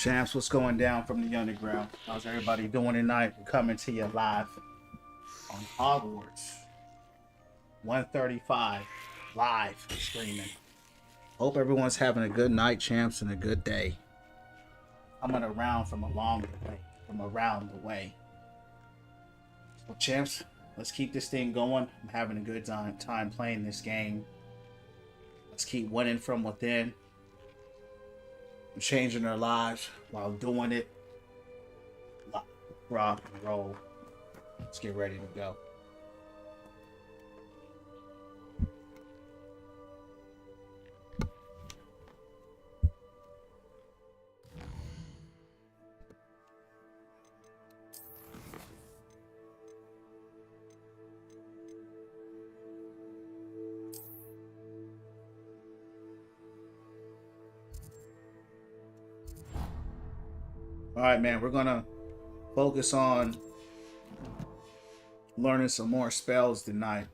Champs, what's going down from the underground? How's everybody doing tonight? We're coming to you live on Hogwarts 135 live streaming. Hope everyone's having a good night, champs, and a good day. Coming around from around the way. So, champs, let's keep this thing going. I'm having a good time playing this game. Let's keep winning from within. Changing their lives while doing it. Rock and roll. Let's get ready to go. All right, man, we're gonna focus on learning some more spells tonight.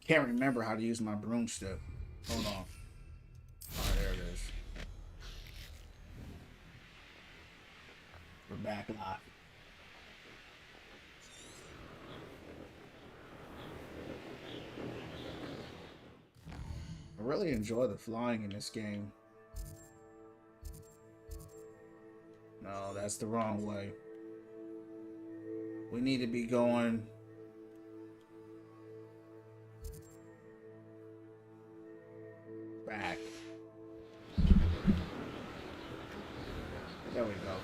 Can't remember how to use my broomstick. Hold on. All right, there it is. We're back live. I really enjoy the flying in this game. No, that's the wrong way. We need to be going back. There we go.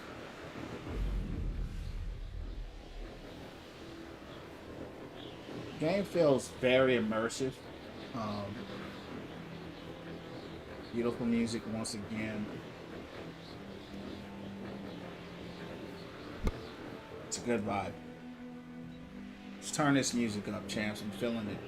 Game feels very immersive. Beautiful music once again. It's a good vibe. Let's turn this music up, champs. I'm feeling it.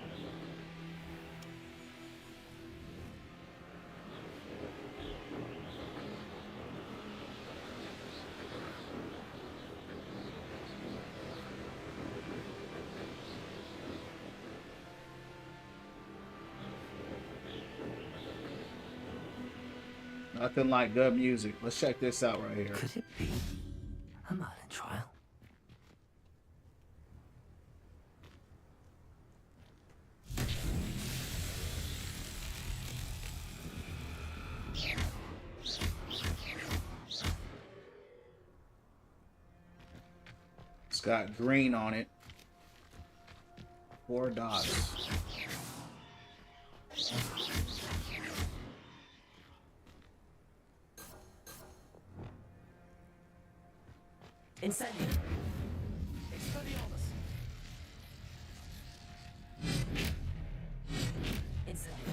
Nothing like good music. Let's check this out right here. Could it be a Merlin trial? It's got green on it. 4 dots. Incendio. Expelliarmus. Incendio.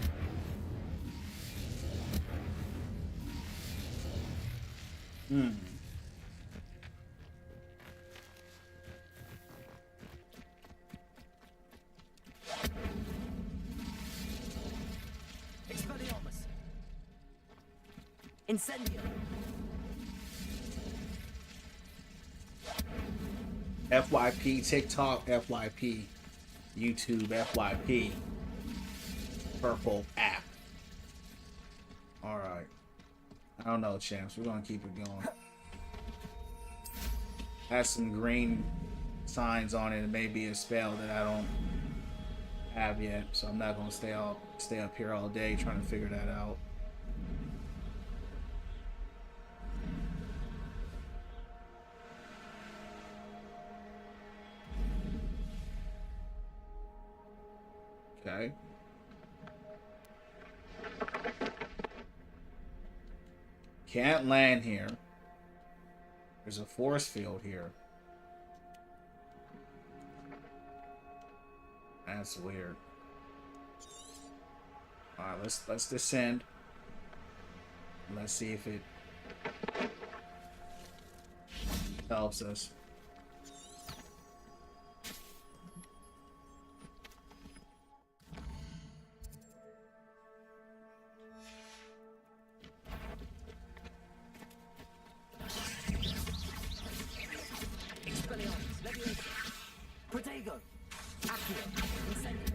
Expelliarmus. Incendio. FYP, TikTok, FYP, YouTube, FYP, Purple app. Alright. I don't know, champs. We're going to keep it going. Has some green signs on it. It may be a spell that I don't have yet. So I'm not going to stay up here all day trying to figure that out. Okay. Can't land here. There's a force field here. That's weird. Alright, let's descend. Let's see if it helps us. Protego. Accio. Incendio.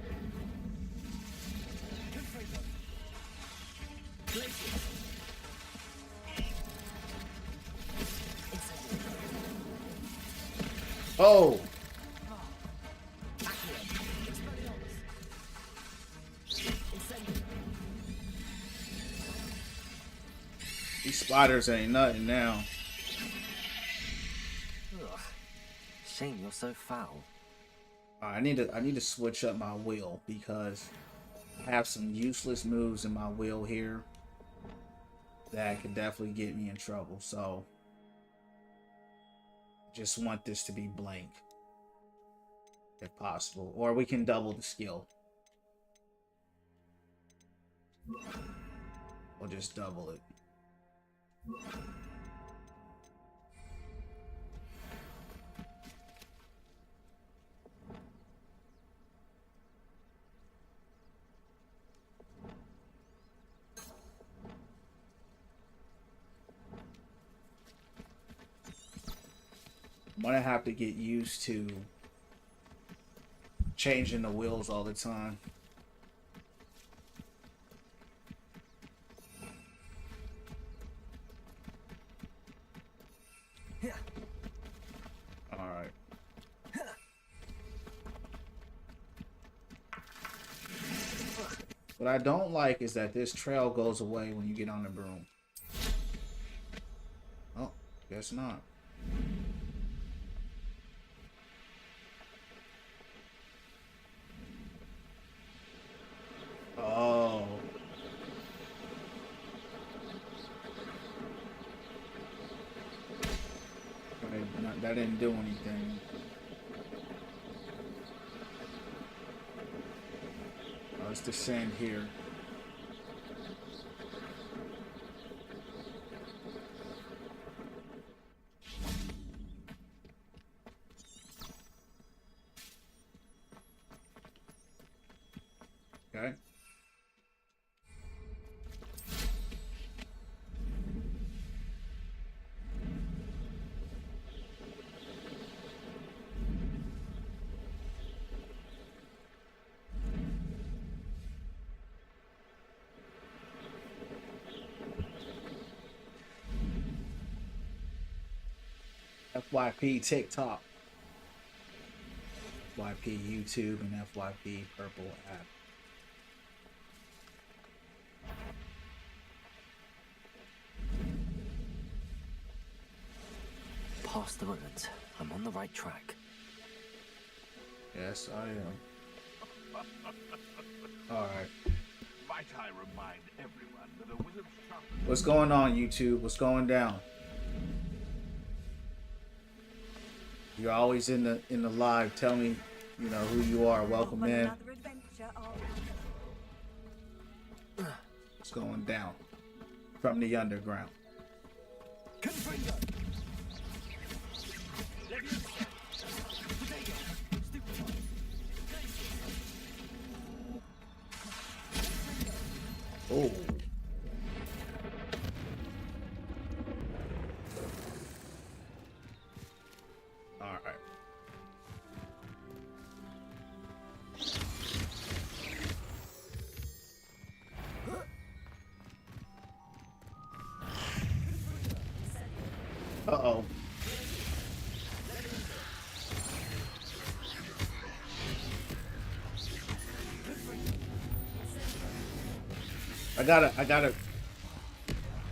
Oh! These spiders ain't nothing now. Ugh. Shame you're so foul. I need to switch up my wheel because I have some useless moves in my wheel here that could definitely get me in trouble. So just want this to be blank if possible, or we can double the skill. We'll just double it. I'm gonna have to get used to changing the wheels all the time. All right. What I don't like is that this trail goes away when you get on the broom. Oh, guess not. Oh. Okay, that didn't do anything. Let's descend here. Okay. FYP TikTok, FYP YouTube, and FYP Purple app. Past the ruins. I'm on the right track. Yes, I am. Alright. Might I remind everyone that a wizard's sharpest What's going on, YouTube? What's going down? You're always in the live. Tell me, you know, who you are. Welcome in. What's going down from the underground? Oh. All right. Uh-oh.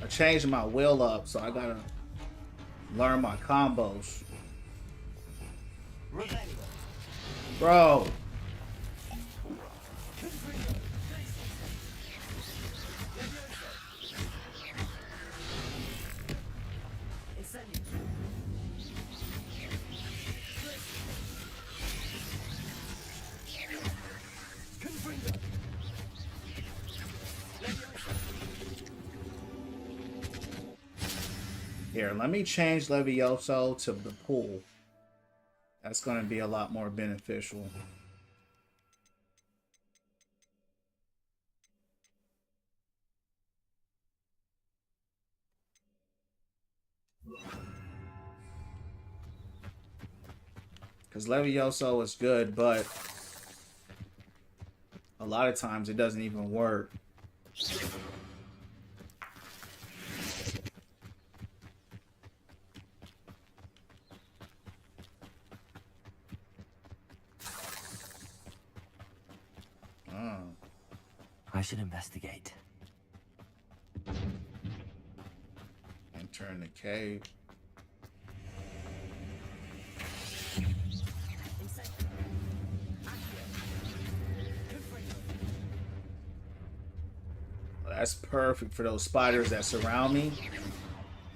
I changed my wheel up, so I gotta learn my combos. Bro. Here, let me change Levioso to the pool. That's going to be a lot more beneficial. Because Levioso is good, but a lot of times it doesn't even work. I should investigate. Enter in the cave. That's perfect for those spiders that surround me.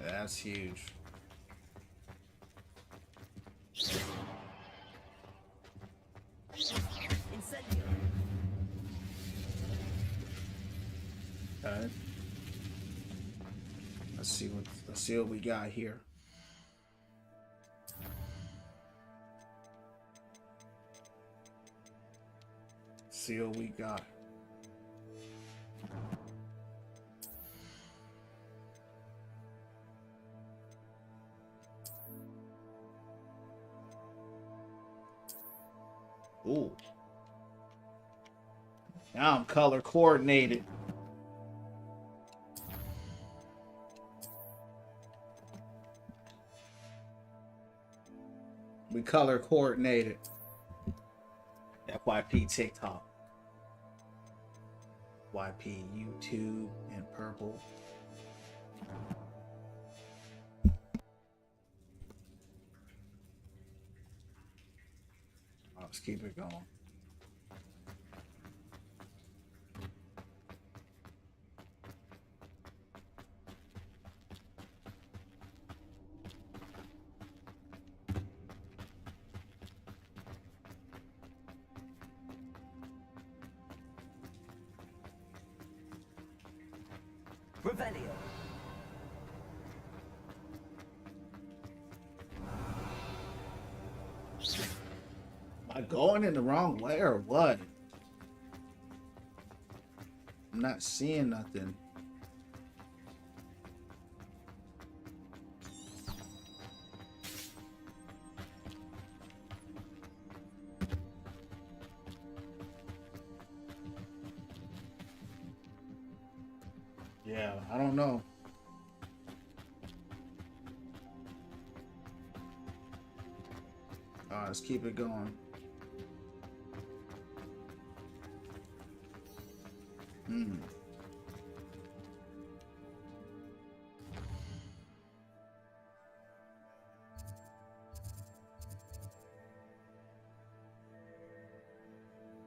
That's huge. Okay. Let's see what we got here. See what we got. Ooh. Now I'm color coordinated. We color coordinated. FYP TikTok. YP YouTube and purple. Let's keep it going. Revelio. Am I going in the wrong way or what? I'm not seeing nothing. Yeah, I don't know. All right, let's keep it going.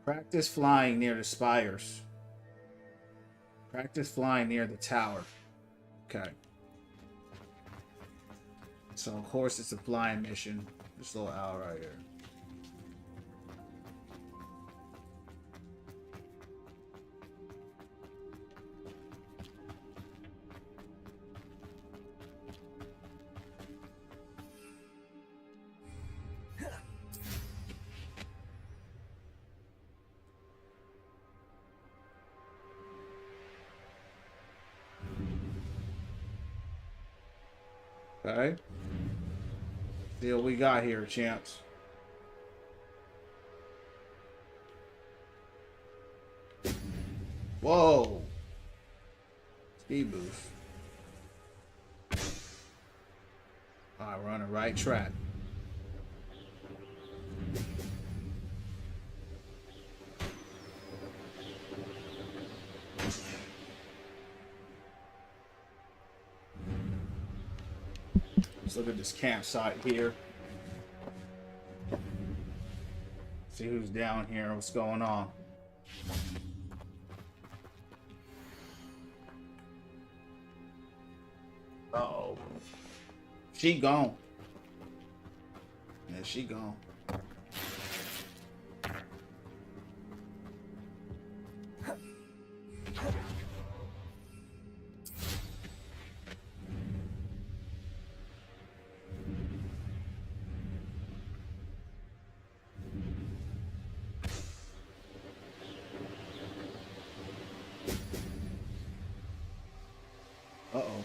Practice flying near the spires. Practice flying near the tower. Okay. So of course it's a flying mission. This little owl right here. Okay. See what we got here, champs. Whoa. Speed boost. Alright, we're on the right track. Let's look at this campsite here. See who's down here, what's going on. Uh-oh. She gone. Yeah, she gone. Uh-oh.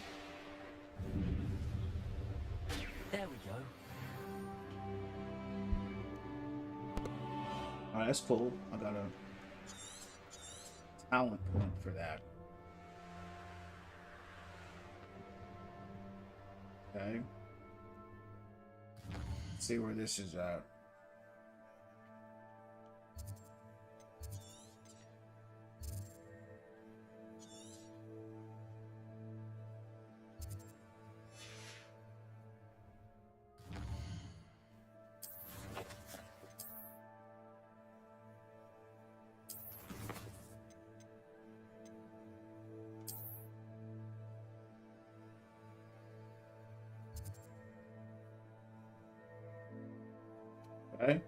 There we go. Alright, that's cool. I got a talent point for that. Okay. Let's see where this is at. Okay.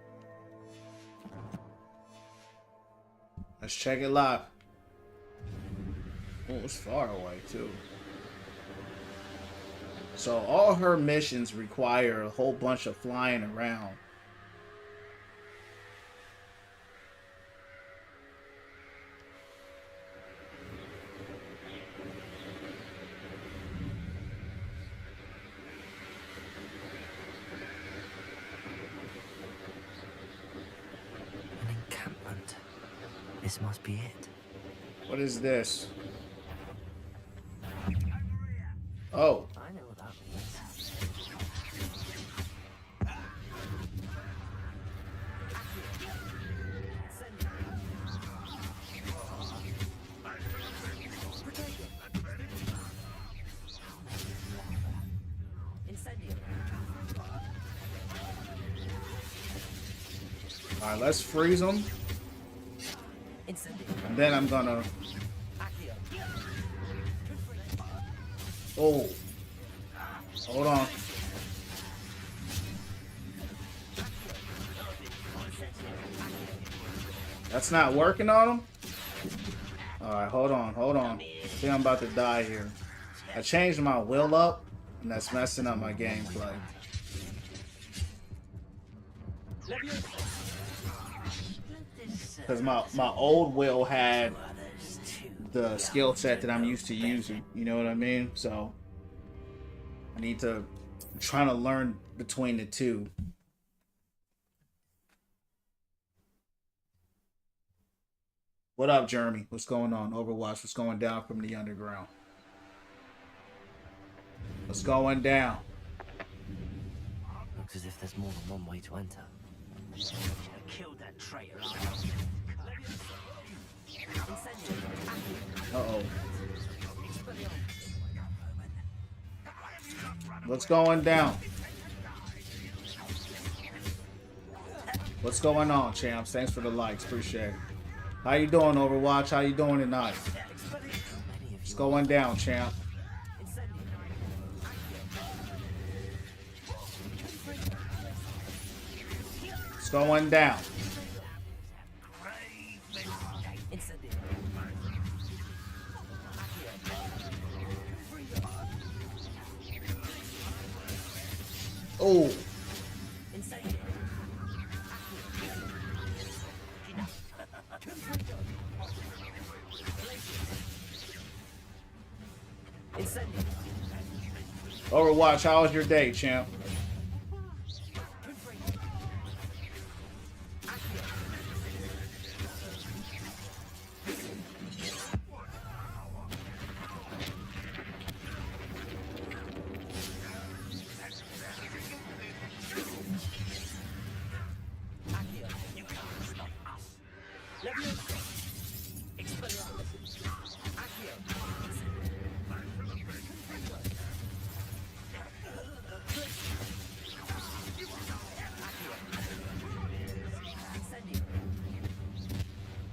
Let's check it live. Oh, it's far away too. So all her missions require a whole bunch of flying around. An encampment. This must be it. What is this? Oh. I know what that means. All right, let's freeze them. And then I'm gonna... Oh. Hold on. That's not working on him? Alright, hold on, hold on. I think I'm about to die here. I changed my will up, and that's messing up my gameplay. Because my old will had the skill set that I'm used to using. You know what I mean? So I need to... I'm trying to learn between the two. What up, Jeremy? What's going on? Overwatch, what's going down from the underground? What's going down? Looks as if there's more than one way to enter. Killed that traitor. Uh-oh. What's going down? What's going on, champs? Thanks for the likes. Appreciate it. How you doing, Overwatch? How you doing tonight? What's going down, champ? What's going down? Oh. Overwatch, how was your day, champ?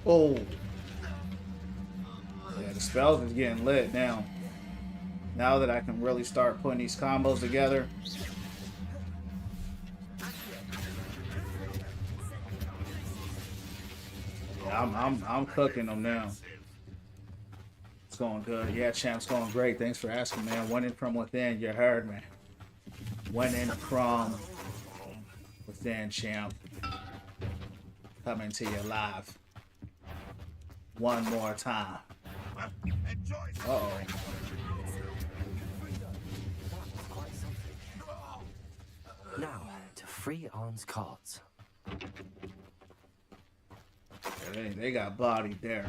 Oh. Yeah, the spells is getting lit now. Now that I can really start putting these combos together. Yeah, I'm cooking them now. It's going good. Yeah, champ's going great. Thanks for asking, man. Winning from within, you heard, man. Winning from within, champ. Coming to you live. One more time. Uh-oh. Now, to free Arn's cards. Yeah, they got bodied there.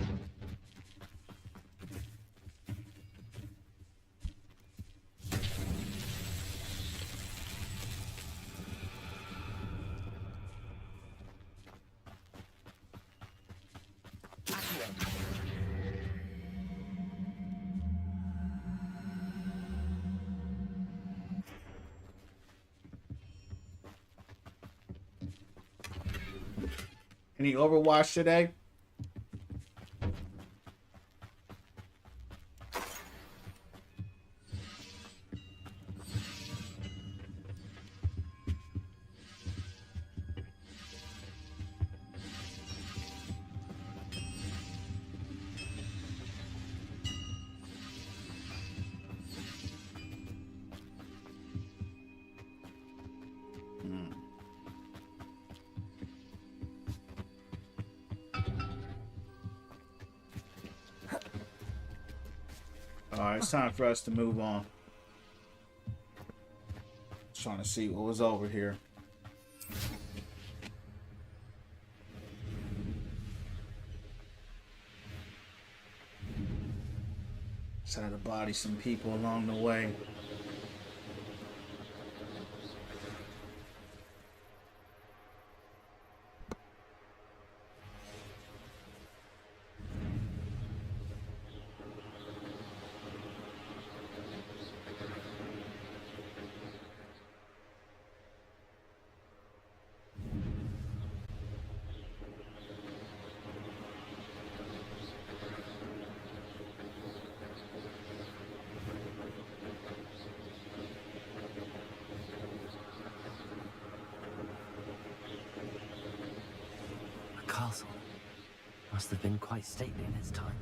Any Overwatch today? Alright, it's time for us to move on. Trying to see what was over here. Just had to body some people along the way. A castle. Must have been quite stately in its time.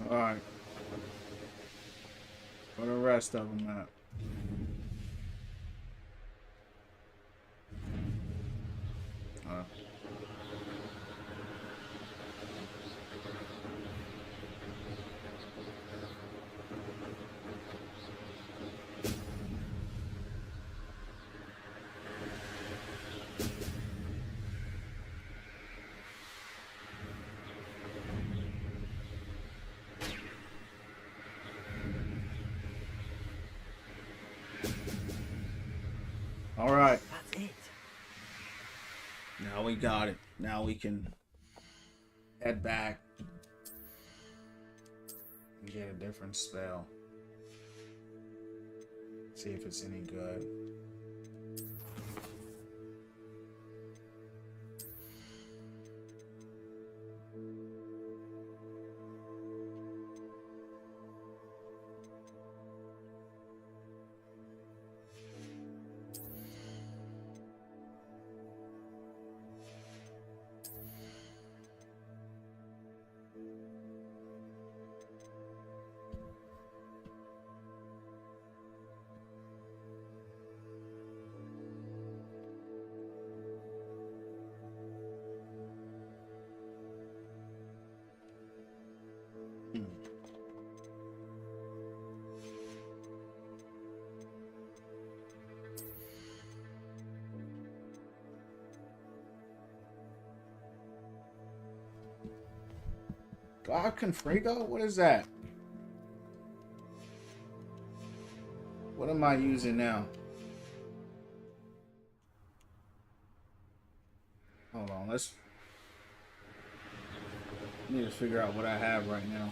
Alright. Where the rest of them at? All right. That's it. Now we got it. Now we can head back and get a different spell. See if it's any good. God Confrigo? What is that? What am I using now? Hold on, let me just figure out what I have right now.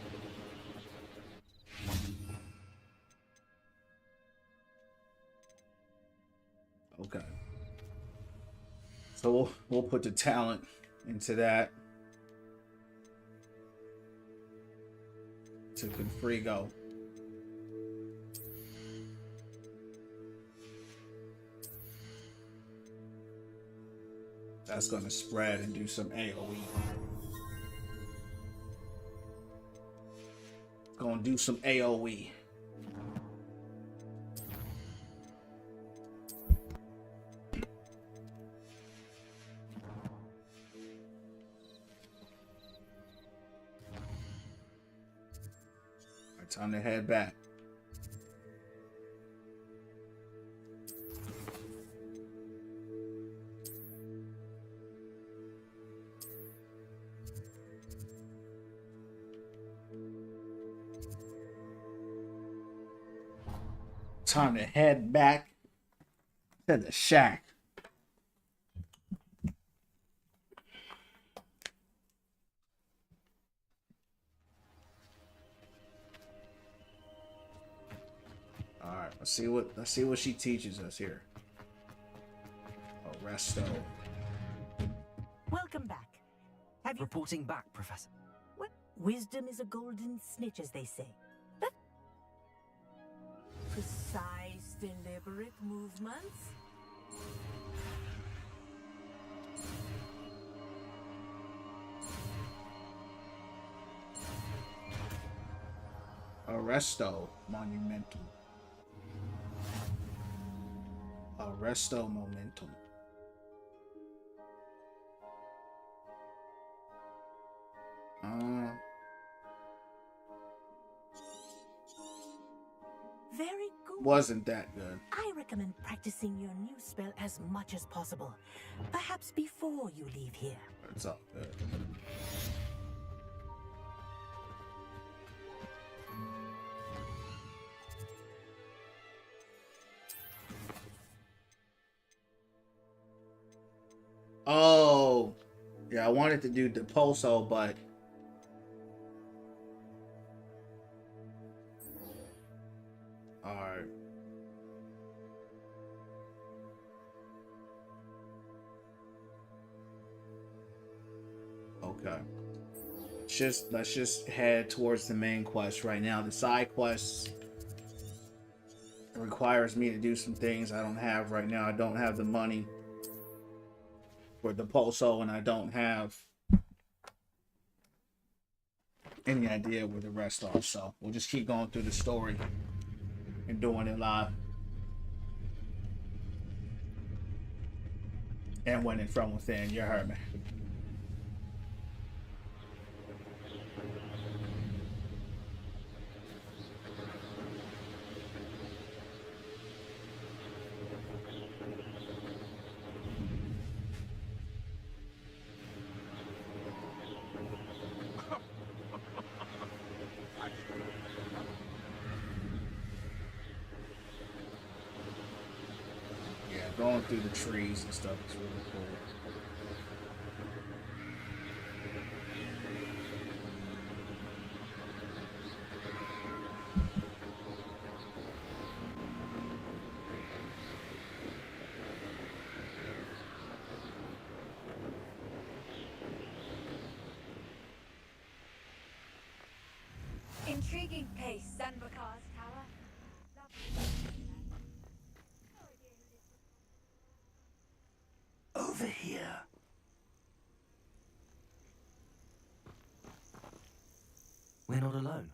Okay. So we'll put the talent into that. To Confrigo. That's gonna spread and do some AoE. Gonna do some AoE. Time to head back. Time to head back to the shack. Let's see what she teaches us here. Oh, resto. Welcome back. Have you... Reporting back, Professor. Well, wisdom is a golden snitch, as they say. But precise, deliberate movements? Arresto Monumentum. Arresto Momentum. Very good. Wasn't that good. I recommend practicing your new spell as much as possible. Perhaps before you leave here. It's all good. Oh, yeah, I wanted to do Depulso, but alright. Okay. Let's just head towards the main quest right now. The side quests requires me to do some things I don't have right now. I don't have the money for the Pulso, and I don't have any idea where the rest are. So we'll just keep going through the story and doing it live. And winning from within. You heard me. Going through the trees and stuff is really cool. Intriguing pace, Sanbakar's tower. Over here. We're not alone.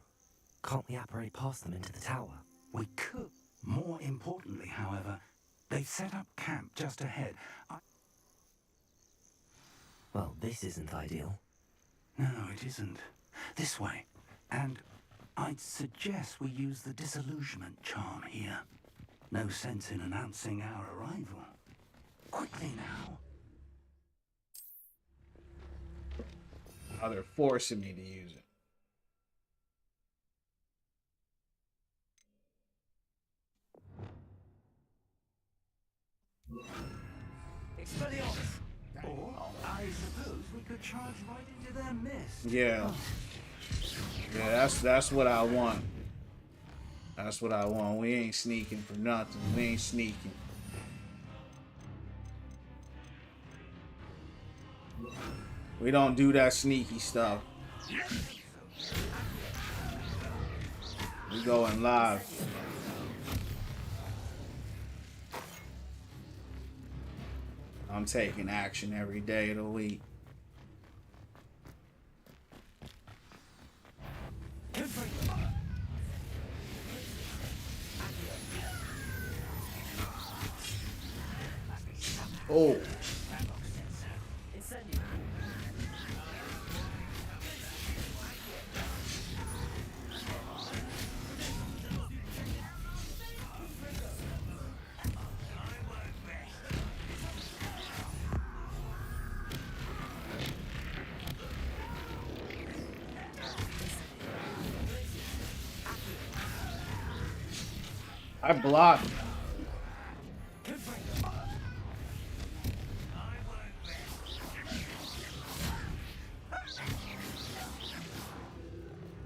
Can't we apparate past them into the tower? We could. More importantly, however, they've set up camp just ahead. Well, this isn't ideal. No, it isn't. This way. And I'd suggest we use the disillusionment charm here. No sense in announcing our arrival. Quickly now. Oh, they're forcing me to use it. Or, I suppose we could charge right into their midst. Yeah. Yeah, that's what I want. That's what I want. We ain't sneaking for nothing. We ain't sneaking. We don't do that sneaky stuff. We going live. I'm taking action every day of the week. Oh. I blocked.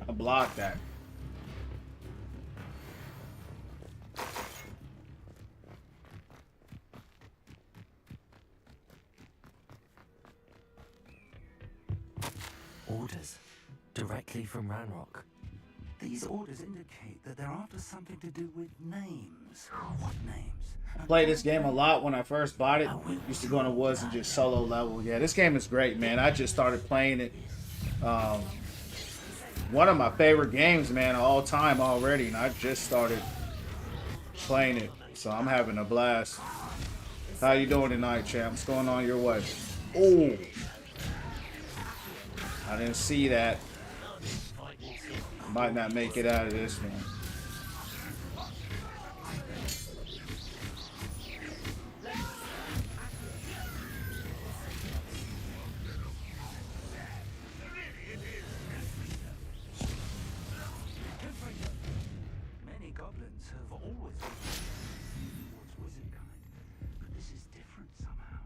I blocked that. Orders. Directly from Ranrock. These orders indicate that they're after something to do with names. What names? Played this game a lot when I first bought it. Used to go in the woods and just solo level. Yeah, this game is great, man. I just started playing it. One of my favorite games, man, of all time already, and I just started playing it, so I'm having a blast. How you doing tonight, champ? What's going on your way? Oh, I didn't see that. Might not make it out of this one. Many goblins have always been towards wizard kind, but this is different somehow.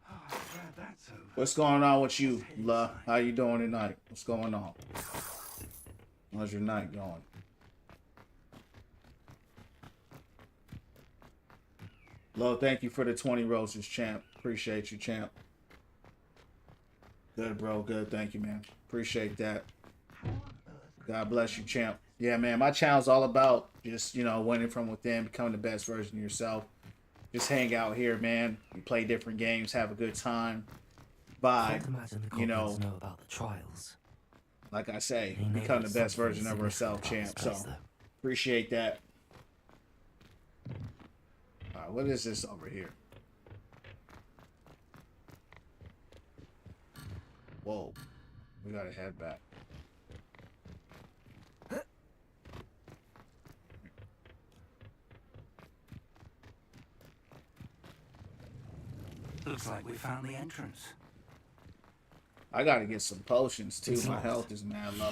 Oh, I'm glad that's over. What's going on with you, La? How you doing tonight? What's going on? How's your night going? Lo, thank you for the 20 roses, champ. Appreciate you, champ. Good, bro. Good. Thank you, man. Appreciate that. God bless you, champ. Yeah, man. My channel's all about just, winning from within, becoming the best version of yourself. Just hang out here, man. We play different games, have a good time. Vibe. Can't imagine the goblins know about the trials. Like I say, They know become the there's best something version of herself, significant champ. about this So, place, appreciate that. All right, what is this over here? Whoa, we gotta head back. Looks like we found the entrance. I gotta get some potions too. My health is mad low.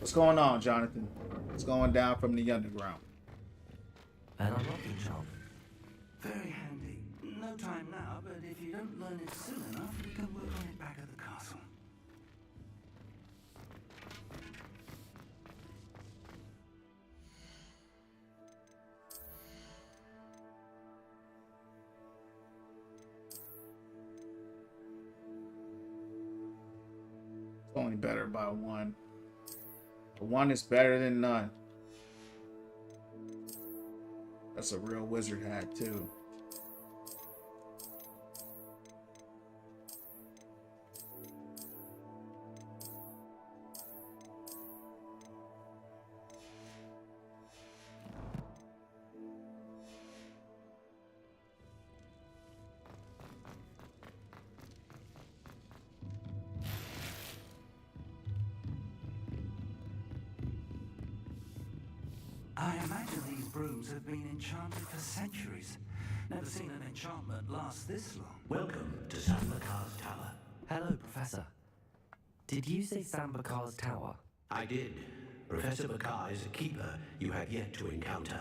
What's going on, Jonathan? What's going down from the underground? An unlocking charm. Very handy. No time now, but if you don't learn it soon enough, we can work on it back at the castle. It's only better by one. But one is better than none. That's a real wizard hat too. I imagine these brooms have been enchanted for centuries. Never seen an enchantment last this long. Welcome to Sambakar's Tower. Hello, Professor. Did you say Sambakar's Tower? I did. Professor Bakar is a keeper you have yet to encounter.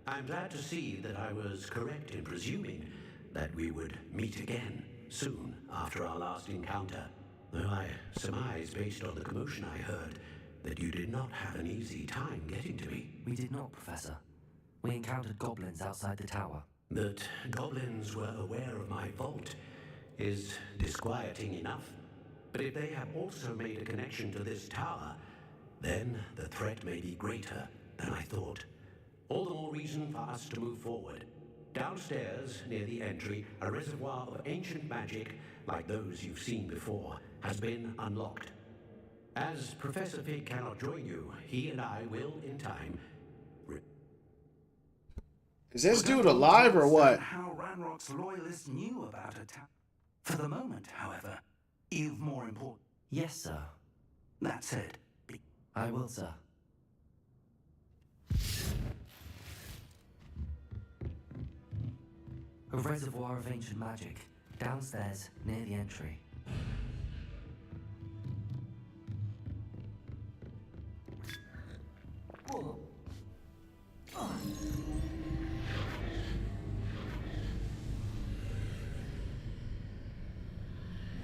I'm glad to see that I was correct in presuming that we would meet again soon after our last encounter. Though I surmise, based on the commotion I heard, that you did not have an easy time getting to me. We did not, Professor. We encountered goblins outside the tower. That goblins were aware of my vault is disquieting enough. But if they have also made a connection to this tower, then the threat may be greater than I thought. All the more reason for us to move forward. Downstairs, near the entry, a reservoir of ancient magic, like those you've seen before, has been unlocked. As Professor Fig cannot join you, he and I will, in time... Is this dude alive or what? How Ranrock's loyalists knew about a town. For the moment, however, you've more important. Yes, sir. That said, I will, sir. A reservoir of ancient magic, downstairs, near the entry.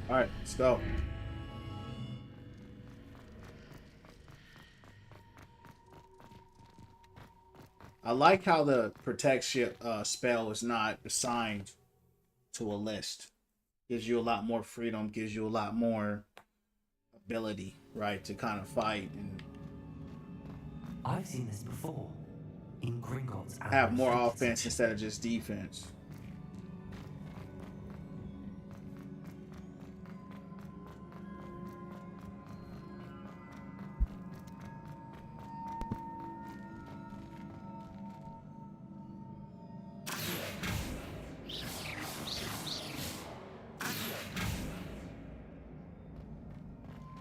All right, let's go. I like how the protection spell is not assigned to a list. Gives you a lot more freedom, gives you a lot more ability, right, to kind of fight and I've seen this before. In Gringotts and have more restricted offense sections. instead of just defense.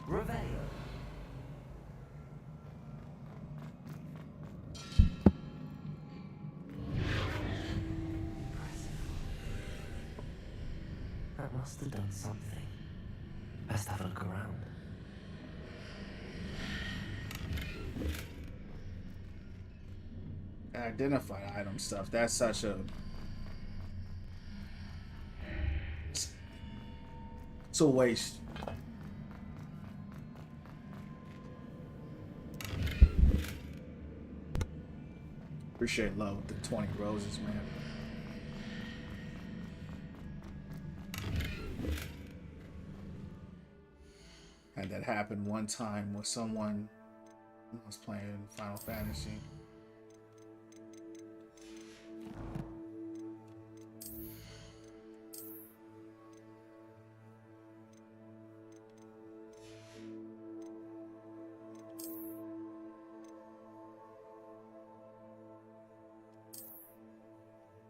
Reveille. That must have done something. Best have a look around. Identify item stuff. That's such a... It's a waste. Appreciate love with the 20 roses, man. Had that happen one time with someone I was playing Final Fantasy.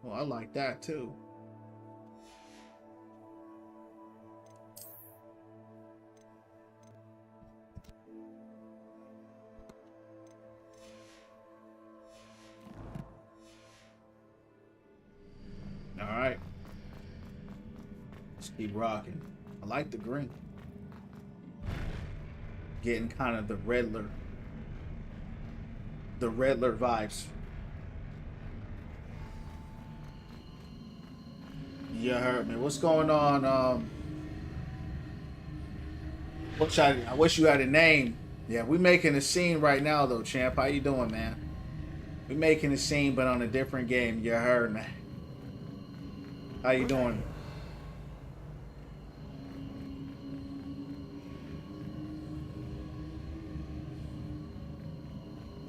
Well, I like that too. All right. Let's keep rocking. I like the green. Getting kind of the Riddler vibes. You heard me. What's going on? I wish you had a name. Yeah, we making a scene right now though, champ. How you doing, man? We making a scene, but on a different game. You heard me. How you doing?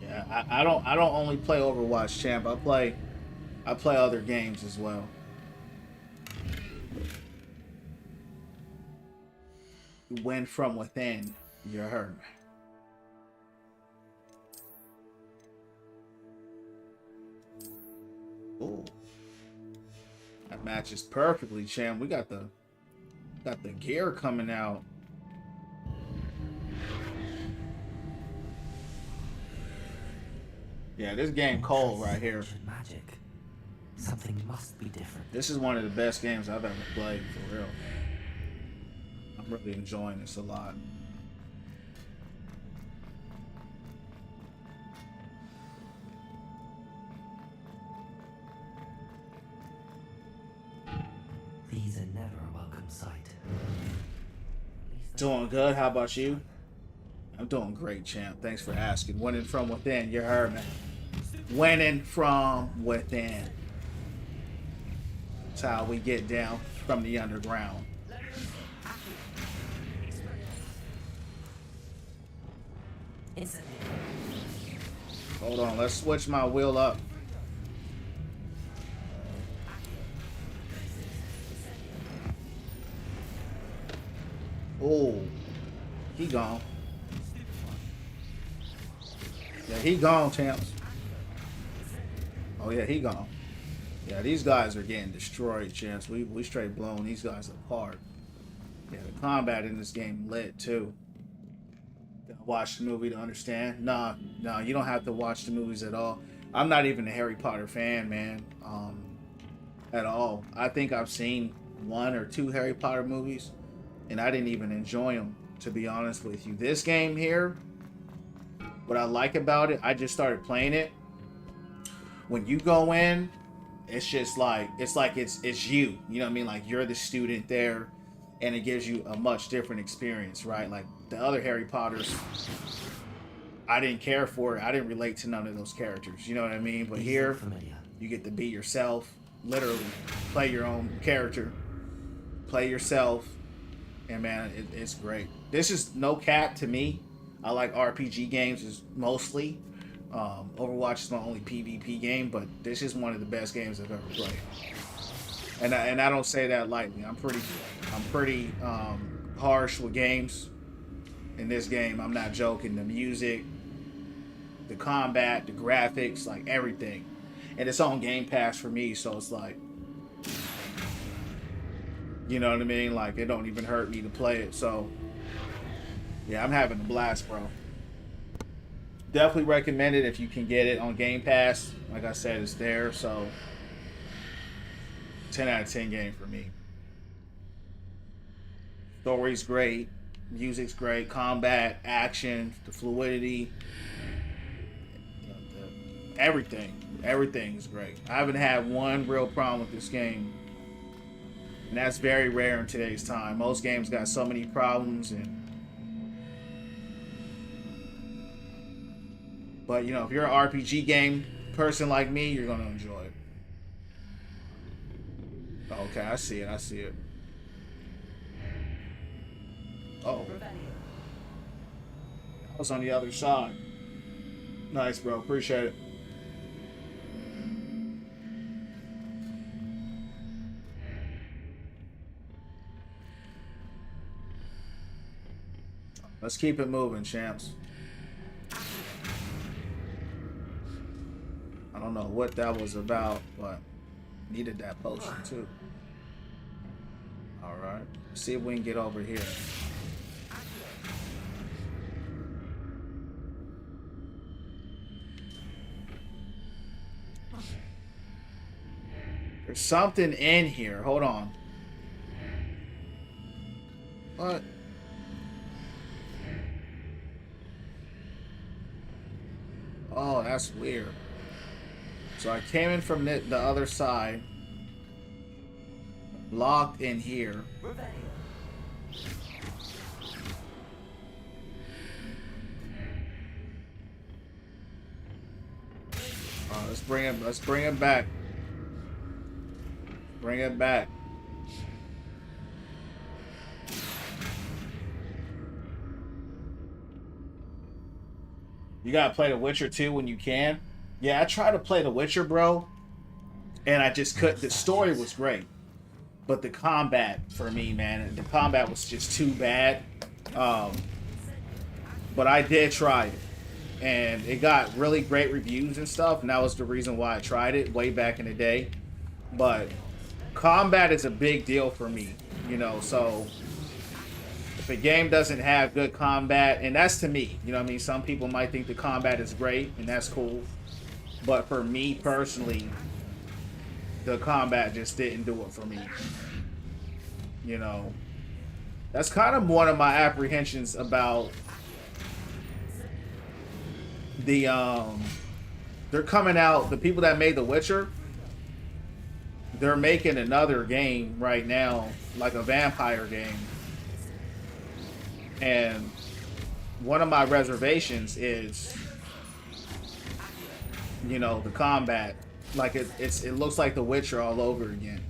Yeah, I don't only play Overwatch, champ. I play other games as well. Win from within. You heard me. Ooh. That matches perfectly, champ. We got the gear coming out. Yeah, this game cold right here. Magic. Something must be different. This is one of the best games I've ever played, for real. I'm really enjoying this a lot. These are never a welcome sight. Doing good. How about you? I'm doing great, champ. Thanks for asking. Winning from within. You heard me. Winning from within. That's how we get down from the underground. Hold on. Let's switch my wheel up. Oh, he gone. Yeah, he gone, champs. Oh yeah, he gone. Yeah, these guys are getting destroyed, champs. We straight blown these guys apart. Yeah, the combat in this game lit too. Gotta watch the movie to understand. Nah, you don't have to watch the movies at all. I'm not even a Harry Potter fan, man. At all. I think I've seen 1 or 2 Harry Potter movies, and I didn't even enjoy them, to be honest with you. This game here, what I like about it, I just started playing it. When you go in, it's just like it's you. You know what I mean? Like you're the student there, and it gives you a much different experience, right? Like the other Harry Potters, I didn't care for it. I didn't relate to none of those characters. You know what I mean? But here, you get to be yourself. Literally, play your own character. Play yourself. And man, it's great. This is no cap to me. I like RPG games is mostly. Overwatch is my only PvP game, but this is one of the best games I've ever played. And I don't say that lightly. I'm pretty harsh with games. In this game, I'm not joking. The music, the combat, the graphics, like everything, and it's on Game Pass for me, so it's like, you know what I mean? Like it don't even hurt me to play it. So yeah, I'm having a blast, bro. Definitely recommend it if you can get it on Game Pass. Like I said, it's there, so 10 out of 10 game for me. Story's great, music's great, combat, action, the fluidity, everything is great. I haven't had one real problem with this game, and that's very rare in today's time. Most games got so many problems, but you know, if you're an RPG game person like me, you're gonna enjoy it. Okay, I see it. Oh, I was on the other side. Nice, bro. Appreciate it. Let's keep it moving, champs. I don't know what that was about, but needed that potion too. All right. See if we can get over here. There's something in here. Hold on. What? Oh, that's weird. So I came in from the other side. Locked in here. Let's bring it back. Bring it back. You gotta play The Witcher 2 when you can. Yeah, I tried to play The Witcher, bro, and I just couldn't. The story was great, but the combat for me, man, the combat was just too bad. But I did try it, and it got really great reviews and stuff, and that was the reason why I tried it way back in the day. But combat is a big deal for me, you know, so if a game doesn't have good combat, and that's to me, you know what I mean? Some people might think the combat is great, and that's cool. But for me personally, the combat just didn't do it for me. You know, that's kind of one of my apprehensions about the they're coming out, the people that made The Witcher, they're making another game right now, like a vampire game. And one of my reservations is, you know, the combat. Like it looks like The Witcher all over again.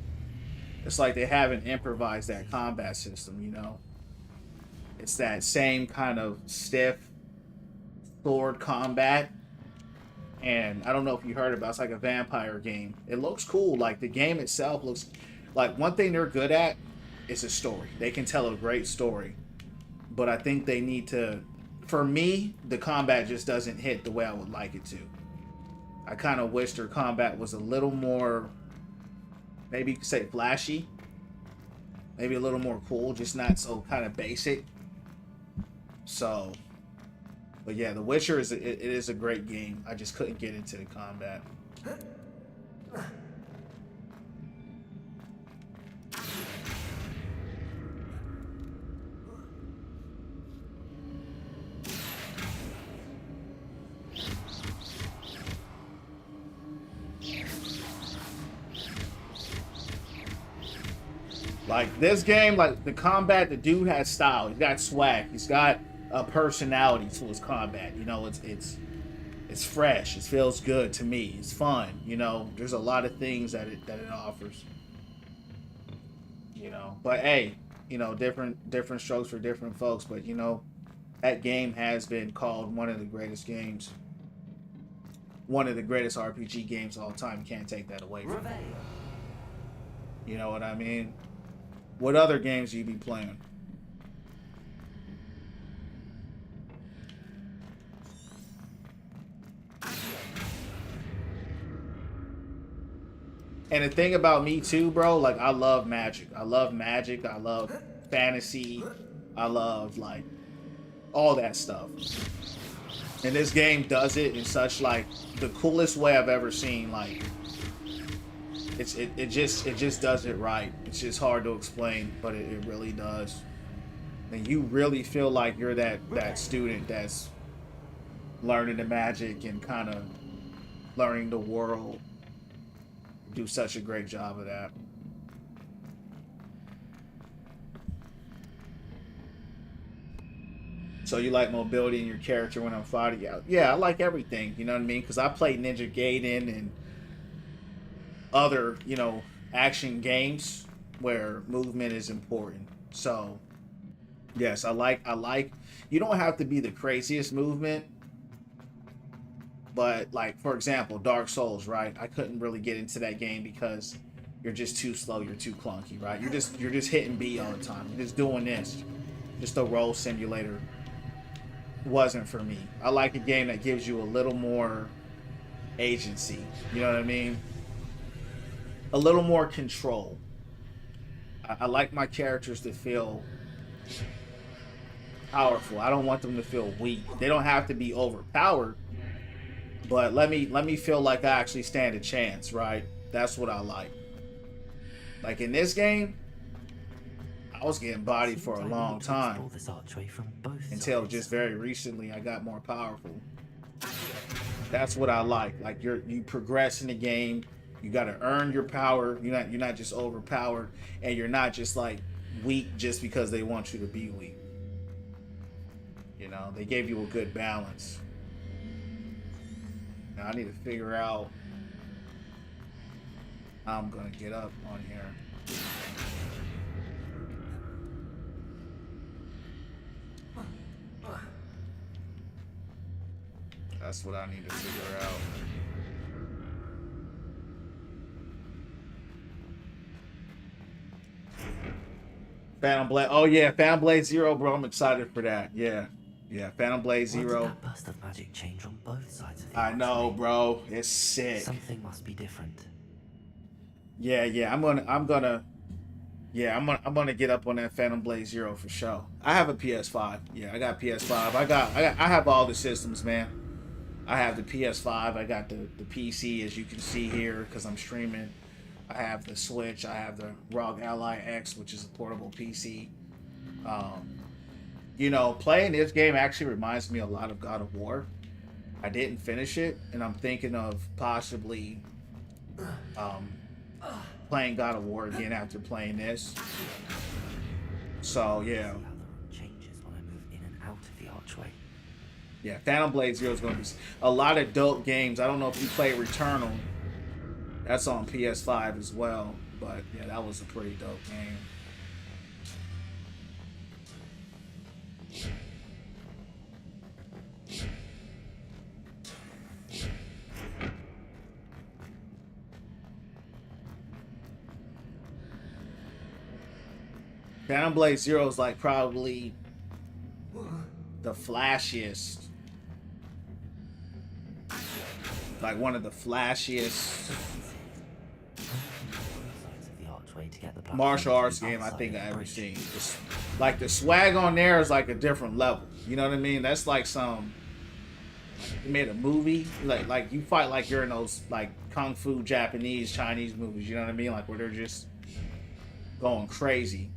It's like they haven't improvised that combat system, you know. It's that same kind of stiff sword combat. And I don't know if you heard about it, it's like a vampire game. It looks cool. Like the game itself looks like, one thing they're good at is a story. They can tell a great story. But I think they need to, for me, the combat just doesn't hit the way I would like it to. I kind of wish their combat was a little more, maybe you could say flashy. Maybe a little more cool, just not so kind of basic. So, but yeah, The Witcher it is a great game. I just couldn't get into the combat. Like this game, like the combat, the dude has style. He's got swag. He's got a personality to his combat. You know, it's fresh. It feels good to me. It's fun. You know, there's a lot of things that it offers. You know, but hey, You know, different strokes for different folks, but you know, that game has been called one of the greatest games, one of the greatest RPG games of all time. You can't take that away from me. You know what I mean? What other games you be playing? And the thing about me too, bro, like I love magic. I love magic. I love fantasy. I love like all that stuff. And this game does it in such like the coolest way I've ever seen. Like it just does it right. It's just hard to explain, but it really does. And you really feel like you're that student that's learning the magic and kind of learning the world. Do such a great job of that. So you like mobility in your character when I'm fighting out? Yeah, I like everything. You know what I mean? Because I played Ninja Gaiden and other, you know, action games where movement is important. So yes, I like. You don't have to be the craziest movement, but like for example, Dark Souls, right? I couldn't really get into that game because you're just too slow. You're too clunky, right? You're just hitting B all the time. You're just doing this. Just a role simulator wasn't for me. I like a game that gives you a little more agency. You know what I mean? A little more control. I like my characters to feel powerful. I don't want them to feel weak. They don't have to be overpowered, but let me feel like I actually stand a chance, right? That's what I like. Like in this game, I was getting bodied for a long time until just very recently I got more powerful. That's what I like. Like you progress in the game. You got to earn your power. You're not just overpowered, and you're not just like weak just because they want you to be weak. You know, they gave you a good balance. Now I need to figure out how I'm gonna get up on here. That's what I need to figure out. Phantom Blade. Oh yeah, Phantom Blade Zero, bro. I'm excited for that. Yeah, yeah. Phantom Blade Zero. That burst of magic change on both sides of the I know, archway? bro. It's sick. Something must be different. Yeah, yeah. I'm gonna get up on that Phantom Blade Zero for sure. I have a PS5. Yeah, I got PS5. I have all the systems, man. I have the PS5. I got the PC, as you can see here, because I'm streaming. I have the Switch. I have the ROG Ally X, which is a portable PC. You know, playing this game actually reminds me a lot of God of War. I didn't finish it, and I'm thinking of possibly playing God of War again after playing this. So yeah. How the room changes when I move in and out of the archway. Yeah, Phantom Blade Zero is going to be a lot of dope games. I don't know if you play Returnal. That's on PS5 as well. But yeah, that was a pretty dope game. Phantom Blade Zero is like probably the flashiest, like one of the flashiest martial arts game I think I ever seen. It's, like the swag on there is like a different level. You know what I mean? That's like some, you made a movie, like you fight like you're in those like kung fu Japanese, Chinese movies. You know what I mean? Like where they're just going crazy.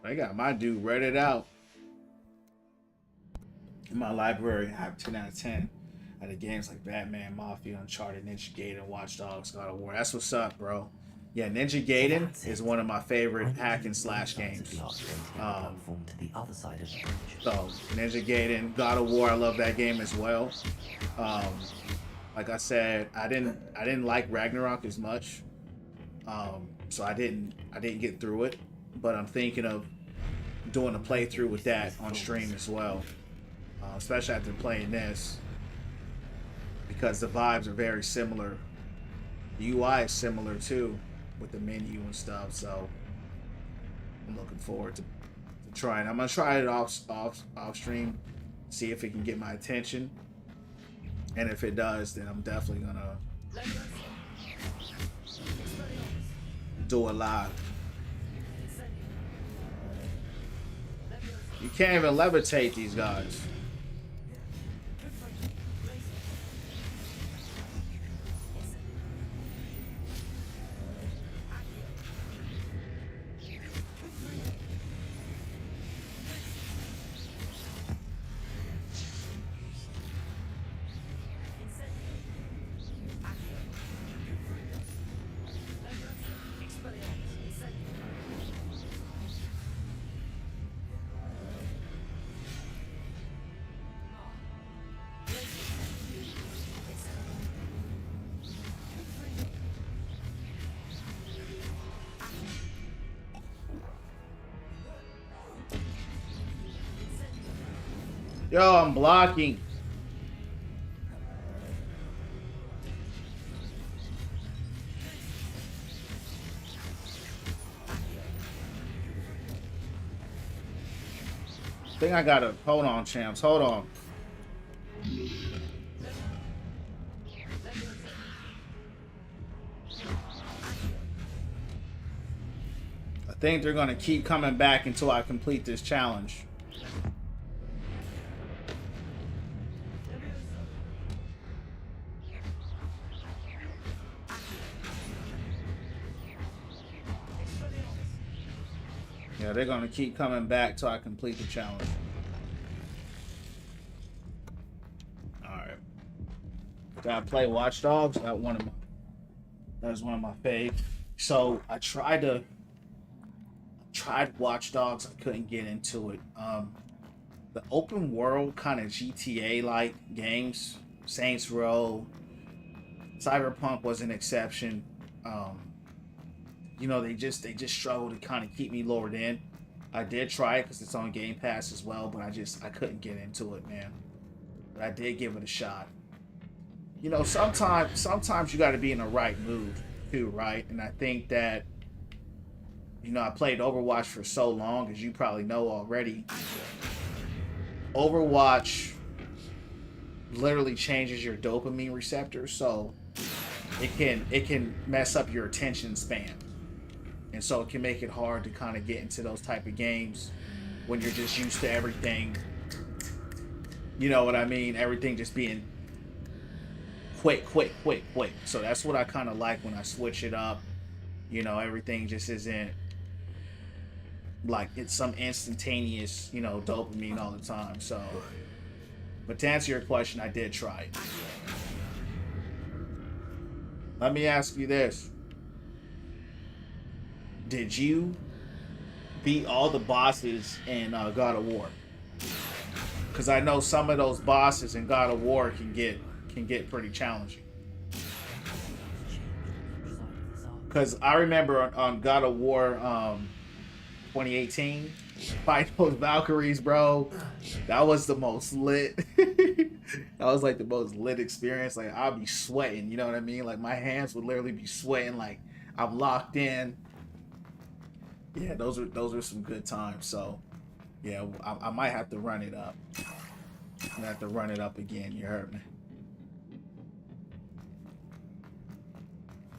I got my dude read it out. In my library, I have 10 out of 10 out of games like Batman, Mafia, Uncharted, Ninja Gaiden, Watch Dogs, God of War. That's what's up, bro. Yeah, Ninja Gaiden is one of my favorite hack and slash games. To the other side of the bridge. So Ninja Gaiden, God of War, I love that game as well. Like I said, I didn't like Ragnarok as much, so I didn't get through it. But I'm thinking of doing a playthrough with that on stream as well, especially after playing this, because the vibes are very similar. The UI is similar too, with the menu and stuff. So I'm looking forward to trying. I'm gonna try it off stream, see if it can get my attention, and if it does, then I'm definitely gonna do it live. You can't even levitate these guys. Yo, I'm blocking. I think I gotta hold on, champs. Hold on. I think they're gonna keep coming back until I complete this challenge. Yeah, they're gonna keep coming back till I complete the challenge. Alright. Gotta play Watch Dogs. That was one of my faves. So I tried Watch Dogs, I couldn't get into it. The open world kind of GTA like games, Saints Row, Cyberpunk was an exception. You know, they just struggle to kind of keep me lured in. I did try it because it's on Game Pass as well, but I couldn't get into it, man. But I did give it a shot. You know, sometimes you got to be in the right mood too, right? And I think that, you know, I played Overwatch for so long, as you probably know already. Overwatch literally changes your dopamine receptors, so it can mess up your attention span. And so it can make it hard to kind of get into those type of games when you're just used to everything. You know what I mean? Everything just being quick. So that's what I kind of like when I switch it up. You know, everything just isn't like it's some instantaneous, you know, dopamine all the time. So, but to answer your question, I did try it. Let me ask you this. Did you beat all the bosses in God of War? Because I know some of those bosses in God of War can get pretty challenging. Because I remember on God of War 2018, fighting those Valkyries, bro. That was the most lit. That was like the most lit experience. Like I'd be sweating, you know what I mean? Like my hands would literally be sweating. Like I'm locked in. Yeah, those are some good times. So, yeah, I might have to run it up. I'm gonna have to run it up again. You heard me.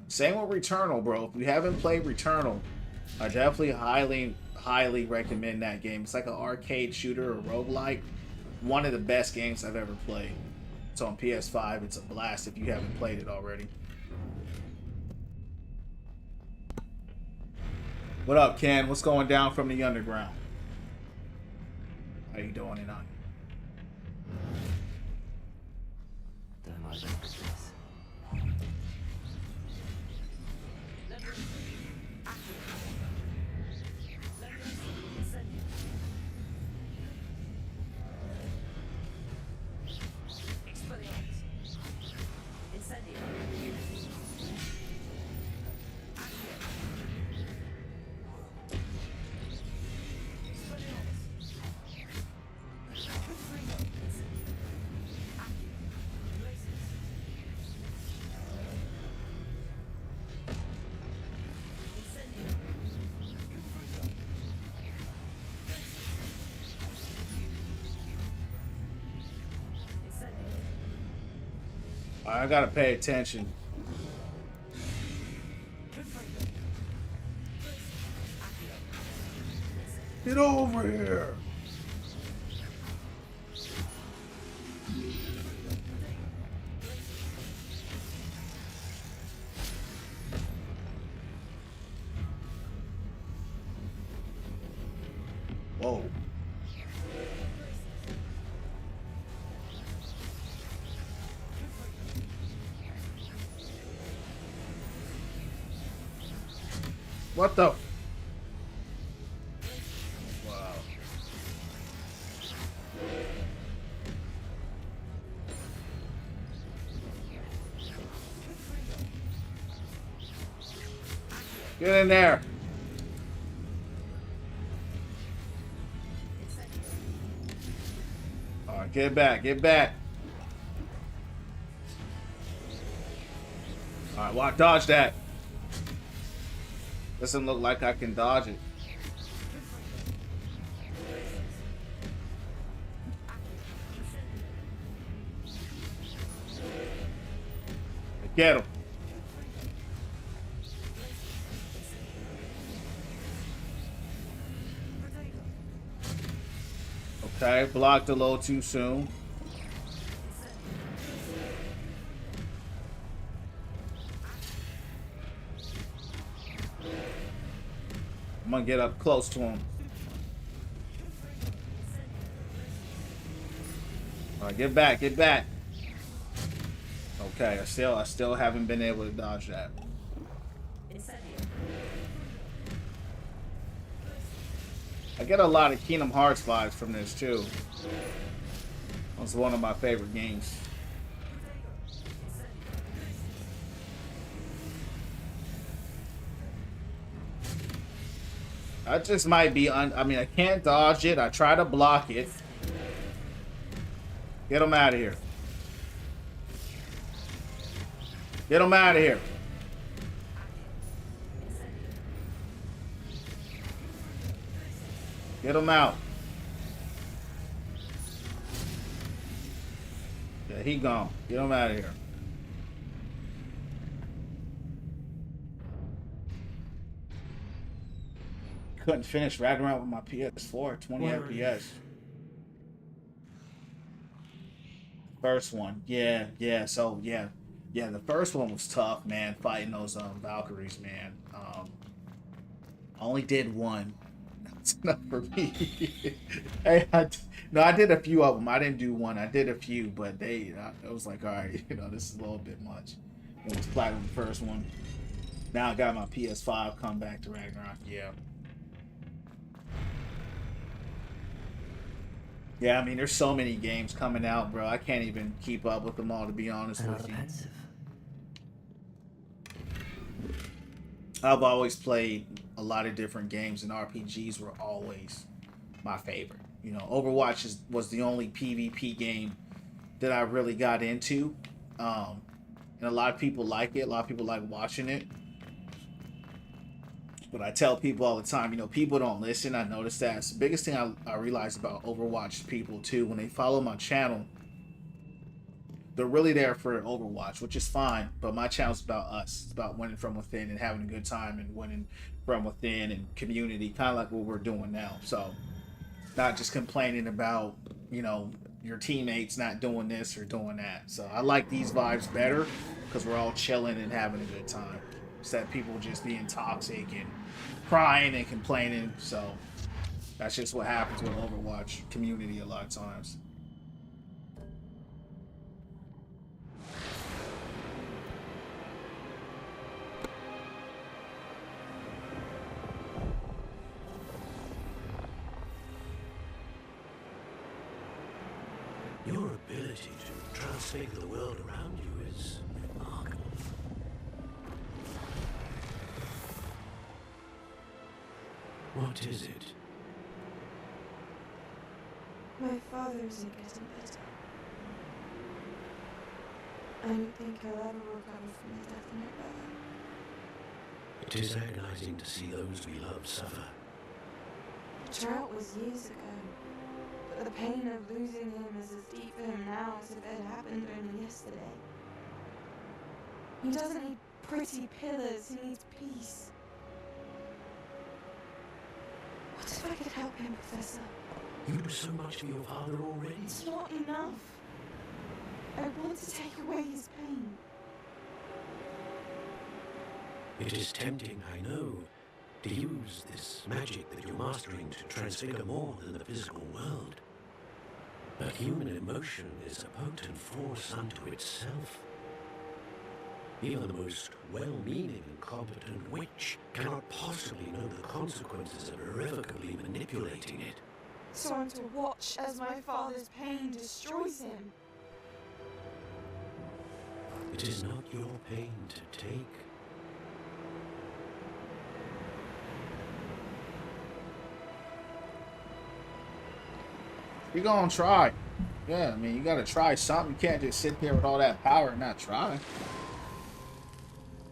Same with Returnal, bro. If you haven't played Returnal, I definitely highly recommend that game. It's like an arcade shooter or roguelike. One of the best games I've ever played. It's on PS5. It's a blast if you haven't played it already. What up, Ken? What's going down from the underground? throwing it on you. Don't like this. I gotta pay attention. Get over here. Whoa. What the? Wow. Get in there. All right, get back, get back. All right, well, dodge that. Doesn't look like I can dodge it. Get him. Okay, blocked a little too soon. I'm gonna get up close to him. All right, get back, get back. Okay, I still haven't been able to dodge that. I get a lot of Kingdom Hearts vibes from this too. It's one of my favorite games. I just might be I mean, I can't dodge it. I try to block it. Get him out of here. Get him out of here. Get him out. Yeah, he gone. Get him out of here. Couldn't finish Ragnarok with my PS4, 20 FPS. First one, yeah. So yeah, the first one was tough, man. Fighting those Valkyries, man. I only did one. That's enough for me. Hey, I did a few of them. I didn't do one. I did a few, but it was like, all right, this is a little bit much. It was platinum the first one. Now I got my PS5. Come back to Ragnarok, yeah. Yeah, I mean, there's so many games coming out, bro. I can't even keep up with them all, to be honest with you. Pensive. I've always played a lot of different games, and RPGs were always my favorite. Overwatch was the only PvP game that I really got into. And a lot of people like it. A lot of people like watching it. But I tell people all the time, people don't listen. I noticed that. It's the biggest thing I realize about Overwatch people, too. When they follow my channel, they're really there for Overwatch, which is fine. But my channel's about us. It's about winning from within and having a good time and winning from within and community, kind of like what we're doing now. So, not just complaining about, your teammates not doing this or doing that. So, I like these vibes better because we're all chilling and having a good time. Instead of people just being toxic and crying and complaining. So That's just what happens with Overwatch community a lot of times. Your ability to transfigure the world around you is remarkable. What is it? My father isn't getting better. I don't think he'll ever recover from his death in rebellion. It is agonizing to see those we love suffer. The drought was years ago, but the pain of losing him is as deep for him now as if it had happened only yesterday. He doesn't need pretty pillars, he needs peace. What if I could help him, Professor? You do so much for your father already. It's not enough. I want to take away his pain. It is tempting, I know, to use this magic that you're mastering to transfigure more than the physical world. But human emotion is a potent force unto itself. Even the most well-meaning and competent witch cannot possibly know the consequences of irrevocably manipulating it. So I'm to watch as my father's pain destroys him. It is not your pain to take. You're gonna try. Yeah, I mean, you gotta try something. You can't just sit there with all that power and not try.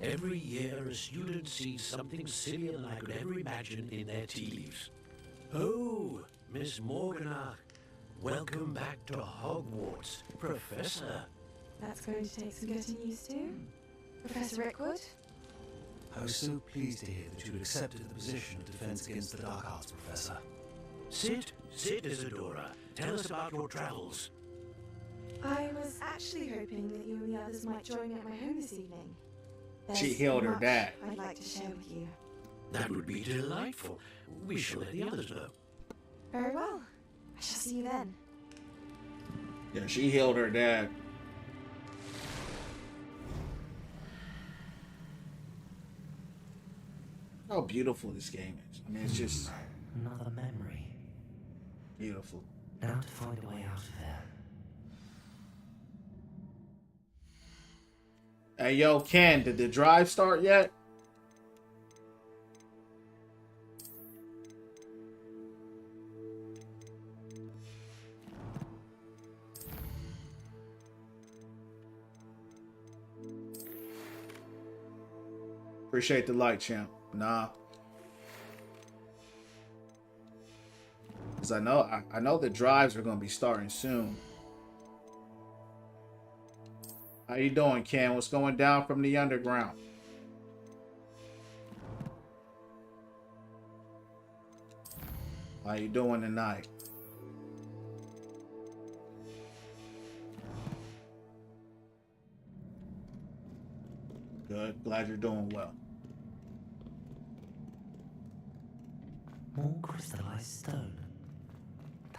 Every year, a student sees something sillier than I could ever imagine in their tea leaves. Oh, Miss Morgana, welcome back to Hogwarts, Professor. That's going to take some getting used to. Professor Rickwood? I was so pleased to hear that you accepted the position of Defense Against the Dark Arts, Professor. Sit, Isadora. Tell us about your travels. I was actually hoping that you and the others might join me at my home this evening. She There's healed her much dad. I'd like to share with you. That would be delightful. We shall let the others know. Very well. I shall see you then. Yeah, she healed her dad. How beautiful this game is. I mean, it's just Another memory. beautiful. Now to find a way out of there. Hey, yo, Ken, did the drive start yet? Appreciate the light, champ. Nah. Because I know the drives are going to be starting soon. How you doing, Ken? What's going down from the underground? How you doing tonight? Good. Glad you're doing well. More crystallized stone.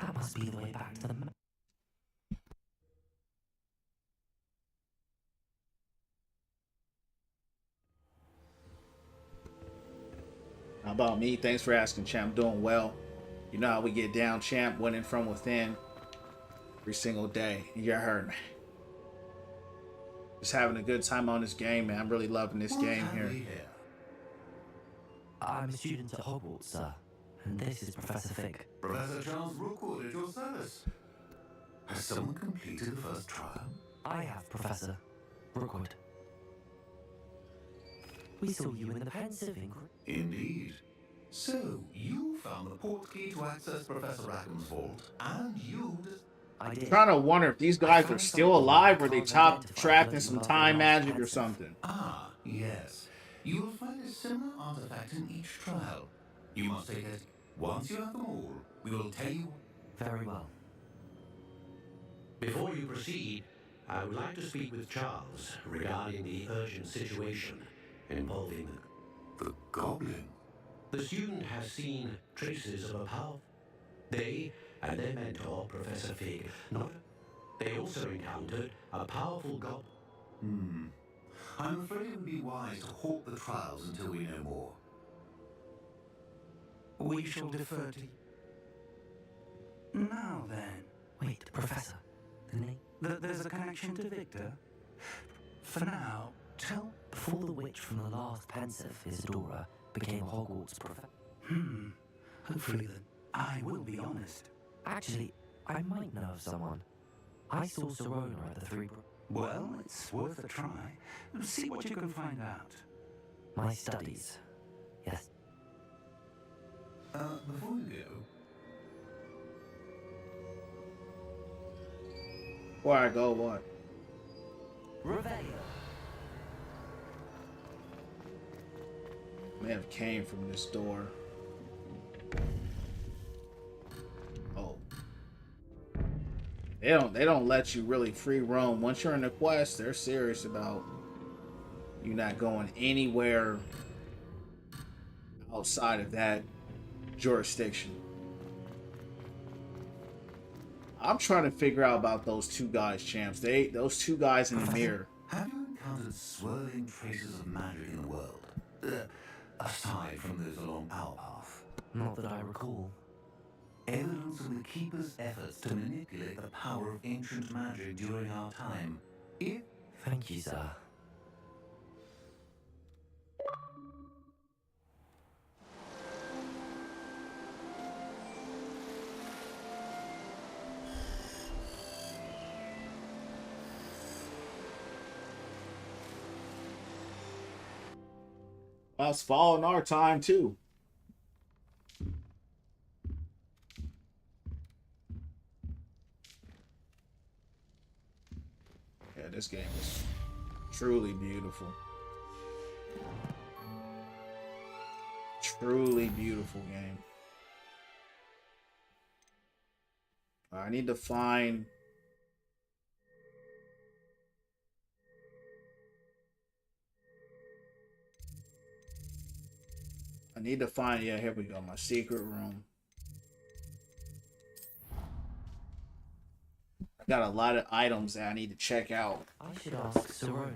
That must be the way back to the map. How about me? Thanks for asking, champ. Doing well. You know how we get down, champ. Winning from within every single day. You heard me. Just having a good time on this game, man. I'm really loving this game here. I'm a student at Hogwarts, sir. And this is Professor Fick. Professor Charles Rookwood at your service. Has someone completed the first trial? I have, Professor Rookwood. We saw you in the pensive inquiry. Indeed. So, you found the port key to access Professor Rackham's vault, and you... I did. Trying to wonder if these guys are still alive or they top trapped in some time magic or something. Ah, yes. You will find a similar artifact in each trial. You must take it. Once you have them all, we will tell you... Very well. Before you proceed, I would like to speak with Charles regarding the urgent situation involving The Goblin? the student has seen traces of a power. They and their mentor, Professor Fig, they also encountered a powerful god. I'm afraid it would be wise to halt the trials until we know more. We shall defer to... Now then, Wait, Professor. The name? there's a connection to Victor. For now, tell... Before the witch from the last pensive, Isadora, became a Hogwarts professor. Hopefully then, I will be honest. Actually, I might know of someone. I saw Serona at the Three Well, it's worth a try. See what you can find out. My studies. Yes. Before you go, Before I go, what? Revelio. May have came from this door. Oh. They don't let you really free roam. Once you're in the quest, they're serious about you not going anywhere outside of that jurisdiction. I'm trying to figure out about those two guys, champs. Those two guys in the mirror. have you encountered swirling traces of magic in the world? Aside from those along our path. Not that I recall. Evidence of the Keeper's efforts to manipulate the power of ancient magic during our time. If Thank you, sir. Well, it's falling our time too. Yeah, this game is truly beautiful. Truly beautiful game. I need to find... yeah, here we go, my secret room. I got a lot of items that I need to check out. I should ask Serona.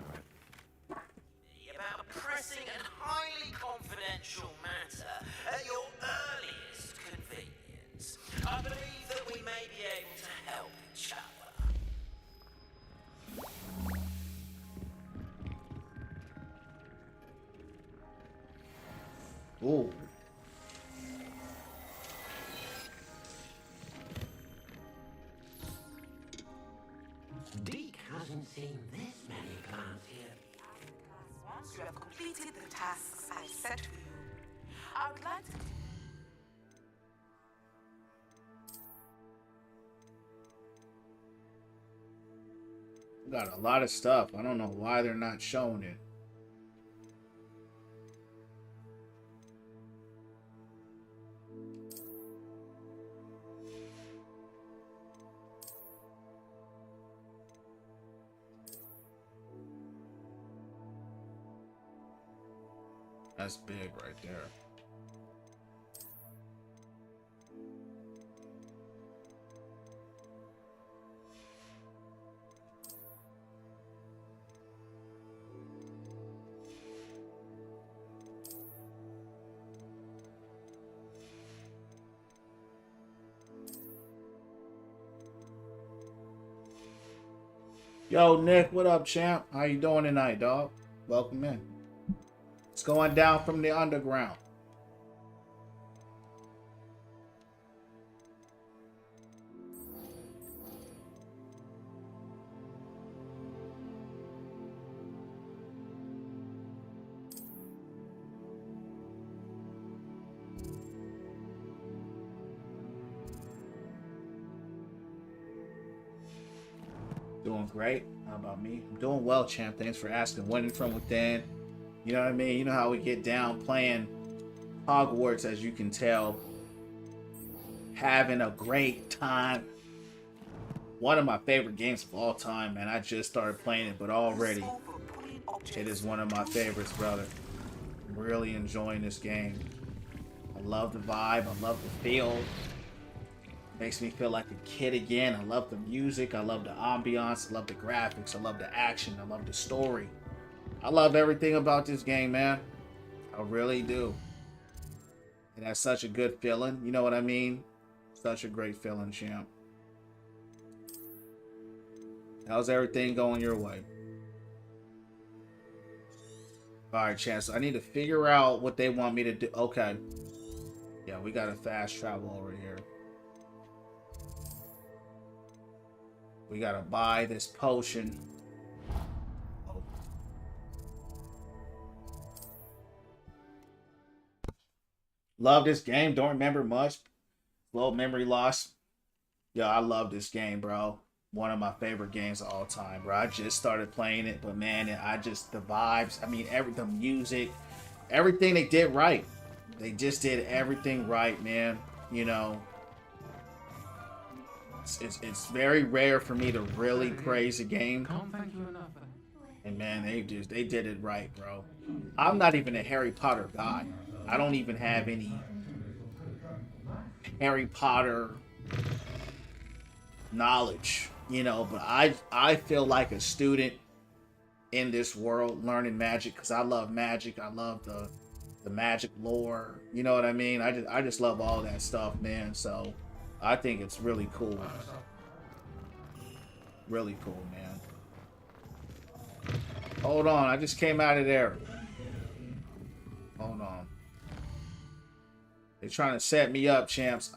About a pressing and highly confidential matter at your earliest convenience. I believe that we may be able to help each other. Ooh. Deke hasn't seen this many plants here. Once you have completed the tasks I set for you, I would like to... Got a lot of stuff. I don't know why they're not showing it. That's big right there. Yo, Nick, what up, champ? How you doing tonight, dog? Welcome in. It's going down from the underground. Doing great. How about me? I'm doing well, champ. Thanks for asking. Winning from within. You know what I mean? You know how we get down playing Hogwarts, as you can tell. Having a great time. One of my favorite games of all time, man. I just started playing it, but already it is one of my favorites, brother. I'm really enjoying this game. I love the vibe. I love the feel. Makes me feel like a kid again. I love the music. I love the ambiance. I love the graphics. I love the action. I love the story. I love everything about this game, man. I really do. And that's such a good feeling. You know what I mean? Such a great feeling, champ. How's everything going your way? Alright, champ. So I need to figure out what they want me to do. Okay. Yeah, we got to fast travel over here. We gotta buy this potion. Oh. Love this game. Don't remember much. Little memory loss. Yo, I love this game, bro. One of my favorite games of all time, bro. I just started playing it, but man, the vibes. I mean, the music, everything they did right. They just did everything right, man. You know. It's very rare for me to really praise a game, and man, they did it right, bro. I'm not even a Harry Potter guy. I don't even have any Harry Potter knowledge, you know. But I feel like a student in this world learning magic because I love magic. I love the magic lore. You know what I mean? I just love all that stuff, man. So. I think it's really cool. Really cool, man. Hold on, I just came out of there. Hold on. They're trying to set me up, champs.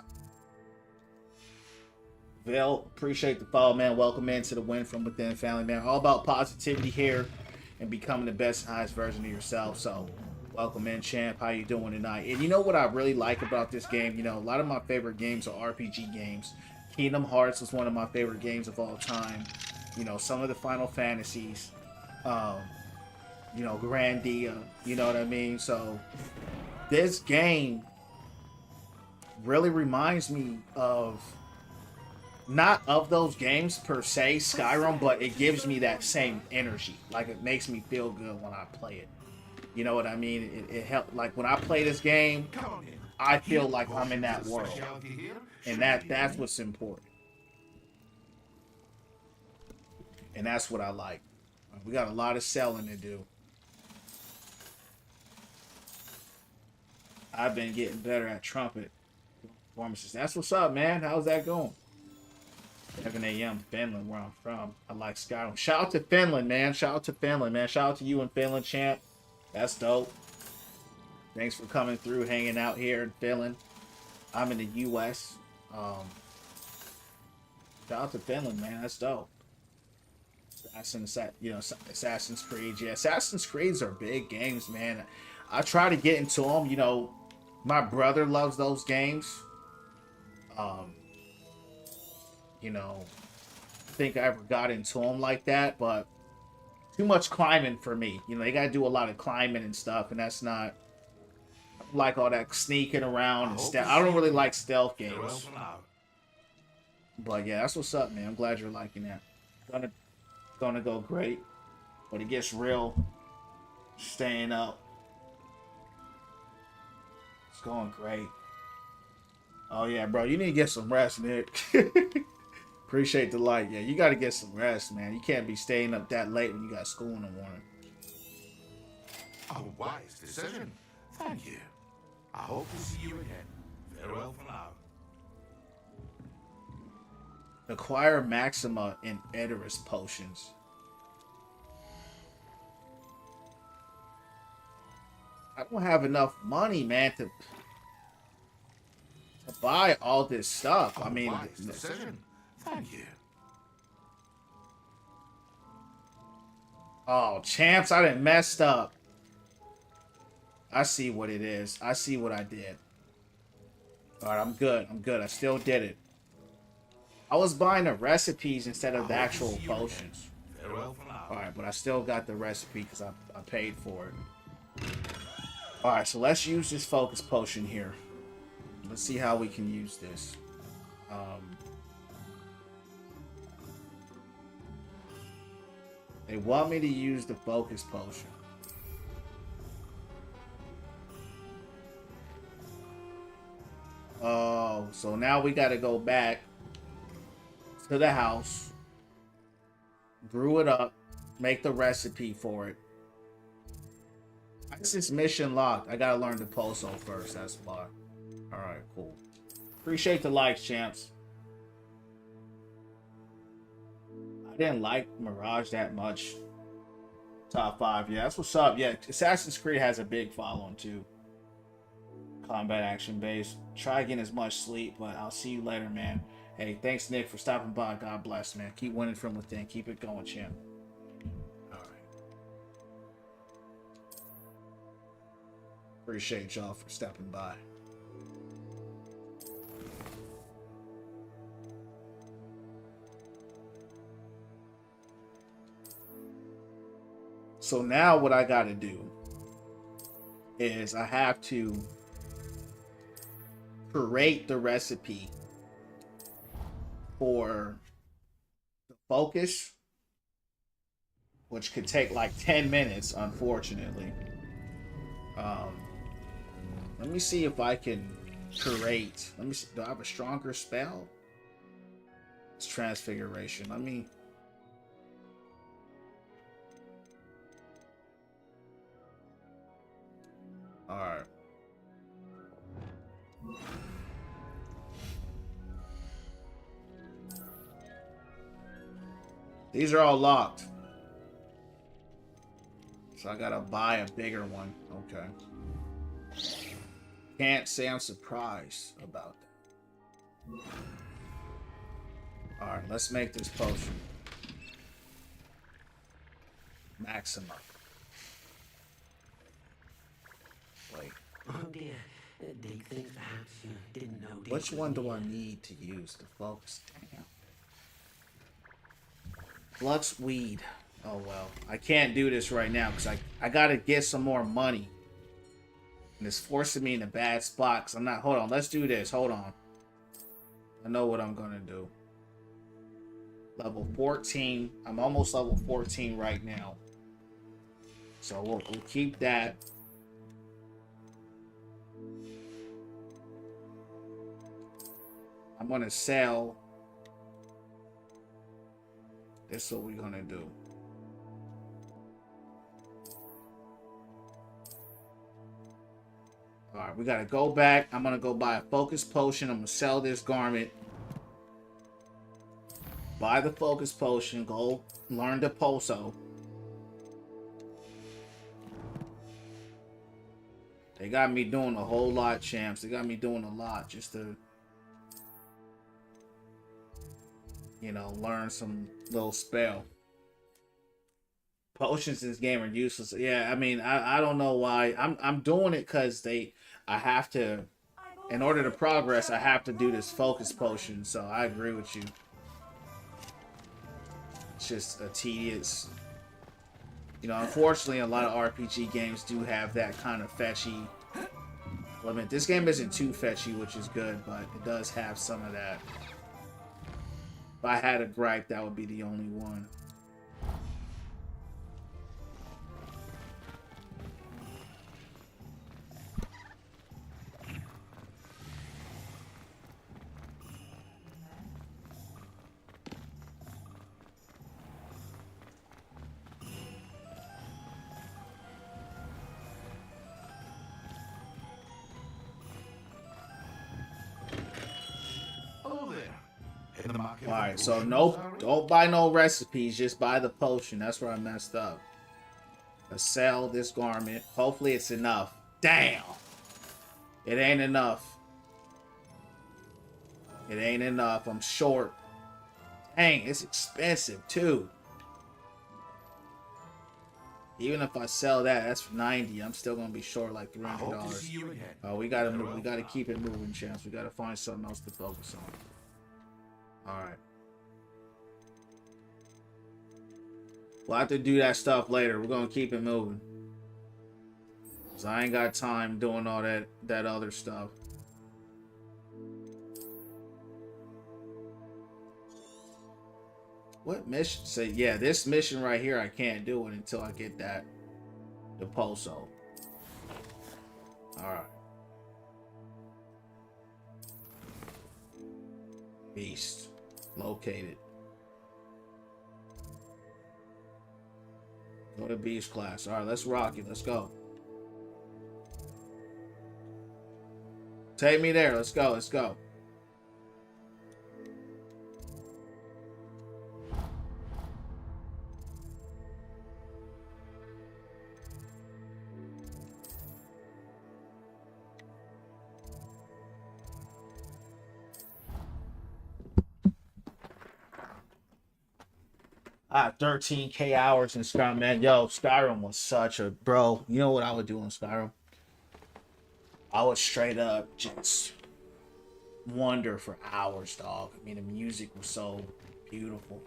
Vel, appreciate the follow, man. Welcome into the Win From Within family, man. All about positivity here and becoming the best and highest version of yourself. So, welcome in, champ. How you doing tonight? And you know what I really like about this game? You know, a lot of my favorite games are RPG games. Kingdom Hearts was one of my favorite games of all time. You know, some of the Final Fantasies. You know, Grandia. You know what I mean? So, this game really reminds me of, not of those games per se, Skyrim, but it gives me that same energy. Like, it makes me feel good when I play it. You know what I mean? It helped. Like when I play this game, I feel like I'm in that world, and that's what's important. And that's what I like. We got a lot of selling to do. I've been getting better at trumpet performances. That's what's up, man. How's that going? 7 a.m. Finland, where I'm from. I like Skyrim. Shout out to Finland, man. Shout out to Finland, man. Shout out to you in Finland, champ. That's dope. Thanks for coming through, hanging out here in Finland. I'm in the U.S. Shout out to Finland, man. That's dope. Assassin's Creed. Yeah, Assassin's Creeds are big games, man. I try to get into them. You know, my brother loves those games. You know, I think I ever got into them like that, but too much climbing for me. You know, you gotta do a lot of climbing and stuff, and that's not like all that sneaking around and stealth. I don't really like stealth games. But yeah, that's what's up, man. I'm glad you're liking that. Gonna go great. But it gets real staying up. It's going great. Oh yeah, bro. You need to get some rest, Nick. Appreciate the like. Yeah, you got to get some rest, man. You can't be staying up that late when you got school in the morning. A wise decision. Thank you. I hope to see you again. Farewell for now. Acquire Maxima and Edoras potions. I don't have enough money, man, to buy all this stuff. I mean, wise decision. Thank you. Oh, champs, I done messed up. I see what it is. I see what I did. Alright, I'm good. I'm good. I still did it. I was buying the recipes instead of the actual potions. Alright, but I still got the recipe because I paid for it. Alright, so let's use this focus potion here. Let's see how we can use this. They want me to use the focus potion. Oh, go. So now we got to go back to the house, brew it up, make the recipe for it. This is mission locked. I gotta learn the Poso first. That's why. All right, cool. Appreciate the likes, champs. I didn't like Mirage that much. Top 5, yeah, that's what's up. Yeah, Assassin's Creed has a big following too. Combat action based. Try getting as much sleep, but I'll see you later, man. Hey, thanks, Nick, for stopping by. God bless, man. Keep winning from within. Keep it going, champ. All right. Appreciate y'all for stopping by. So now what I got to do is I have to create the recipe for the focus, which could take like 10 minutes, unfortunately. Let me see if I can create. Let me see. Do I have a stronger spell? It's transfiguration. Let me. All right. These are all locked. So I gotta buy a bigger one. Okay. Can't say I'm surprised about that. Alright, let's make this potion. Maximum. Wait. Oh dear. Deep things perhaps you didn't know. Which one do I need to use to focus? Damn. Flux weed. Oh well. I can't do this right now because I gotta get some more money. And it's forcing me in a bad spot because I'm not. Hold on, let's do this. Hold on. I know what I'm gonna do. Level 14. I'm almost level 14 right now. So we'll keep that. I'm gonna sell. This is what we're gonna do. Alright, we gotta go back. I'm gonna go buy a focus potion. I'm gonna sell this garment. Buy the focus potion. Go learn the Poso. They got me doing a whole lot, champs. They got me doing a lot just to, you know, learn some little spell. Potions in this game are useless. Yeah, I mean, I don't know why. I'm doing it because I have to, in order to progress, I have to do this focus potion. So I agree with you. It's just a tedious, you know, unfortunately a lot of RPG games do have that kind of fetchy element. This game isn't too fetchy, which is good, but it does have some of that. If I had a gripe, that would be the only one. Alright, so nope, don't buy no recipes, just buy the potion. That's where I messed up. Let's sell this garment. Hopefully it's enough. Damn! It ain't enough. It ain't enough. I'm short. Dang, it's expensive too. Even if I sell that, that's 90. I'm still gonna be short like $300. Oh, we gotta move. We gotta keep it moving, champs. We gotta find something else to focus on. Alright. We'll have to do that stuff later. We're gonna keep it moving. Cause I ain't got time doing all that other stuff. What mission? Say, yeah, this mission right here, I can't do it until I get that. The Poso. Alright. Beast. Located. Go to Beast class. Alright, let's rock it. Let's go. Take me there. Let's go. Let's go. I have 13K hours in Skyrim, man. Yo, Skyrim was such a bro. You know what I would do in Skyrim? I would straight up just wonder for hours, dog. I mean, the music was so beautiful.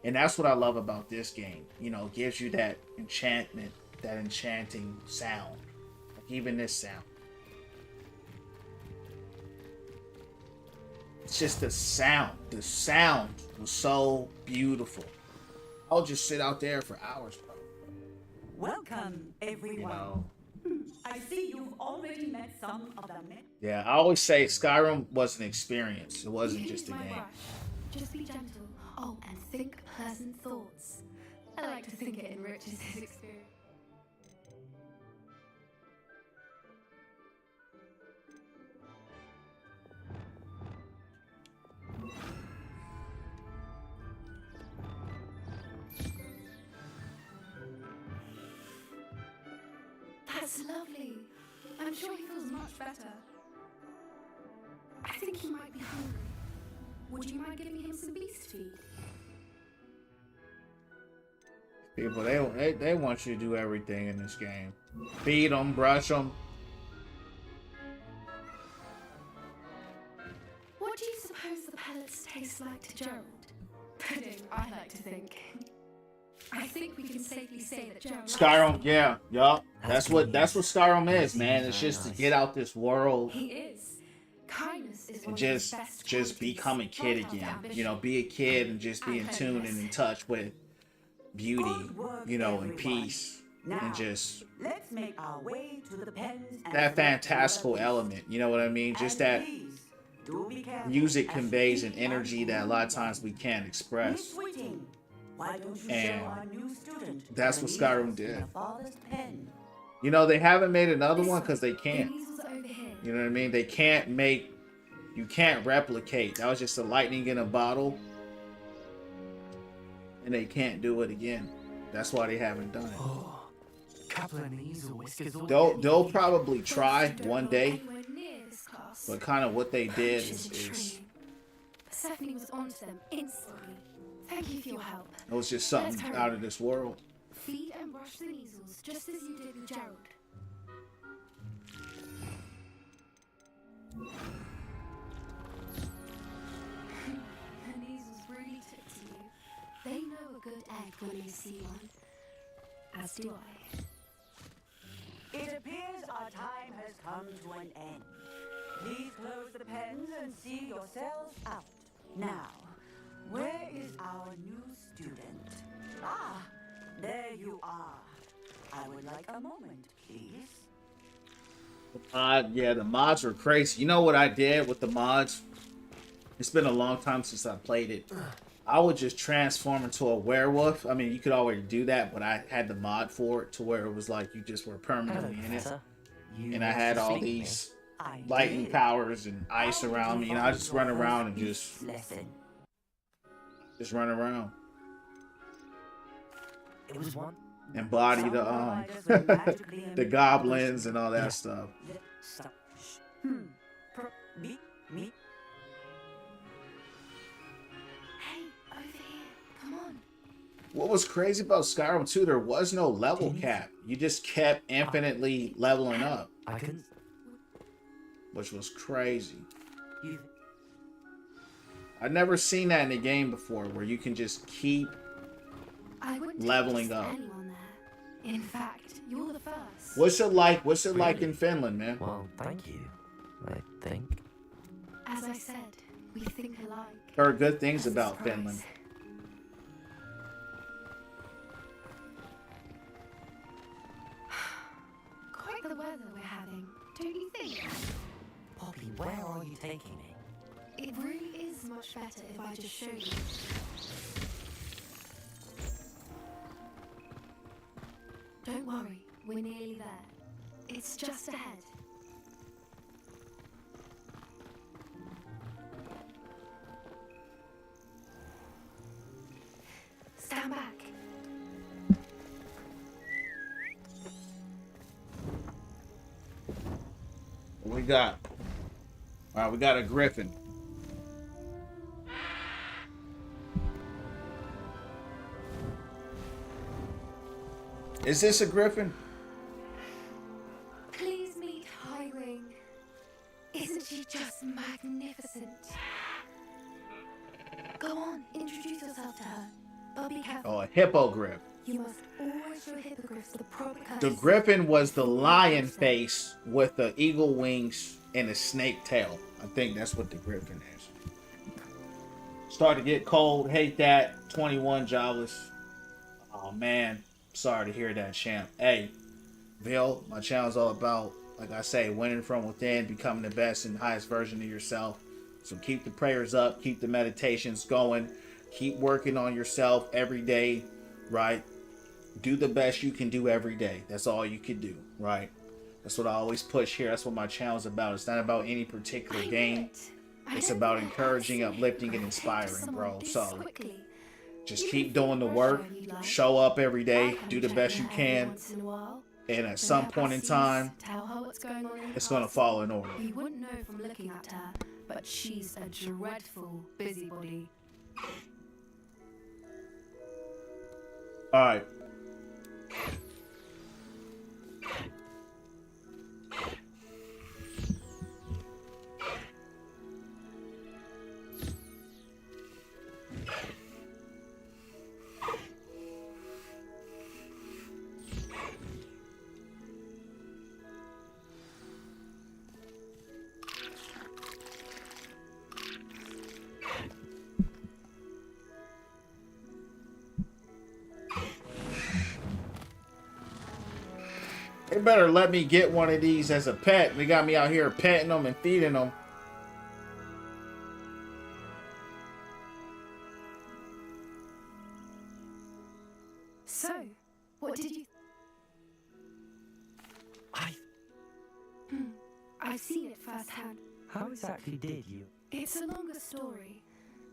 And that's what I love about this game. You know, it gives you that enchantment, that enchanting sound. Like even this sound. It's just the sound. The sound was so beautiful. I'll just sit out there for hours, bro. Welcome, everyone. You know? I see you've already met some of the men. Yeah, I always say Skyrim was an experience. It wasn't just a game. Just be gentle. Oh, and think pleasant thoughts. I like to think it enriches his experience. That's lovely. I'm sure he feels much better. I think he might be hungry. Would you mind giving him some beast feed? People, they want you to do everything in this game. Feed them, brush them. What do you suppose the pellets taste like to Gerald? Pudding, I like to think. I think we can safely say that Gerald. Skyrim, yeah, yup. That's what Skyrim is, man. It's just to get out this world. He is. Kindness is And just become a kid again. You know, be a kid and just be in tune and in touch with beauty, you know, and peace. And just Let's make our way to the pens and that fantastical element, you know what I mean? Just that music conveys an energy that a lot of times we can't express. Why don't you And show our new student that's what Skyrim did. their father's pen? You know, they haven't made another one because they can't. Over here. You know what I mean? They can't make, you can't replicate. That was just a lightning in a bottle. And they can't do it again. That's why they haven't done it. Oh, couple of knees or whiskers all They'll probably try one day. Anywhere near this class. But kind of what they did Purchase a is tree. Persephone was onto them instantly. Thank you for your help. it was just something out of this world. Feed and brush the measles, just as you did with Gerald. The measles really took to you. They know a good egg when they see one. As do I. It appears our time has come to an end. Please close the pens and see yourselves out. Now, where is our new student? Ah, there you are. I would like a moment, please. Yeah, the mods were crazy. You know what I did with the mods? It's been a long time since I played it. I would just transform into a werewolf. I mean, you could already do that, but I had the mod for it to where it was like you just were permanently in it. And I had all these lightning powers and ice around me, and I just run around and just run around. It was one. And body the goblins and all that stuff. Me? Hey, over here. Come on. What was crazy about Skyrim 2, there was no level cap. You just kept infinitely leveling up, I can. which was crazy. I'd never seen that in a game before, where you can just keep I wouldn't leveling trust up. anyone there. In fact, you're the first. What's it like? What's it like in Finland, man? Well, thank you. I think. As I said, we think alike. Heard good things As a about surprise. Finland. Quite the weather we're having, don't you think? Poppy, where are you taking me? It really is much better if I just show you. Don't worry, we're nearly there. It's just ahead. Stand back. What we got? All right, we got a griffin. Is this a griffin? Please meet Highwing. Isn't she just magnificent? Go on, introduce yourself to her. But be careful. Oh, a hippogriff. You must always show hippogriffs the proper The courtesy. griffin was the lion face with the eagle wings and a snake tail. I think that's what the griffin is. Start to get cold. Hate that. 21 jobless. Oh, man. Sorry to hear that, champ. Hey, Bill, my channel's all about, like I say, winning from within, becoming the best and highest version of yourself. So keep the prayers up. Keep the meditations going. Keep working on yourself every day, right? Do the best you can do every day. That's all you can do, right? That's what I always push here. That's what my channel's about. It's not about any particular game. It's about encouraging, uplifting, and inspiring, bro. So just keep doing the work. Show up every day. Do the best you can. And at some point in time, it's going to fall in order. You wouldn't know from looking at her, but she's a dreadful busybody. All right. They better let me get one of these as a pet. They got me out here petting them and feeding them. So, what did you... I've seen it firsthand. How exactly did you? It's a longer story,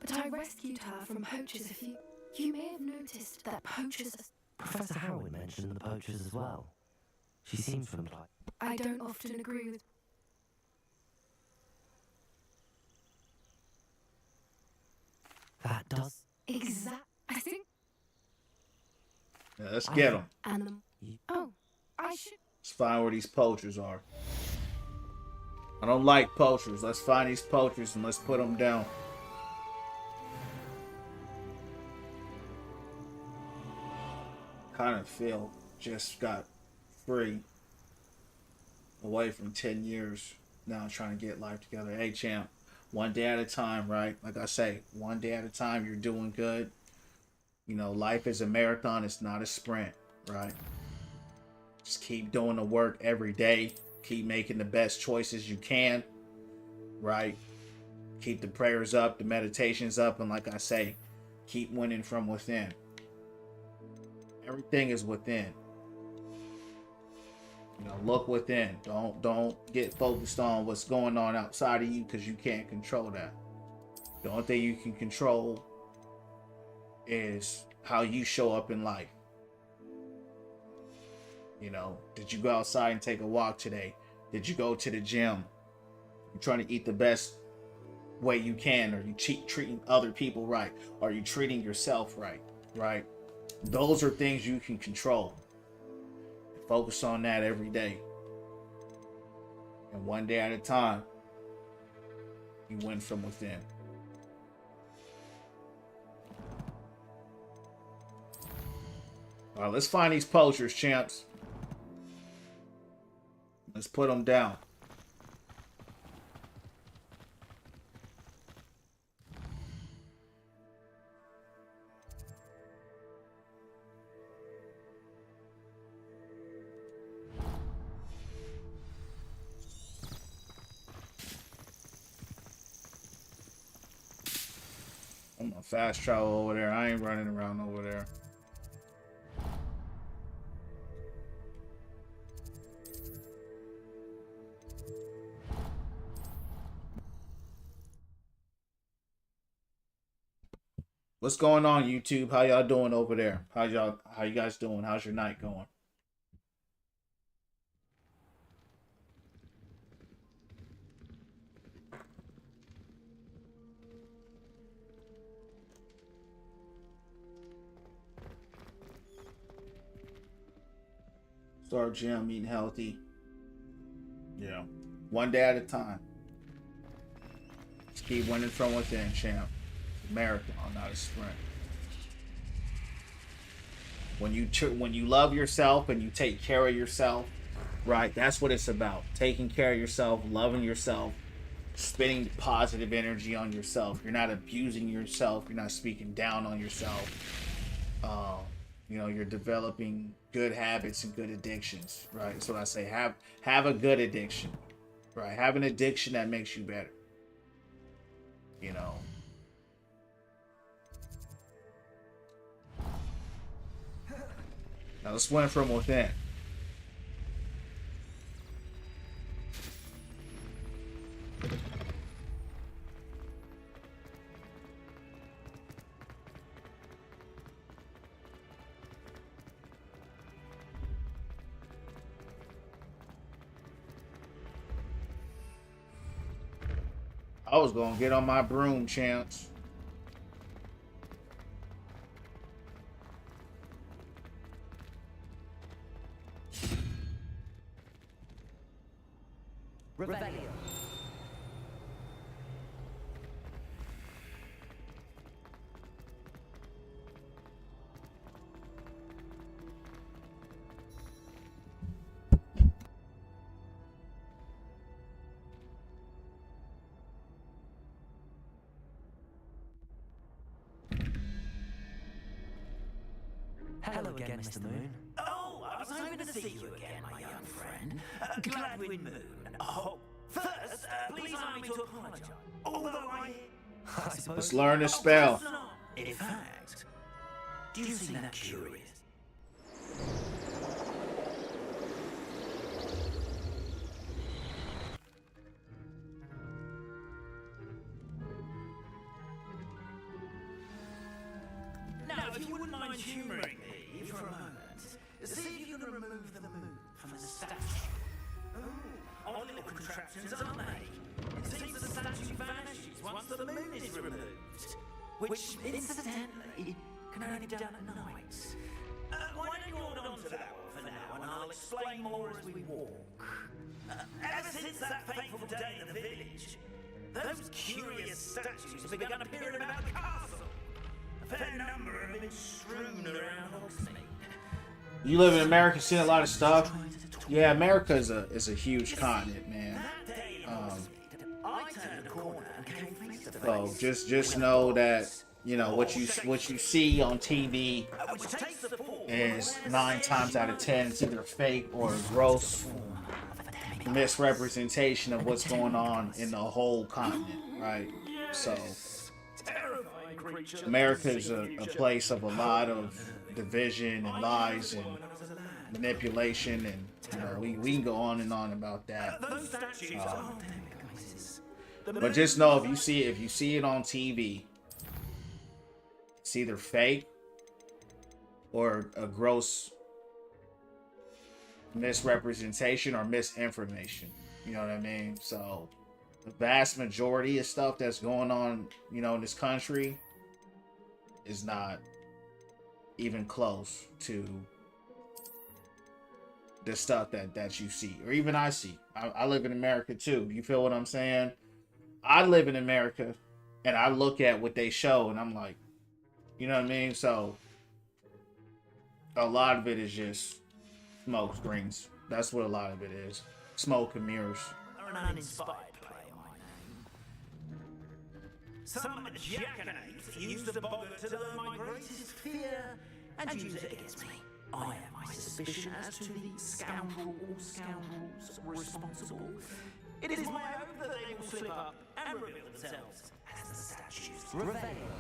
but I rescued her from poachers a few... You may have noticed that poachers... Professor Howard mentioned the poachers as well. She seems to imply... I don't often agree with... That does... I think... Yeah, let's get them. Oh, I should... Let's find where these poachers are. I don't like poachers. Let's find these poachers and let's put them down. Kind of feel just got free. Away from 10 years. Now trying to get life together. Hey, champ. One day at a time, right? Like I say, one day at a time, you're doing good. You know, life is a marathon. It's not a sprint, right? Just keep doing the work every day. Keep making the best choices you can, right? Keep the prayers up, the meditations up, and like I say, keep winning from within. Everything is within. You know, look within. Don't get focused on what's going on outside of you because you can't control that. The only thing you can control is how you show up in life. You know, did you go outside and take a walk today? Did you go to the gym? You're trying to eat the best way you can. Are you treating other people right? Are you treating yourself right? Right? Those are things you can control. Focus on that every day. And one day at a time, you win from within. All right, let's find these poachers, champs. Let's put them down. fast travel over there. I ain't running around over there. What's going on, YouTube? How y'all doing over there? How you guys doing? How's your night going? Start gym, eating healthy. Yeah. One day at a time. Just keep winning from within, champ. It's a marathon, not a sprint. When you love yourself and you take care of yourself, right? That's what it's about. Taking care of yourself, loving yourself, spending positive energy on yourself. You're not abusing yourself. You're not speaking down on yourself. You're developing good habits and good addictions, right? That's what I say. Have a good addiction, right? Have an addiction that makes you better. Now let's win from within. I was gonna get on my broom, champs. Revelio. Hello again, Mr. Moon. Oh, I was hoping to see you again, my young friend. Gladwin Moon. Oh, first, please allow me to apologize. Although Let's learn the spell. in fact, do you seem that curious? Now, if you wouldn't mind humouring me for a moment, see if you can remove the moon from the statue. Oh, odd little contraptions, aren't they? It seems the statue vanishes once the moon is removed. Which, incidentally, can only be done at night. Why don't you hold on to that one for now, and I'll explain more as we walk. Ever since that fateful day in the village, those curious statues have begun appearing about the castle. A fair number have been strewn around Hogsmeade. You live in America, seen a lot of stuff. Yeah, America is a huge continent, man. So just know that what you see on TV is 9 times out of 10 it's either fake or a gross misrepresentation of what's going on in the whole continent, right? So America is a place of a lot of division and lies and manipulation, and we can go on and on about that. But just know if you see it on TV, it's either fake or a gross misrepresentation or misinformation. You know what I mean? So the vast majority of stuff that's going on, in this country is not even close to the stuff that you see, or even I see. I live in America too. You feel what I'm saying? I live in America, and I look at what they show, and I'm like, you know what I mean? So a lot of it is just smoke screens. That's what a lot of it is. Smoke and mirrors. An uninspired play on my name. Some jackanapes use the boggart to learn my greatest fear and use it against me. I have my suspicion as to the scoundrel or scoundrels responsible. It is my hope that they will slip up and reveal themselves as the statues. Revelio.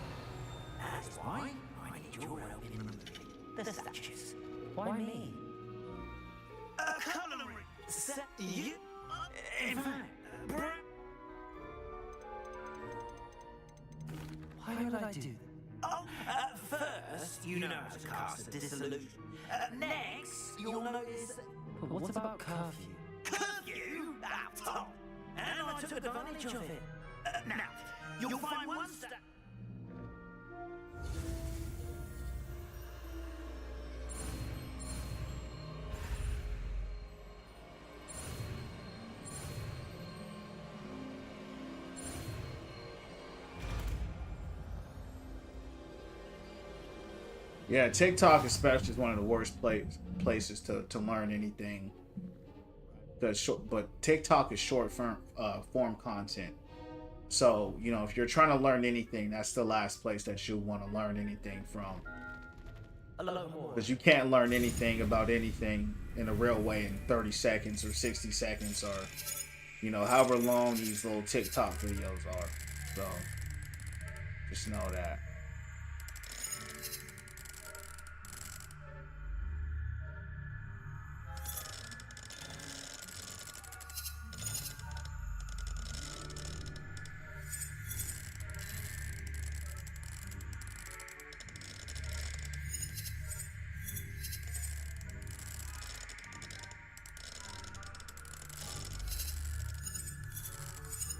That is why I need your help in removing the statues. Why me? A culinary set you. In fact, Why would I do that? oh, first, you know how to cast a disillusion. Next, you'll notice that But what about curfew? curfew out top. And I took advantage of it. Now, you'll find one statue. Yeah, TikTok especially is one of the worst places to learn anything. But TikTok is short form content. So, you know, if you're trying to learn anything, that's the last place that you want to learn anything from. A lot more. Because you can't learn anything about anything in a real way in 30 seconds or 60 seconds or, you know, however long these little TikTok videos are. So, just know that.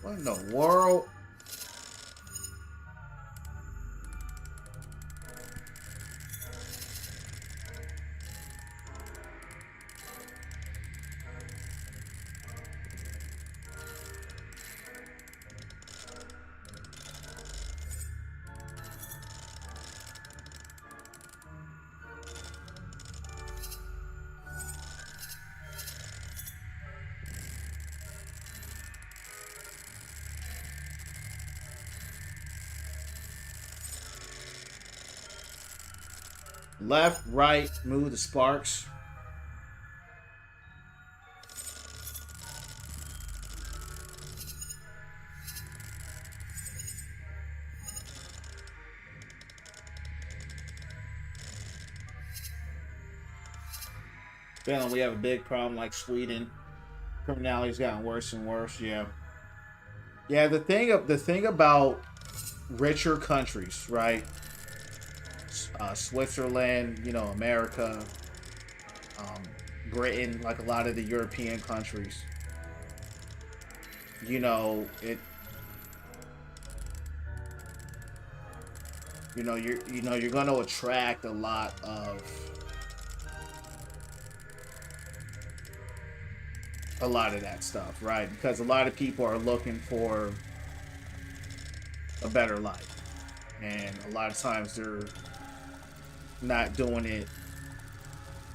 What in the world? Left, right, move the sparks. Feeling we have a big problem like Sweden. Criminality's gotten worse and worse. Yeah. Yeah, the thing about richer countries, right? Switzerland, you know, America, Britain, like a lot of the European countries. You know, you're going to attract a lot of that stuff, right? Because a lot of people are looking for a better life, and a lot of times they're not doing it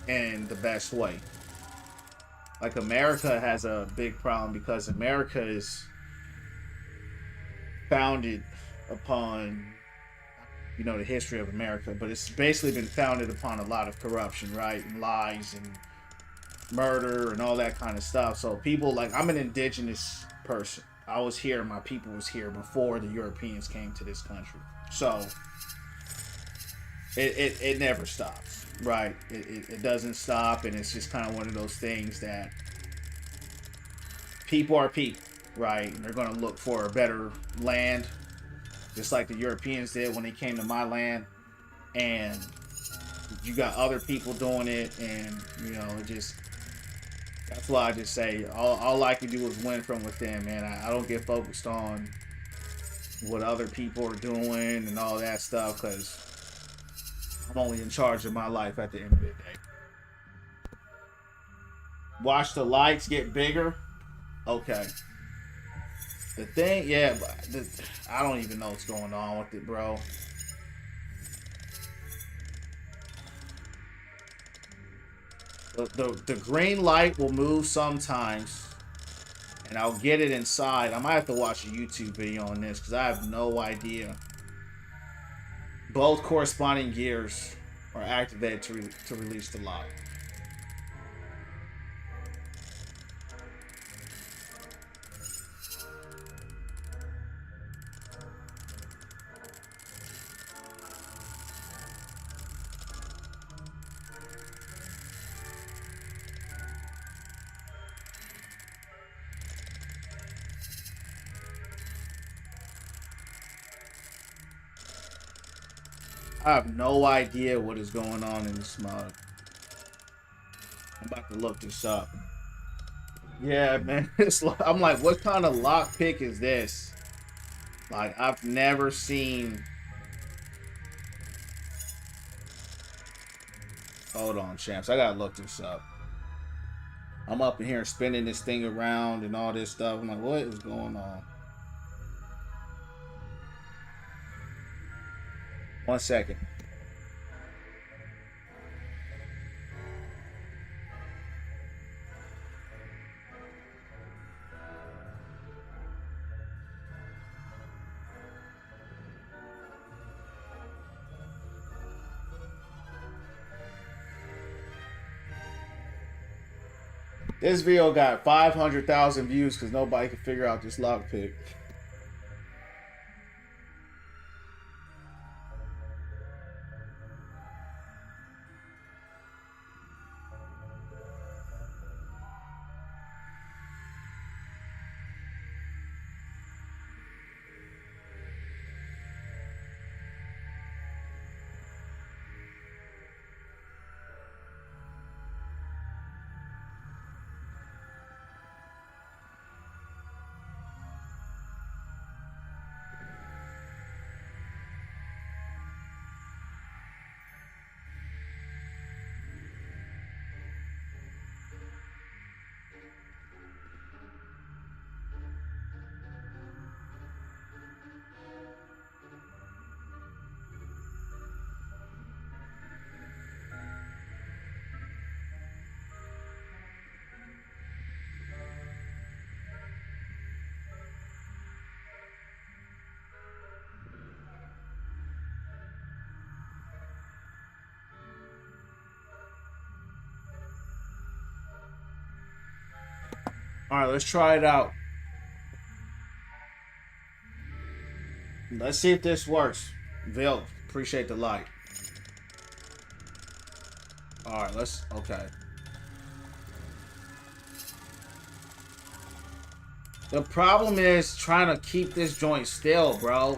in the best way. Like America has a big problem because America is founded upon, you know, the history of America, but it's basically been founded upon a lot of corruption, right? And lies and murder and all that kind of stuff. So people, like, I'm an indigenous person. I was here, my people was here before the Europeans came to this country. So it never stops, right? It doesn't stop, and it's just kind of one of those things that people are people, right? And they're going to look for a better land, just like the Europeans did when they came to my land. And you got other people doing it, and, you know, it just, that's why I just say all I can do is win from within, man. I don't get focused on what other people are doing and all that stuff, because I'm only in charge of my life at the end of the day. Watch the lights get bigger. Okay. The thing, yeah, I don't even know what's going on with it, bro. The green light will move sometimes, and I'll get it inside. I might have to watch a YouTube video on this because I have no idea. Both corresponding gears are activated to release the lock. I have no idea what is going on in this mod. I'm about to look this up. Yeah, man. I'm like, what kind of lockpick is this? Like, I've never seen... Hold on, champs. I gotta look this up. I'm up in here spinning this thing around and all this stuff. I'm like, what is going on? 1 second. This video got 500,000 views because nobody can figure out this lockpick. All right, let's try it out. Let's see if this works. Vil, appreciate the like. All right, let's, okay. The problem is trying to keep this joint still, bro.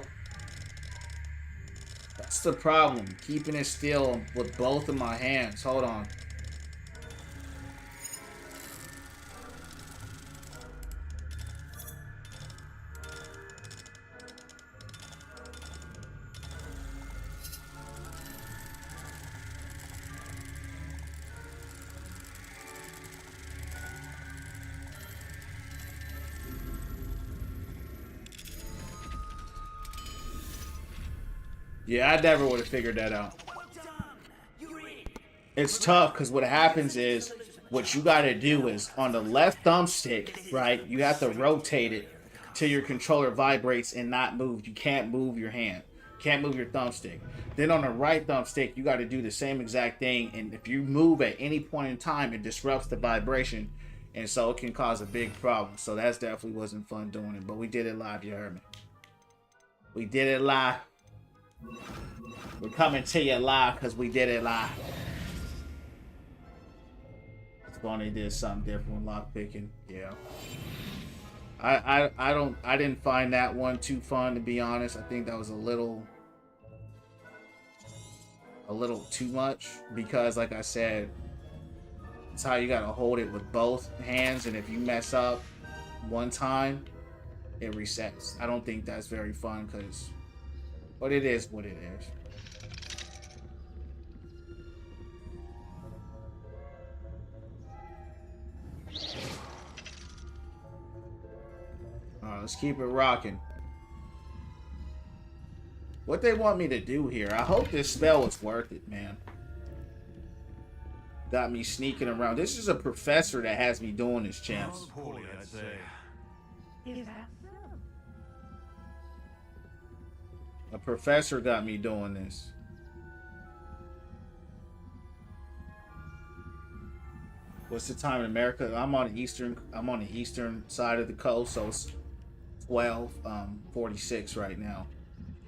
That's the problem. Keeping it still with both of my hands. Hold on. Yeah, I never would have figured that out. It's tough because what happens is what you got to do is on the left thumbstick, right? You have to rotate it till your controller vibrates and not move. You can't move your hand. Can't move your thumbstick. Then on the right thumbstick, you got to do the same exact thing. And if you move at any point in time, it disrupts the vibration. And so it can cause a big problem. So that's definitely wasn't fun doing it. But we did it live, you heard me. We did it live. We're coming to you live because we did it live. Bonnie did something different with lockpicking. Yeah. I didn't find that one too fun, to be honest. I think that was a little too much because, like I said, it's how you gotta hold it with both hands, and if you mess up one time, it resets. I don't think that's very fun because, but it is what it is. Alright, let's keep it rocking. What they want me to do here? I hope this spell is worth it, man. Got me sneaking around. This is a professor that has me doing this, champs. Poorly, I'd say. A professor got me doing this. What's the time in America? I'm on the eastern side of the coast, so it's 12:46 right now.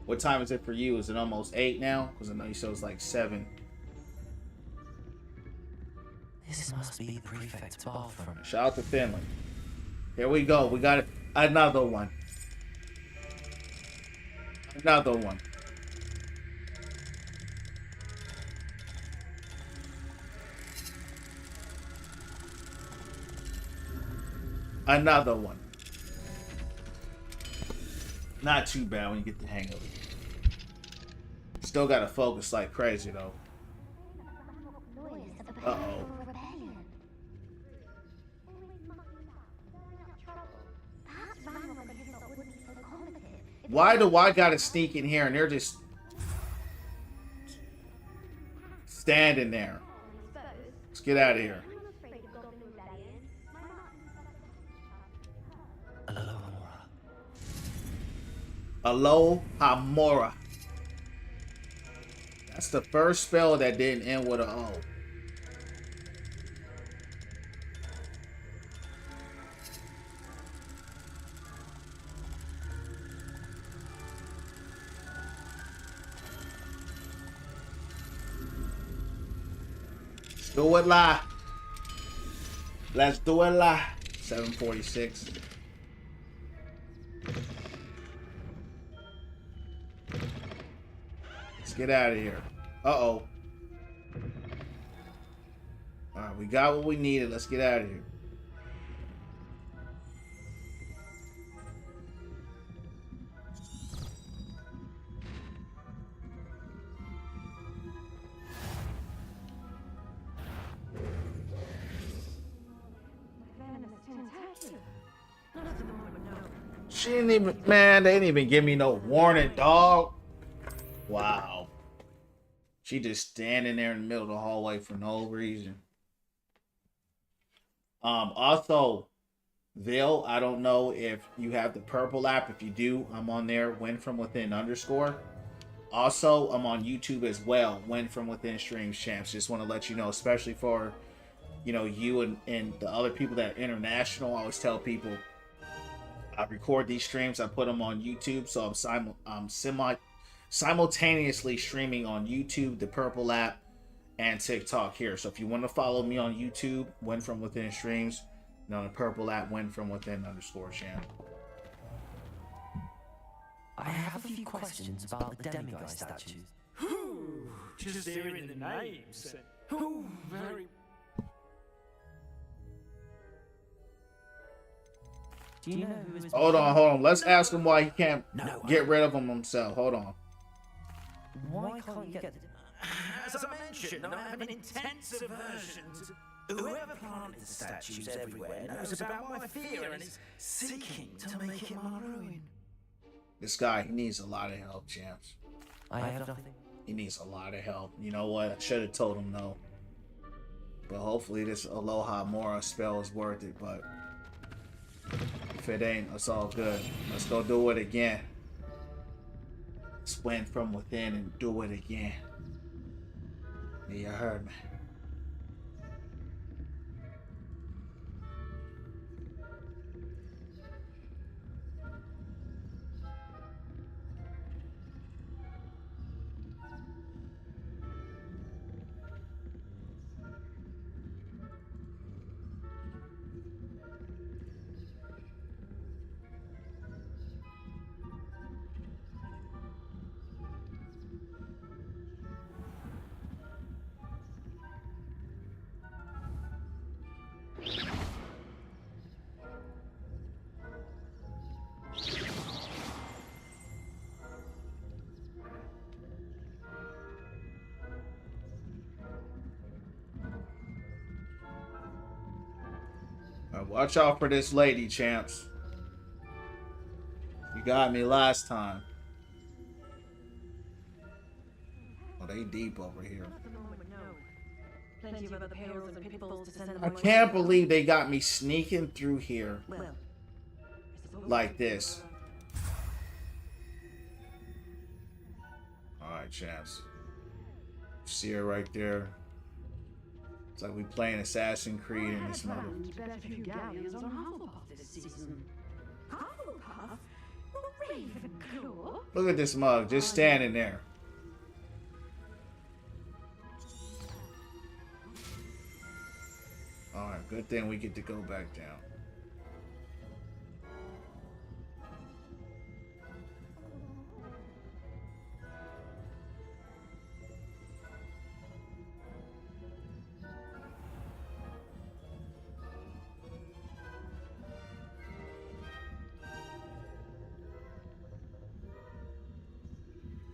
What time is it for you? Is it almost 8 now? Because I know you said it was like 7. This must be the prefect's bathroom. Shout out to Finland. Here we go. We got another one. Another one. Another one. Not too bad when you get the hang of it. Still gotta focus like crazy though. Uh-oh. Why do I gotta sneak in here and they're just standing there? Let's get out of here. Alohomora. That's the first spell that didn't end with an O. Let's do it live. Let's do it live. 746. Let's get out of here. Uh-oh. Alright, we got what we needed. Let's get out of here. She didn't even, man, they didn't even give me no warning, dog. Wow. She just standing there in the middle of the hallway for no reason. Also, Vil, I don't know if you have the purple app. If you do, I'm on there, win from within _ Also, I'm on YouTube as well, win from within streams champs. Just want to let you know, especially for, you know, you and the other people that are international. I always tell people, I record these streams, I put them on YouTube, so I'm simultaneously streaming on YouTube, the purple app, and TikTok here. So if you want to follow me on YouTube, win from within streams, and on the purple app, win from within _ channel. I have a few questions about the demiguy statues. Just hearing the names. Very. Do you know who is... Hold on. Let's ask him why he can't get rid of them himself. Hold on. Why can't you get... As I mentioned, I have an intense aversion to whoever planted the statues everywhere knows about my fear and is seeking to make it my ruin. This guy, he needs a lot of help, champs. I have nothing. He needs a lot of help. You know what? I should have told him no. But hopefully this Alohomora spell is worth it, but if it ain't, it's all good. Let's go do it again. Let's win from within and do it again. Yeah, you heard me. Watch out for this lady, champs. You got me last time. Oh, they deep over here. I can't believe they got me sneaking through here like this. Alright, champs. See her right there. It's like we playing Assassin's Creed in this mother. Look at this mug, just standing there. Alright, good thing we get to go back down.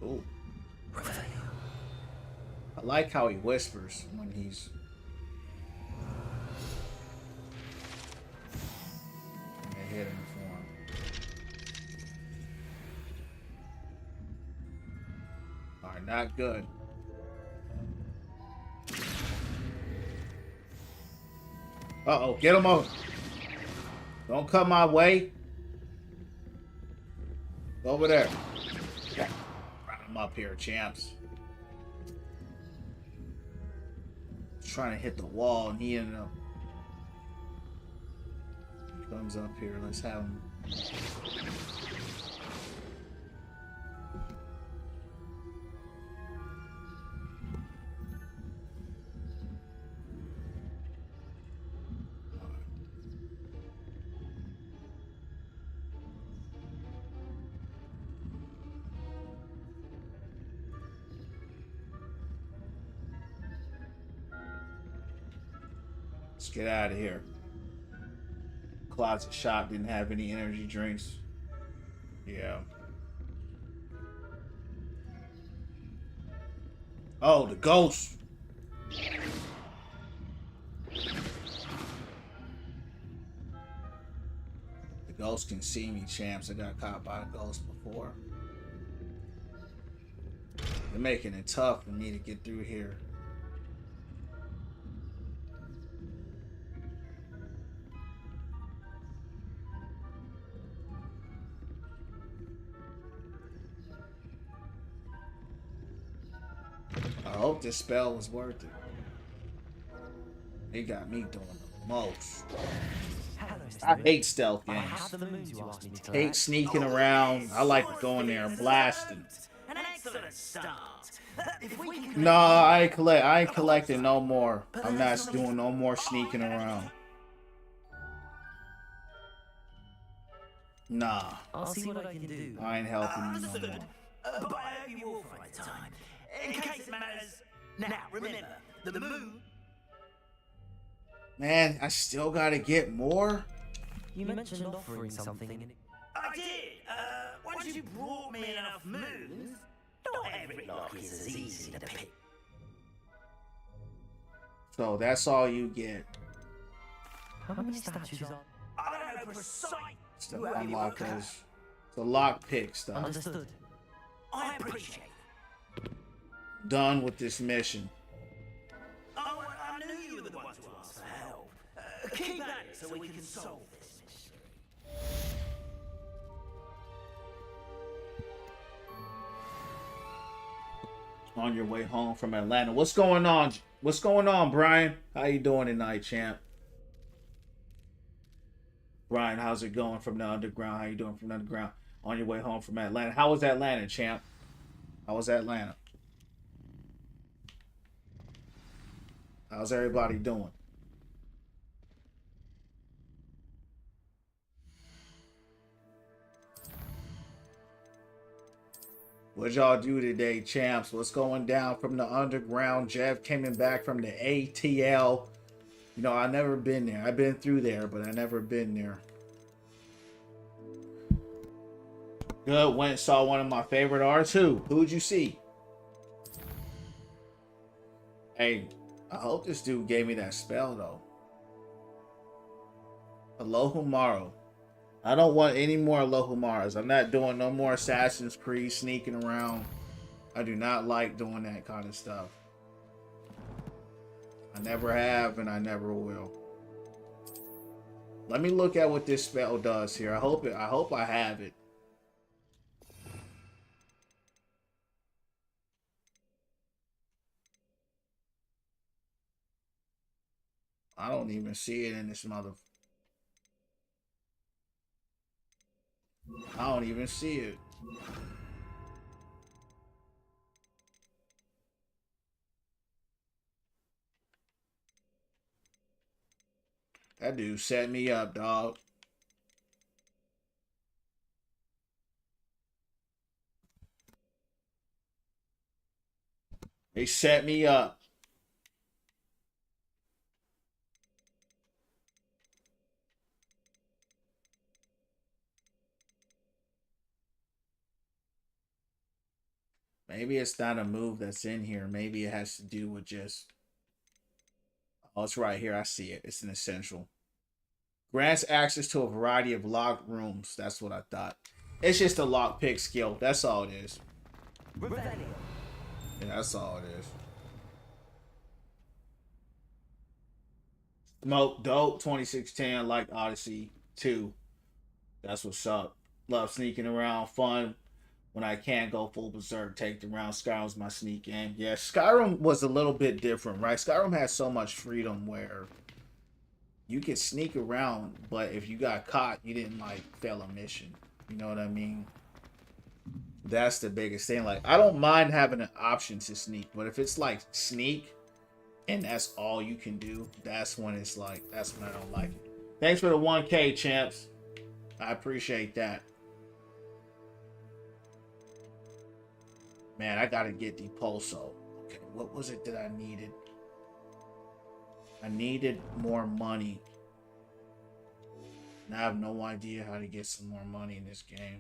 Ooh. I like how he whispers when he's in a hidden form. Alright, not good. Uh-oh, get him over. Don't come my way. Over there. Yeah. Run him up here, champs. Trying to hit the wall and he ended up. He comes up here. Let's have him. Let's get out of here. Closet shop didn't have any energy drinks. Yeah. Oh, the ghost. The ghost can see me, champs. I got caught by a ghost before. They're making it tough for me to get through here. I hope this spell was worth it. It got me doing the most. I hate stealth games. I hate sneaking around. I like going there and blasting. An excellent start. No, I ain't collecting no more. I'm not doing no more sneaking around. Nah. I'll see what I can do. I ain't helping you no more. But I owe you all for my time. In case it matters. Now, remember, the moon. Man, I still gotta get more? You mentioned offering something. I did. Once you brought me enough moons, not every lock is as easy to pick. So that's all you get. How many statues are? I don't know precise. Stuff unlock those. The lockpick stuff. Understood. I appreciate it. Done with this mission. Oh, I knew you were the one to ask for help. Keep at it so we can solve this mystery. On your way home from Atlanta. What's going on? What's going on, Brian? How you doing tonight, champ? Brian, how's it going from the underground? How you doing from the underground? On your way home from Atlanta. How was Atlanta, champ? How was Atlanta? How's everybody doing? What y'all do today, champs? What's going down from the underground? Jeff coming back from the ATL. You know, I've never been there. I've been through there, but I never been there. Good. Went and saw one of my favorite artists. Who'd you see? Hey, I hope this dude gave me that spell, though. Alohumaru. I don't want any more Alohumaras. I'm not doing no more Assassin's Creed sneaking around. I do not like doing that kind of stuff. I never have and I never will. Let me look at what this spell does here. I hope I have it. I don't even see it in this mother. I don't even see it. That dude set me up, dog. They set me up. Maybe it's not a move that's in here. Maybe it has to do with just... Oh, it's right here. I see it. It's an essential. Grants access to a variety of locked rooms. That's what I thought. It's just a lockpick skill. That's all it is. Yeah, that's all it is. Smoke dope 2016 like Odyssey 2. That's what's up. Love sneaking around, fun. When I can't go full berserk, take the round. Skyrim's my sneak game. Yeah, Skyrim was a little bit different, right? Skyrim had so much freedom where you could sneak around, but if you got caught, you didn't like fail a mission. You know what I mean? That's the biggest thing. Like, I don't mind having an option to sneak, but if it's like sneak and that's all you can do, that's when it's like, that's when I don't like it. Thanks for the 1K, champs. I appreciate that. Man, I gotta get the Pulso. Okay, what was it that I needed? I needed more money. And I have no idea how to get some more money in this game.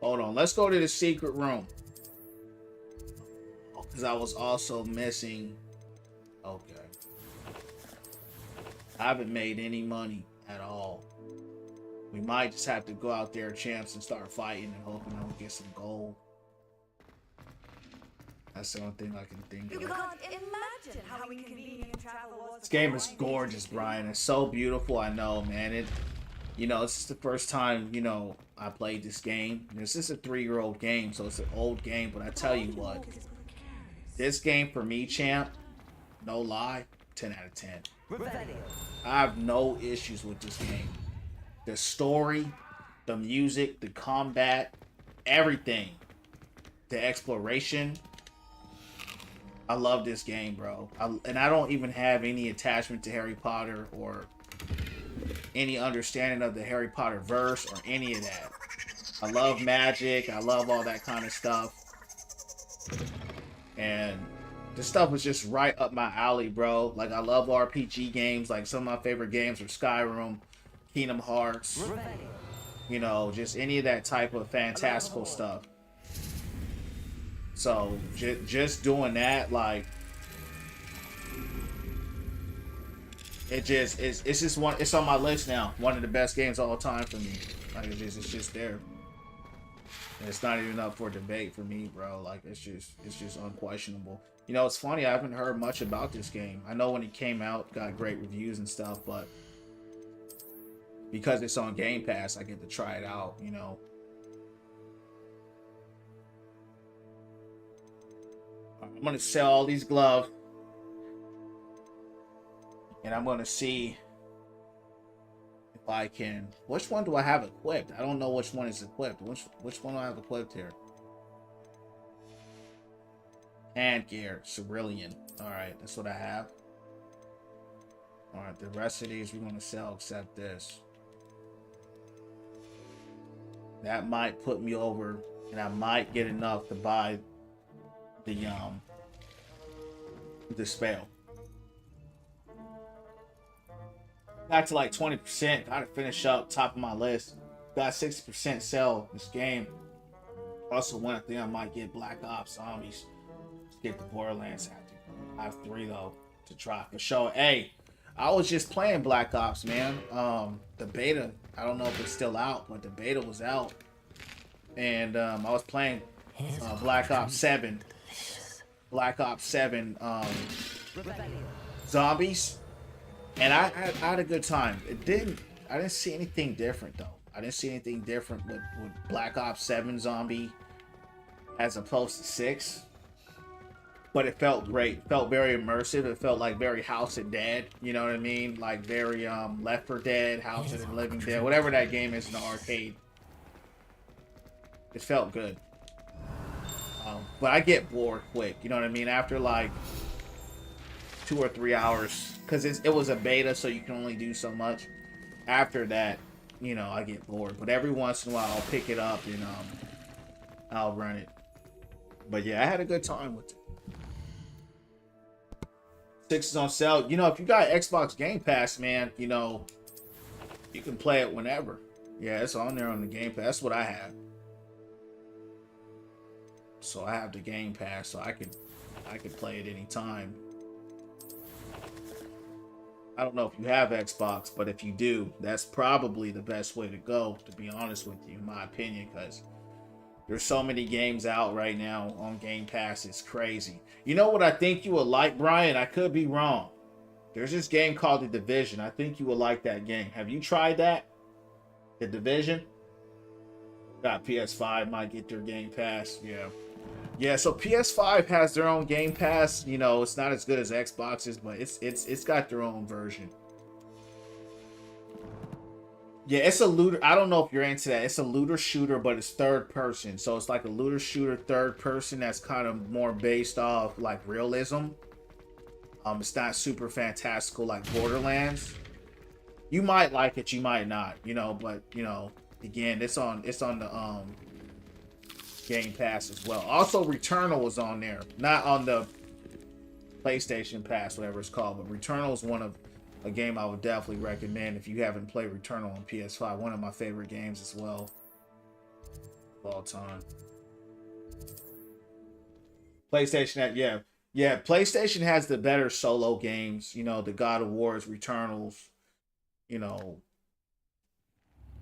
Hold on, let's go to the secret room. Because I was also missing... Okay. I haven't made any money at all. We might just have to go out there, champs, and start fighting and hoping that we get some gold. That's the only thing I can think of. You can't imagine how inconvenient travel was. This game is gorgeous, Brian. It's so beautiful. I know, man. It, you know, it's the first time, you know, I played this game. This is a 3-year-old game, so it's an old game. But I tell you what, this game for me, champ, no lie, 10 out of 10. I have no issues with this game. The story, the music, the combat, everything. The exploration. I love this game, bro. And I don't even have any attachment to Harry Potter or any understanding of the Harry Potter verse or any of that. I love magic. I love all that kind of stuff. And this stuff was just right up my alley, bro. Like, I love RPG games. Like, some of my favorite games are Skyrim, Kingdom Hearts. You know, just any of that type of fantastical stuff. So, just doing that, like, it's just one, it's on my list now. One of the best games of all time for me. Like, it's just there. And it's not even up for debate for me, bro. Like, it's just unquestionable. You know, it's funny, I haven't heard much about this game. I know when it came out, got great reviews and stuff, but because it's on Game Pass, I get to try it out, you know. I'm gonna sell all these gloves, and I'm gonna see if I can. Which one do I have equipped? I don't know which one is equipped. Which one do I have equipped here? Hand gear, Cerulean. All right, that's what I have. All right, the rest of these we're gonna sell except this. That might put me over, and I might get enough to buy the spell. Back to like 20%. Gotta finish up top of my list. Got 60% sell this game. Also, one thing I might get Black Ops Zombies. Get the Borderlands. I have 3 though to try for sure. Hey, I was just playing Black Ops, man. The beta, I don't know if it's still out, but the beta was out, and I was playing Black Ops 7. Black Ops 7 Zombies, and I had a good time. I didn't see anything different though. I didn't see anything different with Black Ops 7 Zombie as opposed to 6. But it felt great. It felt very immersive. It felt like very House of Dead. You know what I mean? Like very Left 4 Dead, House of the Living Dead, whatever that game is in the arcade. It felt good. But I get bored quick. You know what I mean? After like 2 or 3 hours, because it was a beta, so you can only do so much. After that, you know, I get bored. But every once in a while, I'll pick it up and I'll run it. But yeah, I had a good time with it. 6 is on sale. You know, if you got Xbox Game Pass, man, you know, You can play it whenever. Yeah, it's on there on the Game Pass. That's what I have. So I have the Game Pass, so I could play it anytime. I don't know if you have Xbox, but if you do, that's probably the best way to go, to be honest with you, in my opinion, because there's so many games out right now on Game Pass. It's crazy. You know what I think you would like, Brian? I could be wrong. There's this game called The Division. I think you would like that game. Have you tried that? The Division? Got PS5, might get their Game Pass. Yeah. Yeah, so PS5 has their own Game Pass. You know, it's not as good as Xbox's, but it's got their own version. Yeah, it's a looter. I don't know if you're into that. It's a looter shooter, but it's third person. So it's like a looter shooter third person that's kind of more based off like realism. It's not super fantastical like Borderlands. You might like it, you might not, you know, but you know, again, it's on the Game Pass as well. Also, Returnal is on there, not on the PlayStation Pass, whatever it's called, but Returnal is one of a game I would definitely recommend if you haven't played Returnal on PS5. One of my favorite games as well of all time. PlayStation, yeah, PlayStation has the better solo games. You know, the God of Wars, Returnals, you know,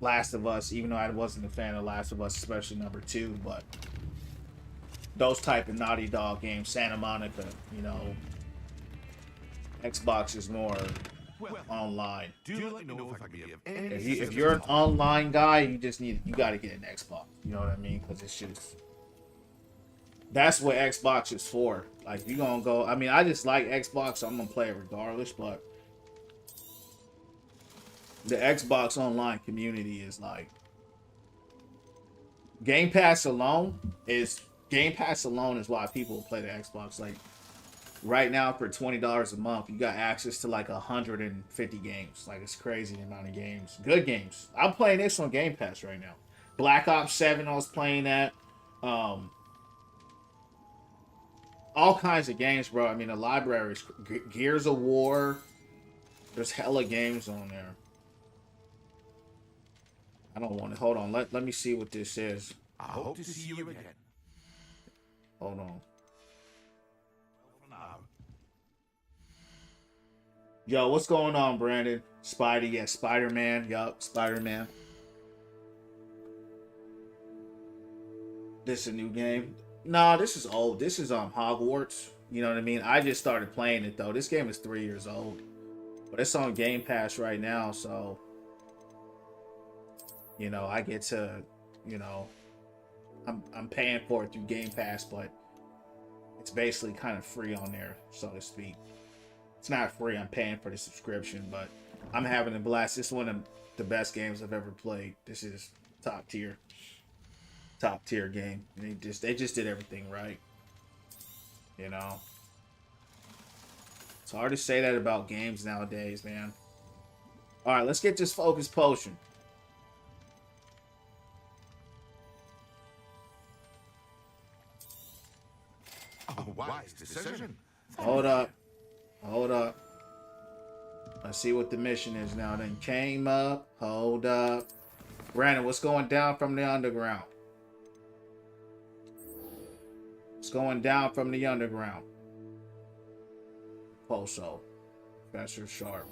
Last of Us, even though I wasn't a fan of Last of Us, especially number 2, but those type of Naughty Dog games, Santa Monica, you know, Xbox is more online. If you're an online guy, you got to get an Xbox. You know what I mean? Because it's just, that's what Xbox is for. Like, you're gonna go, I mean, I just like Xbox, so I'm gonna play it regardless, but the Xbox online community is like, Game Pass alone is why people play the Xbox. Like, right now for $20 a month, you got access to like 150 games. Like, it's crazy the amount of games. Good games. I'm playing this on Game Pass right now. Black Ops 7, I was playing that. All kinds of games, bro. I mean, the libraries, Gears of War. There's hella games on there. I don't want to. Hold on. Let me see what this is. I hope to see you again. Hold on. Yo, what's going on, Brandon? Spidey, yeah, Spider-Man. Yup, Spider-Man. This a new game? No, this is old. This is Hogwarts. You know what I mean? I just started playing it though. This game is 3 years old. But it's on Game Pass right now, so you know, I get to, you know, I'm paying for it through Game Pass, but it's basically kind of free on there, so to speak. It's not free, I'm paying for the subscription, but I'm having a blast. This is one of the best games I've ever played. This is top tier game. And they just did everything right. You know. It's hard to say that about games nowadays, man. Alright, let's get this focus potion. A wise decision. Hold up. Let's see what the mission is now. Then came up. Hold up. Brandon, what's going down from the underground? What's going down from the underground? Poso. Professor Sharp.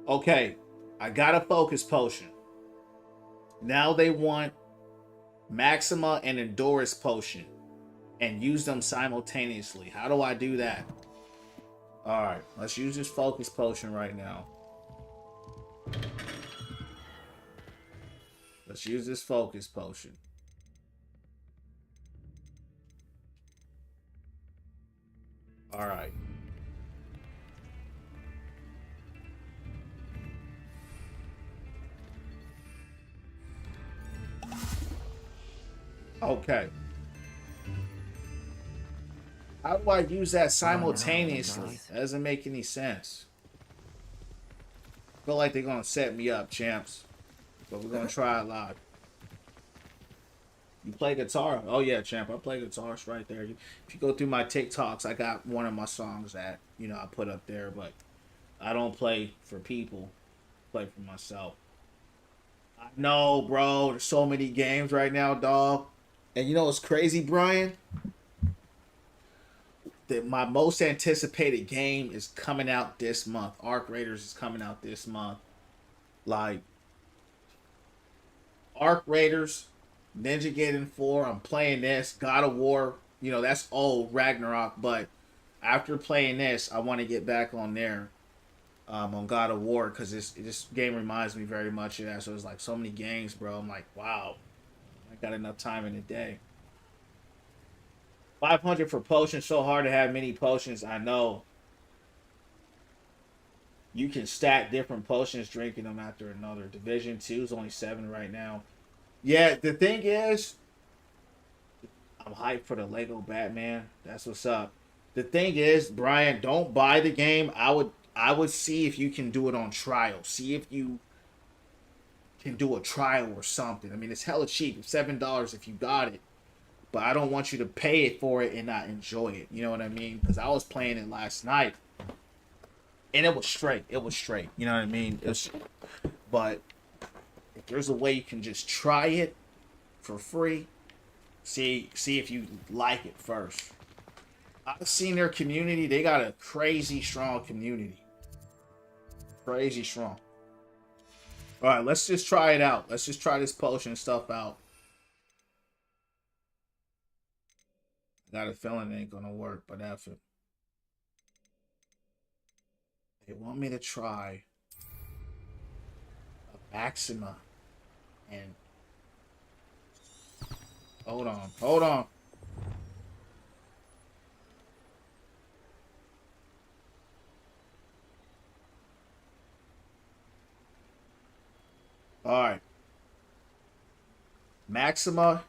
Okay. I got a focus potion. Now they want Maxima and Endurance potion and use them simultaneously. How do I do that? Alright, let's use this focus potion right now. Let's use this focus potion. Alright. Okay. How do I use that simultaneously? That doesn't make any sense. I feel like they're gonna set me up, champs. But we're gonna try it live. You play guitar? Oh yeah, champ. I play guitar. It's right there. If you go through my TikToks, I got one of my songs that, you know, I put up there. But I don't play for people. I play for myself. I know, bro. There's so many games right now, dog. And you know what's crazy, Brian? That my most anticipated game is coming out this month. Arc Raiders is coming out this month. Like Arc Raiders, Ninja Gaiden 4. I'm playing this. God of War. You know that's old Ragnarok, but after playing this, I want to get back on there. On God of War because this game reminds me very much of that. So it's like so many games, bro. I'm like, wow, I got enough time in the day. 500 for potions. So hard to have many potions. I know. You can stack different potions, drinking them after another. Division 2 is only 7 right now. Yeah, the thing is, I'm hyped for the Lego Batman. That's what's up. The thing is, Brian, don't buy the game. I would see if you can do it on trial. See if you can do a trial or something. I mean, it's hella cheap. It's $7 if you got it. But I don't want you to pay it for it and not enjoy it. You know what I mean? Because I was playing it last night. And it was straight. It was straight. You know what I mean? But if there's a way you can just try it for free, see if you like it first. I've seen their community. They got a crazy strong community. Crazy strong. All right, let's just try it out. Let's just try this potion stuff out. I got a feeling it ain't gonna work, but F it. They want me to try a Maxima and hold on. All right. Maxima.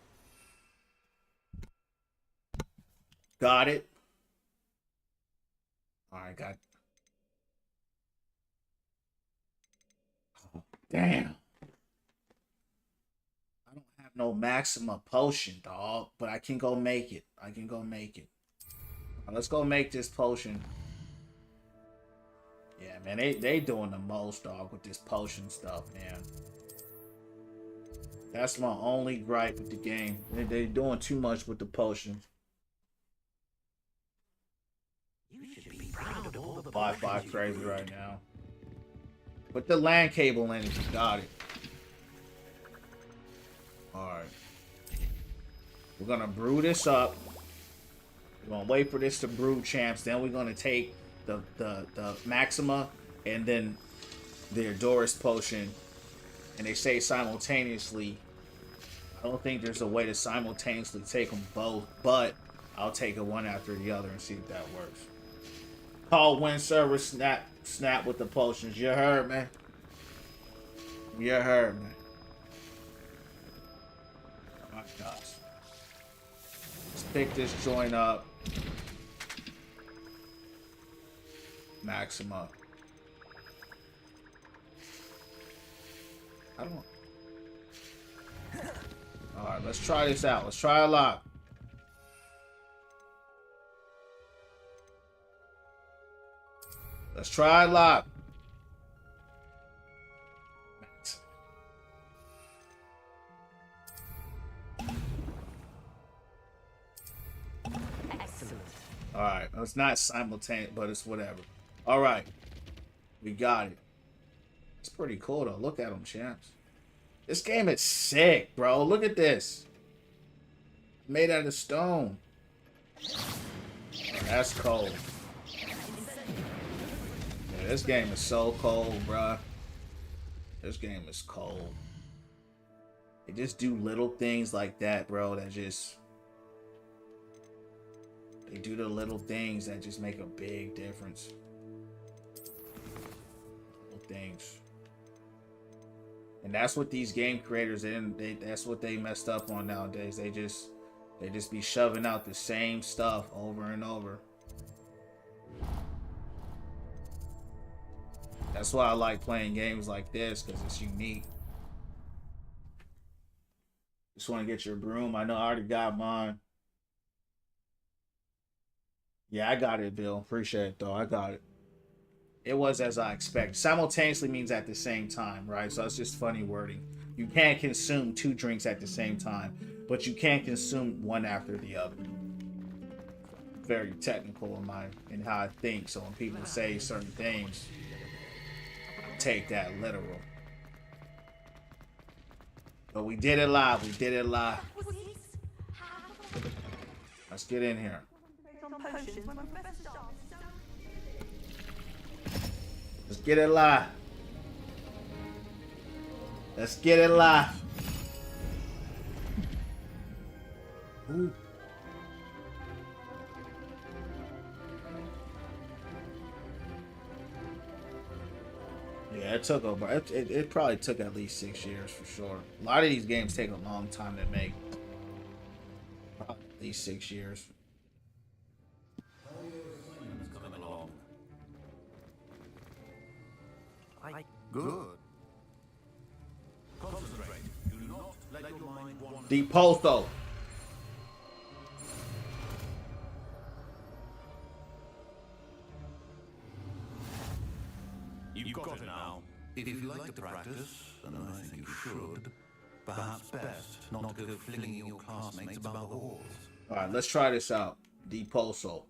Got it. All right, got it. Oh, damn. I don't have no Maxima potion, dog, but I can go make it. Right, let's go make this potion. Yeah, man, they doing the most, dog, with this potion stuff, man. That's my only gripe with the game. They doing too much with the potion. You should be proud of all the Wi-Fi crazy right now. Put the LAN cable in if you got it. Alright. We're gonna brew this up. We're gonna wait for this to brew, champs. Then we're gonna take the Maxima and then the Adoris potion. And they say simultaneously. I don't think there's a way to simultaneously take them both, but I'll take it one after the other and see if that works. Call win server snap with the potions. You heard me? You heard me. Oh my gosh. Let's pick this joint up. Maxima. I don't. Alright, let's try this out. Let's try a lot. Let's try a lot. Excellent. Alright, it's not simultaneous, but it's whatever. Alright. We got it. It's pretty cool though. Look at them, champs. This game is sick, bro. Look at this. Made out of stone. Oh, that's cold. Yeah, this game is so cold, bro. This game is cold. They just do little things like that, bro, that just... They do the little things that just make a big difference. Little things. And that's what these game creators that's what they messed up on nowadays. They just be shoving out the same stuff over and over. That's why I like playing games like this, because it's unique. Just want to get your broom. I know I already got mine. Yeah, I got it, Bill. Appreciate it, though. I got it. It was as I expected. Simultaneously means at the same time, right? So it's just funny wording. You can't consume 2 drinks at the same time, but you can't consume one after the other. Very technical in how I think. So when people say certain things, take that literal. But we did it live. We did it live. Let's get in here. Let's get it live. Let's get it live. Ooh. Yeah, it took over. It probably took at least 6 years for sure. A lot of these games take a long time to make. Probably at least 6 years. Good. Concentrate. Do not let your mind wander. Deposto. You've got it now. If you like to practice, and I think you should, perhaps best not to go flinging your classmates about the halls. Alright, let's try this out. Deposo.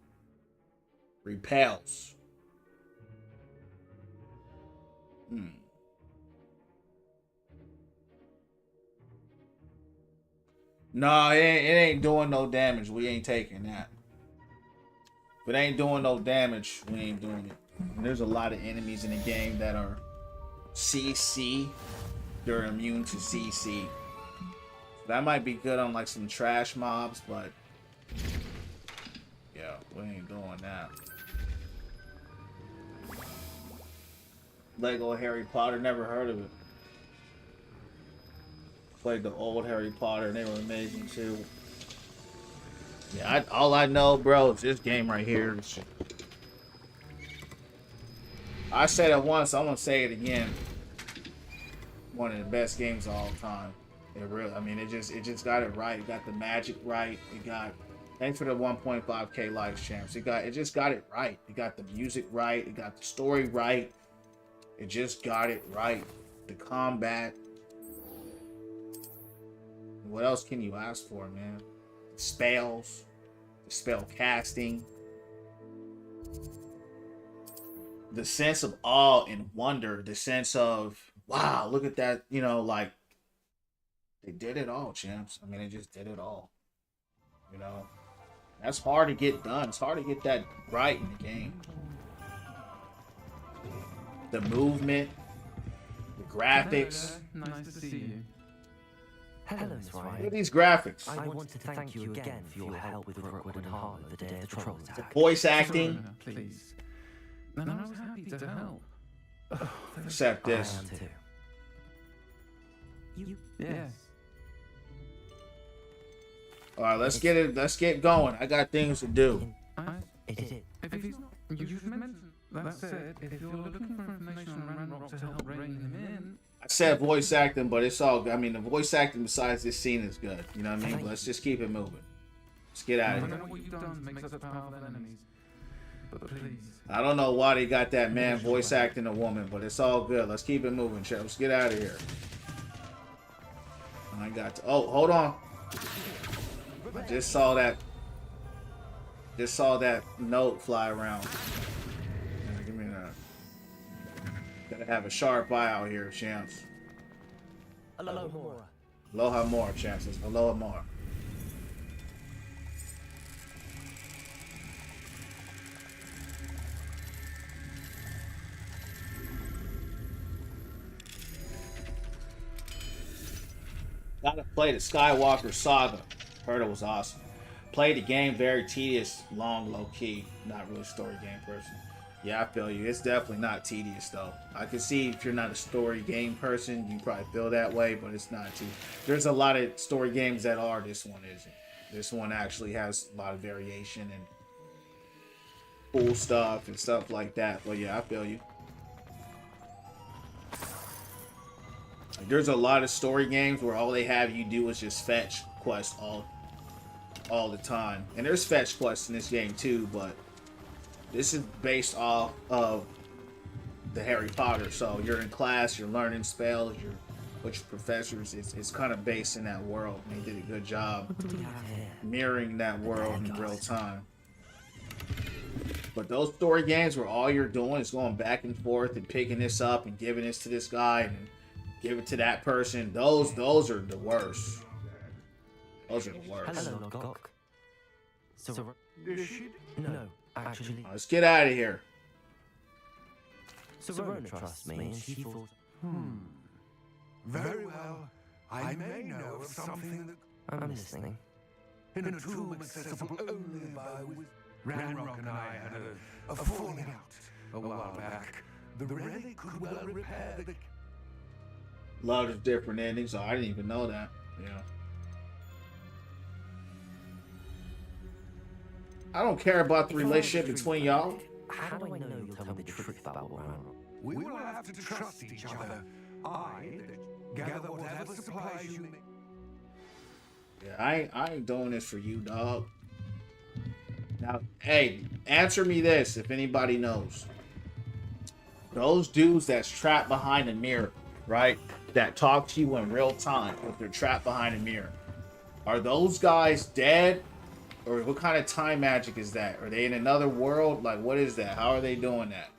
Repels. No, it ain't doing no damage. We ain't taking that. If it ain't doing no damage, we ain't doing it. And there's a lot of enemies in the game that are CC. They're immune to CC. That might be good on like some trash mobs, but yeah, we ain't doing that. Lego Harry Potter, never heard of it. Played the old Harry Potter and they were amazing too. Yeah, all I know, bro, is this game right here. I said it once, I'm gonna say it again. One of the best games of all time. It really, I mean, it just got it right. It got the magic right. It got, thanks for the 1.5K likes, champs. It just got it right. It got the music right. It got the story right. It just got it right. The combat. What else can you ask for, man? The spells, the spell casting, the sense of awe and wonder, the sense of, wow, look at that, you know, like, they did it all, champs. I mean, they just did it all. You know? That's hard to get done. It's hard to get that right in the game. The movement, the graphics. Hello there. Nice to see you. Hello, Miss Ryan. Look at these graphics. I wanted to thank you again for your help with Rookwood and Harlow the day of the troll attack. Voice acting. Please. And I was happy to help. Except this. I am too. You? Yes. Alright, let's get it. Let's get going. I got things to do. If he's not, you should mention. That said, if you're looking for information on Ranrock to help rein him in. I said voice acting, but it's all good. I mean, the voice acting besides this scene is good. You know what I mean? Let's just keep it moving. Let's get out of here. What you've done makes us powerful enemies. But please. I don't know why they got that man voice acting a woman, but it's all good. Let's keep it moving, Chip. Let's get out of here. I got to, oh, hold on. I just saw that. Just saw that note fly around. Give me that. Gotta have a sharp eye out here, champs. Aloha Mora. Aloha more, chances. Aloha more. Gotta play the Skywalker Saga. Heard it was awesome. Played the game, very tedious, long, low key. Not really a story game person. Yeah, I feel you. It's definitely not tedious though. I can see if you're not a story game person, you probably feel that way, but it's not too. There's a lot of story games that are. This one isn't. This one actually has a lot of variation and cool stuff and stuff like that. But yeah, I feel you. There's a lot of story games where all they have you do is just fetch quests all the time. And there's fetch quests in this game too, but this is based off of the Harry Potter. So you're in class, you're learning spells, you're with your professors. It's kind of based in that world. They did a good job mirroring that world in real time. But those story games where all you're doing is going back and forth and picking this up and giving this to this guy and give it to that person, those are the worst. Those are the worst. Hello, Gok. So, no, actually. Let's get out of here. So Verona trusts me, and she thought, Very well. I may know of something that... I'm listening. In a tomb accessible only by... Ranrock and I had a falling out a while back. The relic could well repair the... A lot of different endings. Oh, I didn't even know that. Yeah. I don't care about the relationship between y'all. How do I know you'll tell me the truth about Ranrock? We will have to trust each other. I gather whatever supplies you may... Yeah, I ain't doing this for you, dog. Now, hey, answer me this if anybody knows. Those dudes that's trapped behind a mirror, right? That talk to you in real time, if they're trapped behind a mirror. Are those guys dead? Or what kind of time magic is that? Are they in another world? Like, what is that? How are they doing that?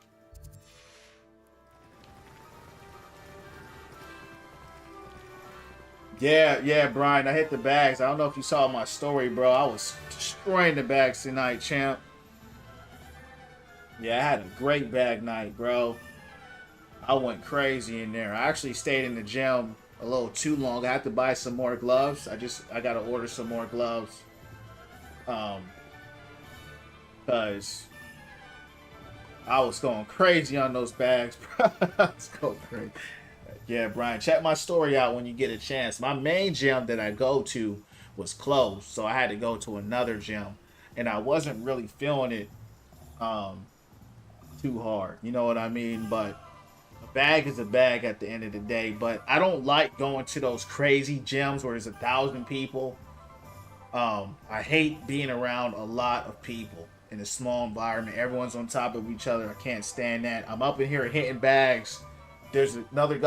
Yeah, Brian, I hit the bags. I don't know if you saw my story, bro. I was destroying the bags tonight, champ. Yeah, I had a great bag night, bro. I went crazy in there. I actually stayed in the gym a little too long. I had to buy some more gloves. I gotta order some more gloves. Because I was going crazy on those bags, bro. I was going crazy. Yeah, Brian, check my story out when you get a chance. My main gym that I go to was closed, so I had to go to another gym, and I wasn't really feeling it too hard. You know what I mean? But a bag is a bag at the end of the day. But I don't like going to those crazy gyms where there's 1,000 people. I hate being around a lot of people in a small environment. Everyone's on top of each other. I can't stand that. I'm up in here hitting bags. There's another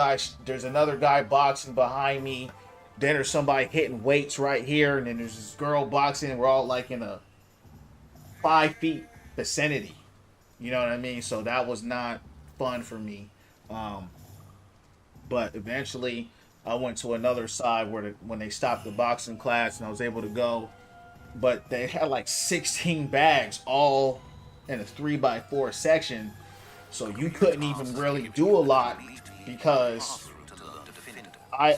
guy boxing behind me. Then there's somebody hitting weights right here, and then there's this girl boxing, and we're all like in a 5 feet vicinity. You know what I mean? So that was not fun for me. But eventually I went to another side where when they stopped the boxing class and I was able to go. But they had like 16 bags all in a 3x4 section. So you couldn't even really do a lot because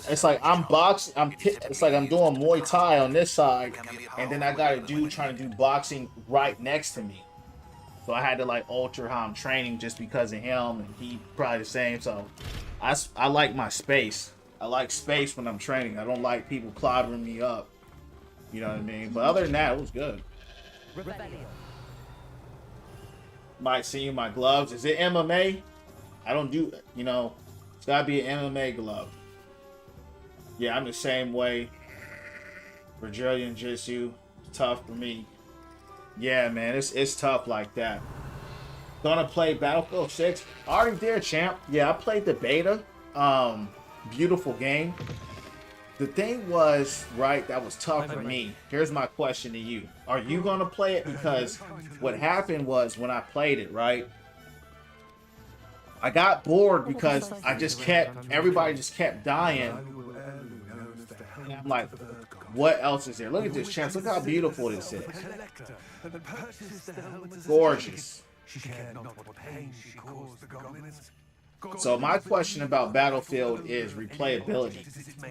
it's like I'm boxing. It's like I'm doing Muay Thai on this side, and then I got a dude trying to do boxing right next to me. So I had to like alter how I'm training just because of him, and he probably the same. So I like my space. I like space when I'm training. I don't like people clobbering me up. You know what I mean? But other than that, it was good. Might see you my gloves. Is it MMA? I don't do, it's gotta be an MMA glove. Yeah, I'm the same way. Brazilian Jiu-Jitsu, tough for me. Yeah, man, it's tough like that. Gonna play Battlefield 6. Already there, champ. Yeah, I played the beta. Beautiful game. The thing was, right, that was tough for me. Here's my question to you. Are you gonna play it? Because what happened was when I played it, right, I got bored because everybody just kept dying. And I'm like, what else is there? Look at this, champs. Look how beautiful this is. Gorgeous. So my question about Battlefield is replayability.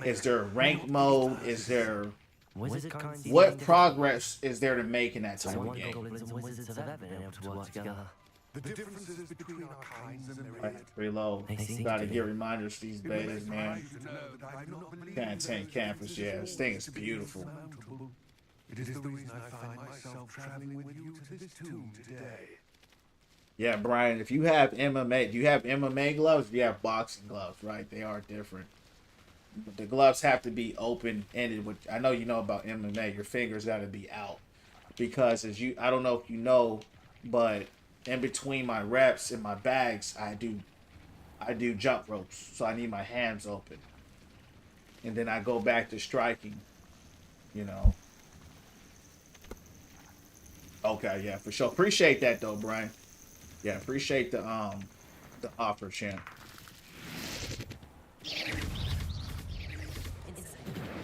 Is there a rank mode? Is there... What progress is there to make in that type of game? The differences between our kinds and their Reload. Gotta get reminders these betas, man. Can't campus, yeah. This thing is beautiful. It is the reason I find myself traveling with you to this tomb today. Yeah, Brian, if you have MMA, do you have MMA gloves? Do you have boxing gloves, right? They are different. But the gloves have to be open-ended. Which I know you know about MMA. Your fingers got to be out. Because I don't know if you know, but in between my reps and my bags, I do I do jump ropes, so I need my hands open. And then I go back to striking, you know. Okay, yeah, for sure. Appreciate that though, Brian. Yeah, appreciate the offer, champ.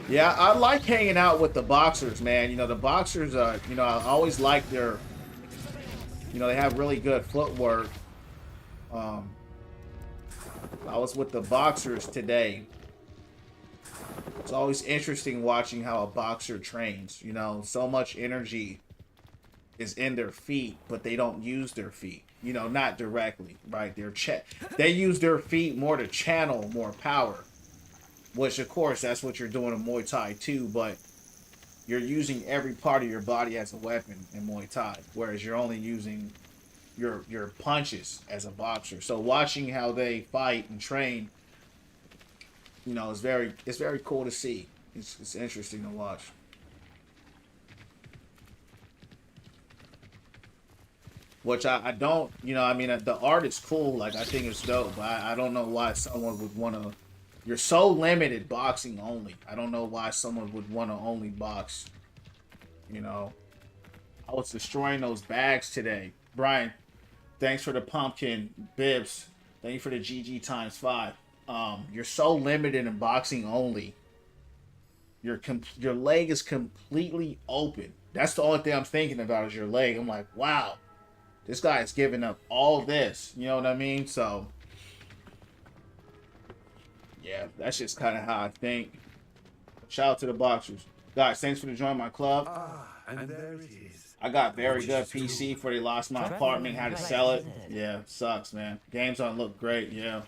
Yeah, I like hanging out with the boxers, man. You know, the boxers, you know, I always like their, you know, they have really good footwork. Um, I was with the boxers today. It's always interesting watching how a boxer trains. You know, so much energy is in their feet, but they don't use their feet. You know, not directly, right? They use their feet more to channel more power. Which, of course, that's what you're doing in Muay Thai too, but you're using every part of your body as a weapon in Muay Thai, whereas you're only using your punches as a boxer. So watching how they fight and train, you know, it's very cool to see. It's interesting to watch. Which I don't, you know, I mean, the art is cool. Like, I think it's dope. But I don't know why someone would want to. You're so limited boxing only. I don't know why someone would want to only box. You know, I was destroying those bags today. Brian, thanks for the pumpkin. Bibs, thank you for the GG times 5. You're so limited in boxing only. Your leg is completely open. That's the only thing I'm thinking about is your leg. I'm like, wow, this guy is giving up all this. You know what I mean? So, yeah, that's just kind of how I think. Shout out to the boxers. Guys, thanks for joining my club. And there it is. I got very good PC before they lost my apartment, had to sell it. Yeah, sucks, man. Games don't look great, yeah.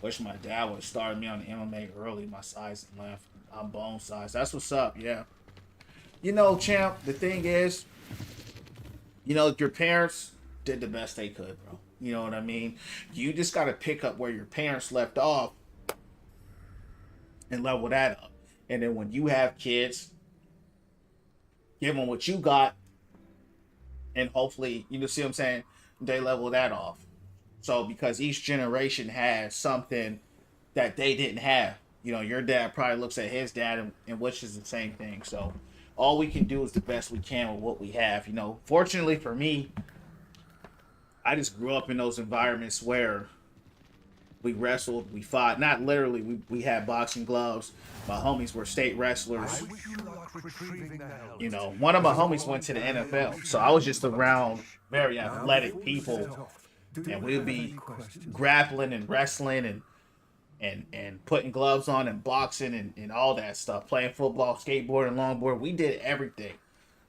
Wish my dad would have started me on the MMA early. My size left. I'm bone size. That's what's up, yeah. You know, champ, the thing is, you know, your parents did the best they could, bro. You know what I mean? You just got to pick up where your parents left off and level that up. And then when you have kids, give them what you got, and hopefully, you know, see what I'm saying, they level that off. So because each generation has something that they didn't have. You know, your dad probably looks at his dad and wishes the same thing. So all we can do is the best we can with what we have. You know, fortunately for me, I just grew up in those environments where we wrestled, we fought. Not literally, we had boxing gloves. My homies were state wrestlers. You know, one of my homies went to the NFL. So I was just around very athletic people. And we'd be grappling and wrestling and putting gloves on and boxing and all that stuff. Playing football, skateboarding, longboard. We did everything.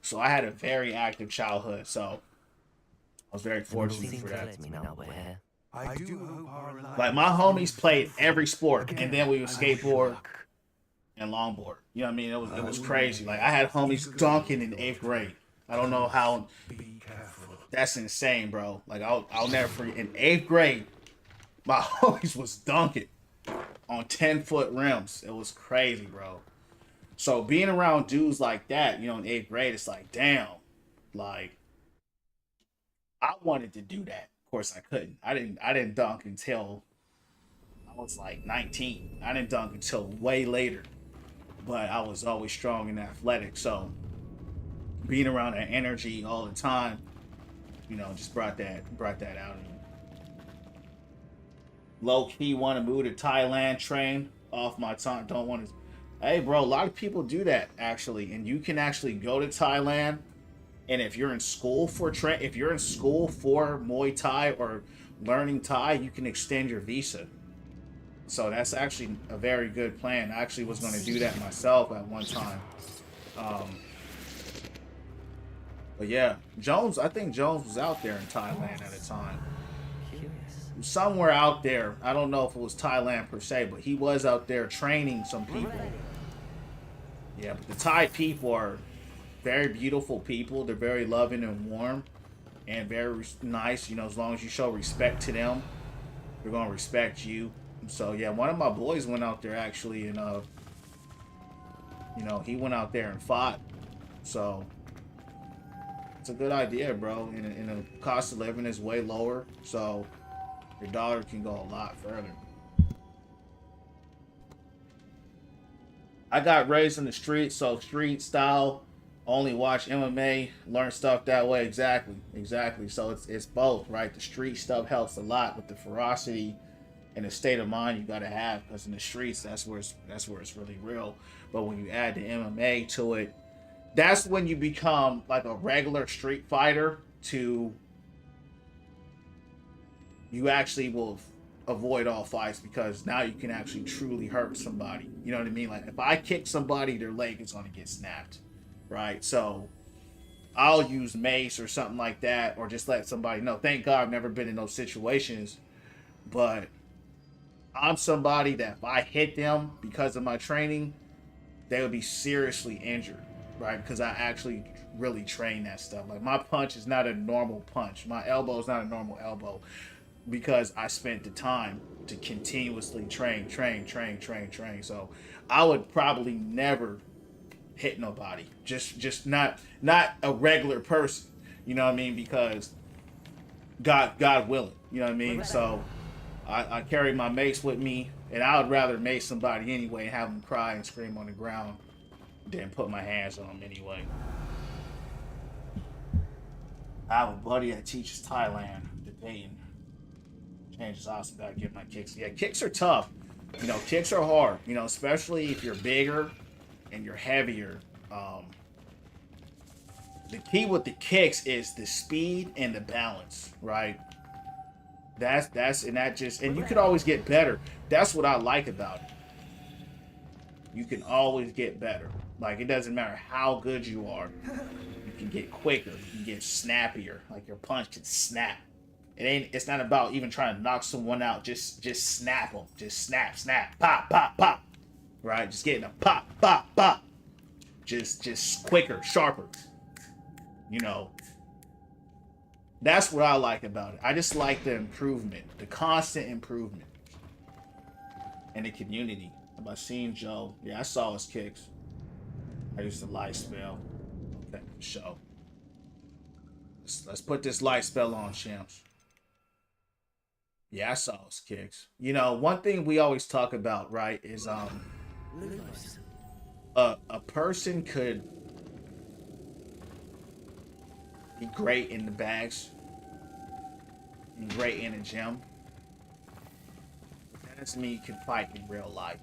So I had a very active childhood. So I was very fortunate for that. I do hope Like my homies played every sport, and then we would skateboard and longboard. You know what I mean? It was crazy. Like I had homies dunking in 8th grade. I don't know how. That's insane, bro. Like I'll never forget. In 8th grade, my homies was dunking on 10-foot rims. It was crazy, bro. So being around dudes like that, you know, in 8th grade, it's like, damn, like I wanted to do that. Of course, I couldn't. I didn't dunk until I was like 19. I didn't dunk until way later. But I was always strong and athletic. So being around that energy all the time, you know, just brought that out in me. Low key want to move to Thailand, train off my time. Don't want to. Hey, bro, a lot of people do that actually, and you can actually go to Thailand. And if you're in school for Muay Thai or learning Thai, you can extend your visa. So that's actually a very good plan. I actually was going to do that myself at one time. But yeah, I think Jones was out there in Thailand at a time. Somewhere out there. I don't know if it was Thailand per se, but he was out there training some people. Yeah, but the Thai people are very beautiful people. They're very loving and warm and very nice. You know, as long as you show respect to them, they're going to respect you. So yeah, one of my boys went out there actually, and you know, he went out there and fought. So it's a good idea, bro. And the cost of living is way lower. So Your daughter can go a lot further. I got raised in the street, so street style, only watch MMA, learn stuff that way. Exactly. So it's both, right? The street stuff helps a lot with the ferocity and the state of mind you gotta have, because in the streets, that's where it's really real. But when you add the MMA to it, that's when you become like a regular street fighter to you actually will avoid all fights, because now you can actually truly hurt somebody. You know what I mean? Like if I kick somebody, their leg is going to get snapped, right? So I'll use mace or something like that, or just let somebody know. Thank God I've never been in those situations, but I'm somebody that if I hit them because of my training, they would be seriously injured, right? Because I actually really train that stuff. Like my punch is not a normal punch. My elbow is not a normal elbow, because I spent the time to continuously train. So I would probably never hit nobody. Just not a regular person. You know what I mean? Because God willing. You know what I mean? So I carry my mace with me, and I would rather mace somebody anyway and have them cry and scream on the ground than put my hands on them anyway. I have a buddy that teaches Thailand, debating. Changes awesome. Gotta get my kicks. Yeah, kicks are tough. You know, kicks are hard. You know, especially if you're bigger and you're heavier. The key with the kicks is the speed and the balance, right? And you can always get better. That's what I like about it. You can always get better. Like it doesn't matter how good you are. You can get quicker. You can get snappier. Like your punch can snap. It's not about even trying to knock someone out. Just snap them. Just snap, pop. Right? Just getting a pop. Just quicker, sharper. You know. That's what I like about it. I just like the improvement, the constant improvement, and the community. About seeing Joe, yeah, I saw his kicks. I used the light spell. Okay, show. Let's put this light spell on, champs. Yeah, I saw his kicks. You know, one thing we always talk about, right, is a person could be great in the bags and great in the gym. That doesn't mean you can fight in real life,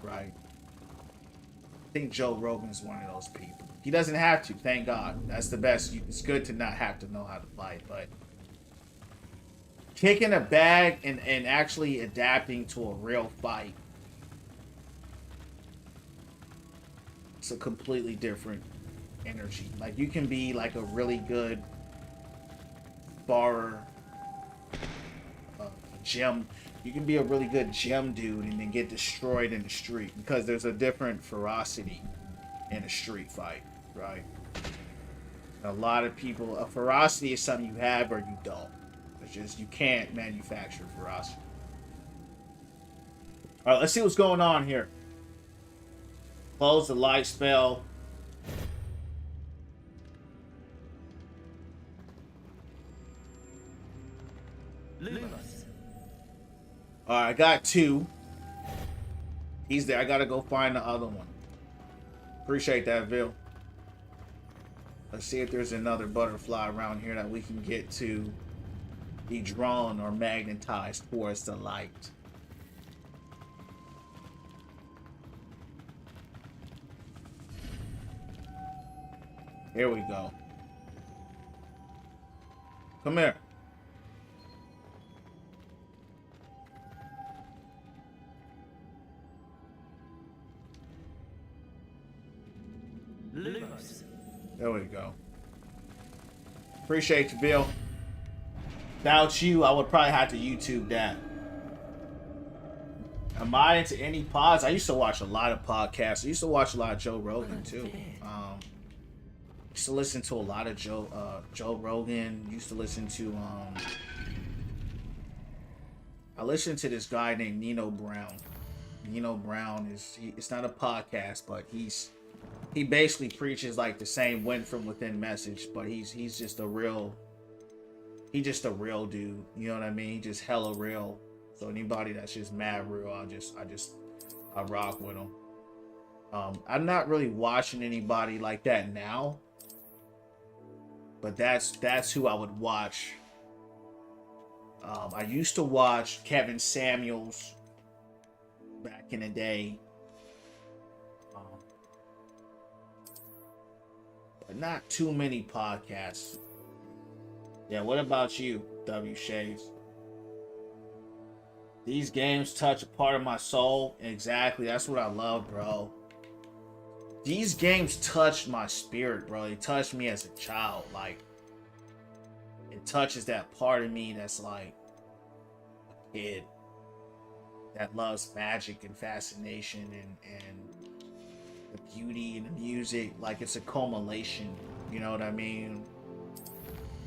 right? I think Joe Rogan's one of those people. He doesn't have to, thank God. That's the best. It's good to not have to know how to fight, but kicking a bag and actually adapting to a real fight, it's a completely different energy. Like you can be like a really good sparrer, gym. You can be a really good gym dude and then get destroyed in the street, because there's a different ferocity in a street fight, right? A lot of people, a ferocity is something you have or you don't. It's just you can't manufacture ferocity. All right, let's see what's going on here. Close the light spell. Alright, I got two. He's there. I gotta go find the other one. Appreciate that, Bill. Let's see if there's another butterfly around here that we can get to be drawn or magnetized towards the light. Here we go. Come here. There we go. Appreciate you, Bill. Without you, I would probably have to YouTube that. Am I into any pods? I used to watch a lot of podcasts. I used to watch a lot of Joe Rogan too. Used to listen to a lot of Joe Rogan. Used to listen to I listened to this guy named Nino Brown. Nino Brown it's not a podcast, but he basically preaches like the same win from within message, but he's just a real he just a real dude. You know what I mean? He just hella real. So anybody that's just mad real, I rock with him. I'm not really watching anybody like that now, but that's who I would watch. I used to watch Kevin Samuels back in the day, but not too many podcasts. Yeah, what about you, W Shades? These games touch a part of my soul. Exactly, that's what I love, bro. These games touched my spirit, bro. They touched me as a child. Like, it touches that part of me that's like a kid that loves magic and fascination and the beauty and the music. Like, it's a culmination, you know what I mean?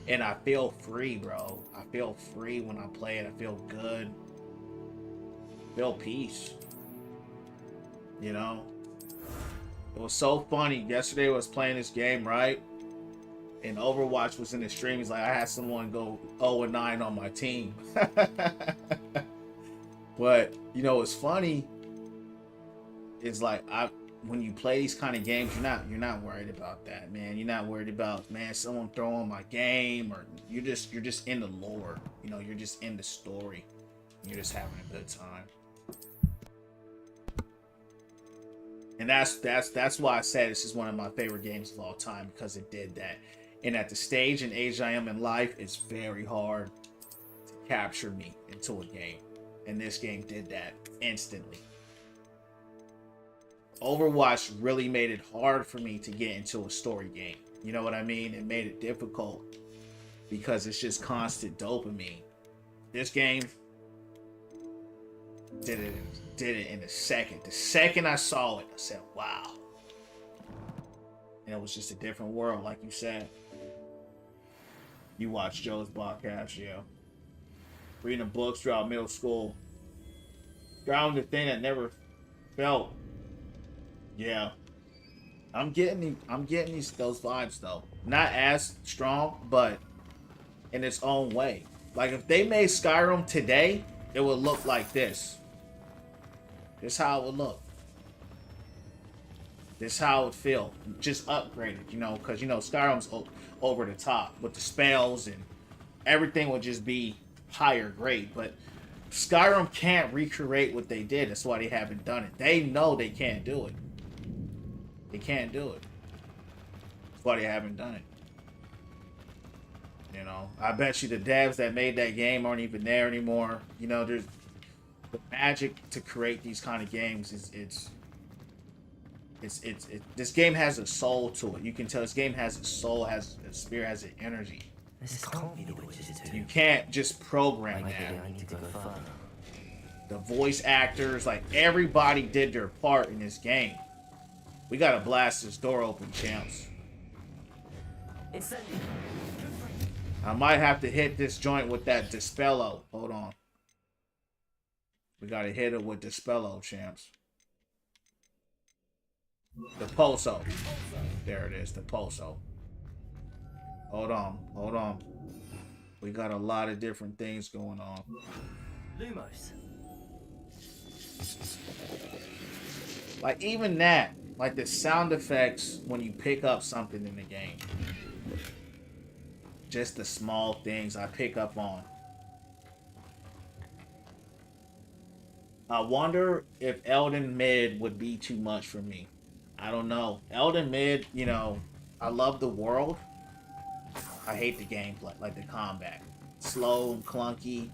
And I feel free, bro. I feel free when I play it. I feel good. I feel peace. You know? It was so funny. Yesterday I was playing this game, right? And Overwatch was in the stream. He's like, I had someone go 0-9 on my team. But, you know, what's funny is like, when you play these kind of games, you're not worried about that, man. You're not worried about, man, someone throwing my game, or you're just in the lore. You know, you're just in the story. You're just having a good time. And that's why I said this is one of my favorite games of all time, because it did that. And at the stage and age I am in life, it's very hard to capture me into a game. And this game did that instantly. Overwatch really made it hard for me to get into a story game. You know what I mean? It made it difficult because it's just constant dopamine. This game did it in a second. The second I saw it, I said, wow. And it was just a different world, like you said. You watched Joe's podcast, yeah. Reading books throughout middle school. Drowning the thing that never felt. Yeah. I'm getting those vibes though. Not as strong, but in its own way. Like if they made Skyrim today, it would look like this. This is how it would look. This is how it would feel. Just upgraded, you know, because, you know, Skyrim's over the top with the spells and everything would just be higher grade. But Skyrim can't recreate what they did. That's why they haven't done it. They know they can't do it. They can't do it. That's why they haven't done it. You know, I bet you the devs that made that game aren't even there anymore. You know, there's the magic to create these kind of games is this game has a soul to it. You can tell this game has a soul, has a spirit, has an energy. This can't be the Witcher 2. You can't just program I get that. it, I need to go further. The voice actors, like everybody did their part in this game. We gotta blast this door open, champs. I might have to hit this joint with that Dispello. Hold on. We gotta hit it with Dispello, champs. The Pulso. There it is, the Pulso. Hold on, hold on. We got a lot of different things going on. Lumos. Like even that, like the sound effects when you pick up something in the game. Just the small things I pick up on. I wonder if Elden Mid would be too much for me. I don't know. Elden Mid, you know, I love the world. I hate the gameplay, like the combat. Slow and clunky.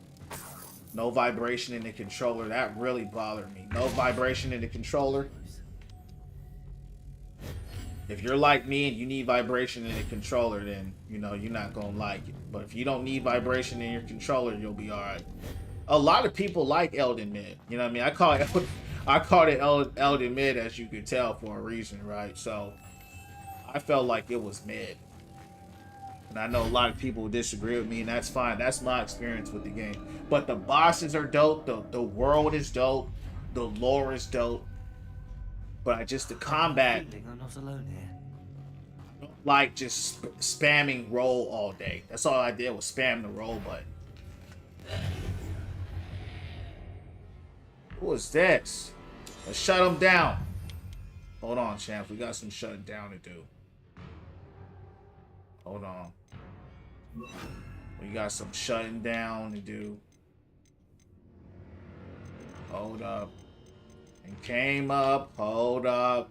No vibration in the controller. That really bothered me. No vibration in the controller. If you're like me and you need vibration in the controller, then, you know, you're not going to like it. But if you don't need vibration in your controller, you'll be alright. A lot of people like Elden Mid. You know what I mean? I called it Elden Mid, as you could tell, for a reason, right? So, I felt like it was mid. And I know a lot of people disagree with me, and that's fine. That's my experience with the game. But the bosses are dope. The world is dope. The lore is dope. But the combat... I'm not alone here. like just spamming roll all day. That's all I did was spam the roll button. Who was this? Let's shut him down. Hold on, champs. We got some shutting down to do. Hold on. We got some shutting down to do. Hold up. And came up. Hold up.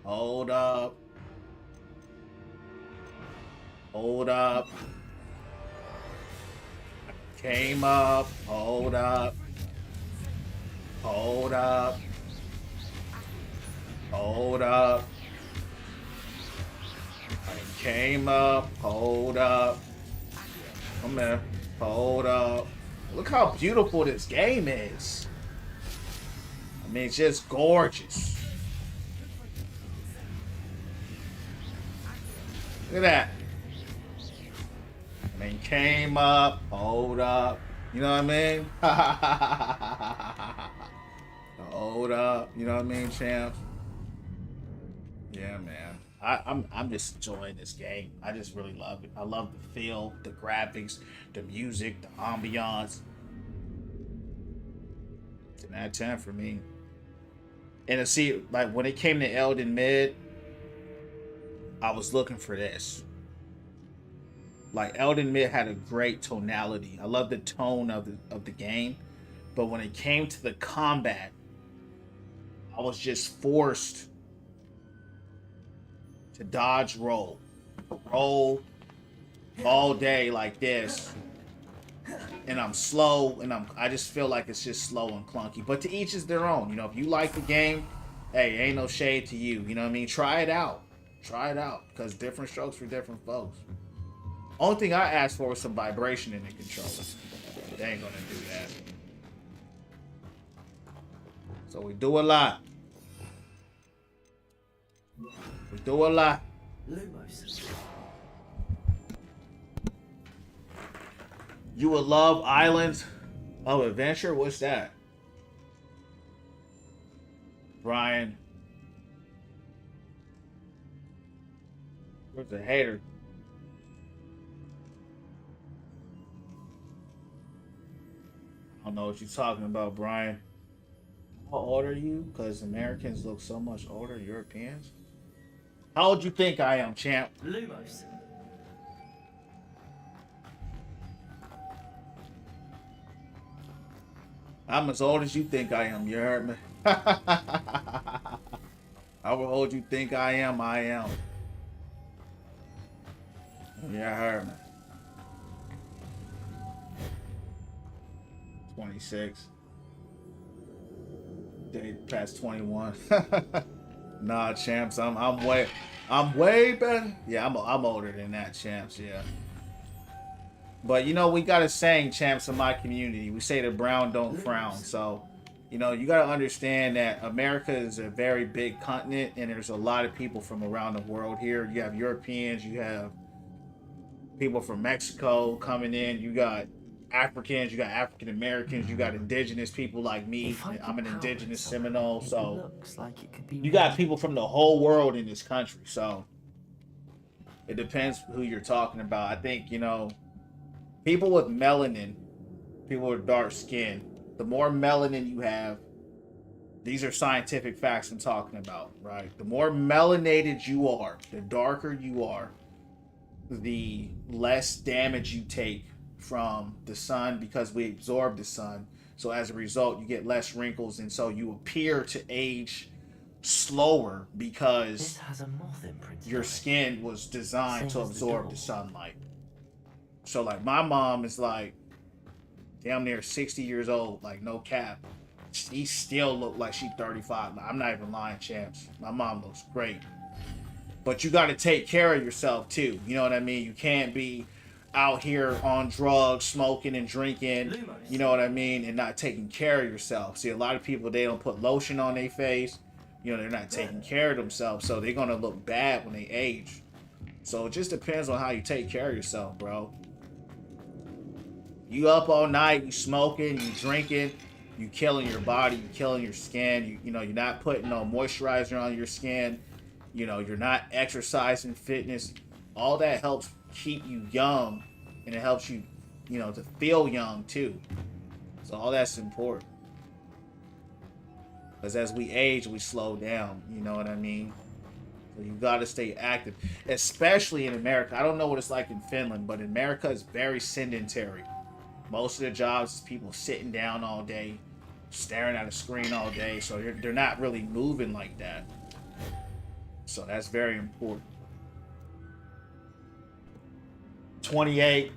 Hold up. Hold up. Came up. Hold up. Hold up. Hold up. I came up. Hold up. Come here. Hold up. Look how beautiful this game is. I mean, it's just gorgeous. Look at that. I mean, came up. Hold up. You know what I mean? Hold up. You know what I mean, champs? Yeah, man. I'm just enjoying this game. I just really love it. I love the feel, the graphics, the music, the ambiance. It's an out of 10 for me. And to see, like, when it came to Elden Mid, I was looking for this. Like, Elden Mid had a great tonality. I love the tone of the game. But when it came to the combat, I was just forced to dodge roll all day like this, and I'm slow, and I just feel like it's just slow and clunky. But to each is their own. You know, if you like the game, hey, ain't no shade to you. You know what I mean? Try it out, because different strokes for different folks. Only thing I asked for was some vibration in the controller. They ain't gonna do that. So we do a lot. We do a lot. Lumos. You would love Islands of Adventure? What's that? Brian. Where's the hater? I don't know what you're talking about, Brian. How old are you? Because Americans look so much older, Europeans. How old you think I am, champ? Lumos. I'm as old as you think I am, you heard me? How old you think I am, I am. Yeah, I heard me. 26. Day past 21. Nah, champs, I'm way better. Yeah, I'm older than that, champs. Yeah. But you know, we got a saying, champs, in my community. We say the brown don't frown. So, you know, you got to understand that America is a very big continent, and there's a lot of people from around the world here. You have Europeans, you have people from Mexico coming in, you got Africans, you got African Americans, you got indigenous people like me. I'm an indigenous Seminole, so you got people from the whole world in this country. So it depends who you're talking about. I think, you know, people with melanin, people with dark skin, the more melanin you have, these are scientific facts I'm talking about, right? The more melanated you are, the darker you are, the less damage you take from the sun, because we absorb the sun. So as a result, you get less wrinkles, and so you appear to age slower because This has a moth imprint. your skin was designed to Same as the absorb door. the sunlight. So like my mom is like damn near 60 years old, like no cap. She still look like she 35. I'm not even lying, champs. My mom looks great. But you got to take care of yourself too. You know what I mean? You can't be out here on drugs, smoking and drinking, you know what I mean, and not taking care of yourself. See, a lot of people, they don't put lotion on their face. You know, they're not taking care of themselves, so they're going to look bad when they age. So it just depends on how you take care of yourself, bro. You up all night, you smoking, you drinking, you killing your body, you killing your skin. You know, you're not putting no moisturizer on your skin. You know, you're not exercising, fitness. All that helps keep you young, and it helps you, you know, to feel young too. So all that's important. Because as we age, we slow down. You know what I mean? So you got to stay active, especially in America. I don't know what it's like in Finland, but America is very sedentary. Most of the jobs is people sitting down all day, staring at a screen all day. So they're not really moving like that. So that's very important. 28,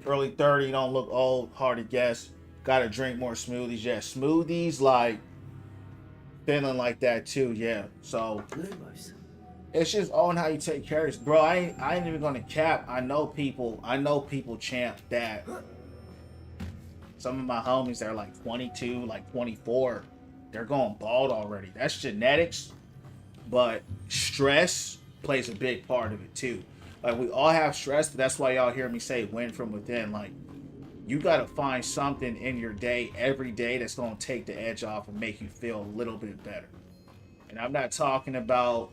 early 30, don't look old, hard to guess. Gotta drink more smoothies. Yeah, smoothies, like, feeling like that too, yeah. So, it's just on how you take care of this. Bro, I ain't even gonna cap. I know people, champ, that some of my homies that are like 22, like 24, they're going bald already. That's genetics, but stress plays a big part of it too. Like, we all have stress, but that's why y'all hear me say win from within. Like, you got to find something in your day every day that's going to take the edge off and make you feel a little bit better. And I'm not talking about,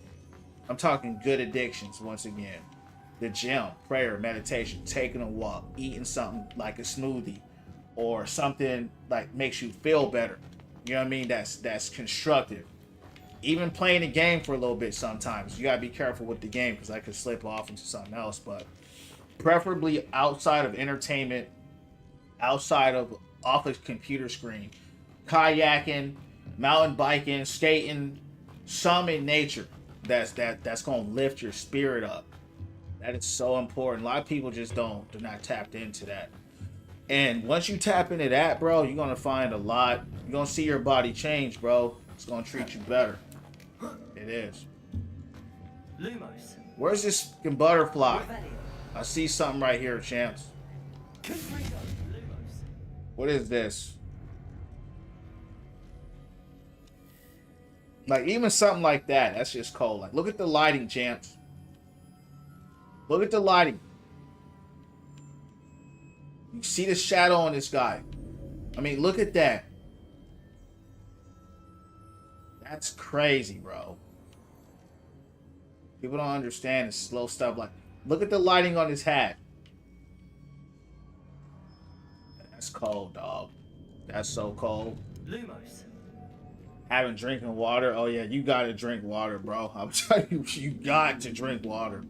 I'm talking good addictions once again. The gym, prayer, meditation, taking a walk, eating something like a smoothie, or something like makes you feel better. You know what I mean? That's constructive. Even playing a game for a little bit sometimes. You got to be careful with the game because I could slip off into something else. But preferably outside of entertainment, outside of off a computer screen, kayaking, mountain biking, skating, some in nature that's gonna lift your spirit up. That is so important. A lot of people just they're not tapped into that. And once you tap into that, bro, you're gonna find a lot. You're gonna see your body change, bro. It's gonna treat you better. It is. Lumos. Where's this fucking butterfly? I see something right here, champs. What is this? Like, even something like that, that's just cold. Like, look at the lighting, champs. Look at the lighting. You see the shadow on this guy. I mean, look at that. That's crazy, bro. People don't understand the slow stuff. Like, look at the lighting on his hat. That's cold, dog. That's so cold. Lumos. Having drinking water. Oh yeah, you gotta drink water, bro. I'm telling you, you got to drink water.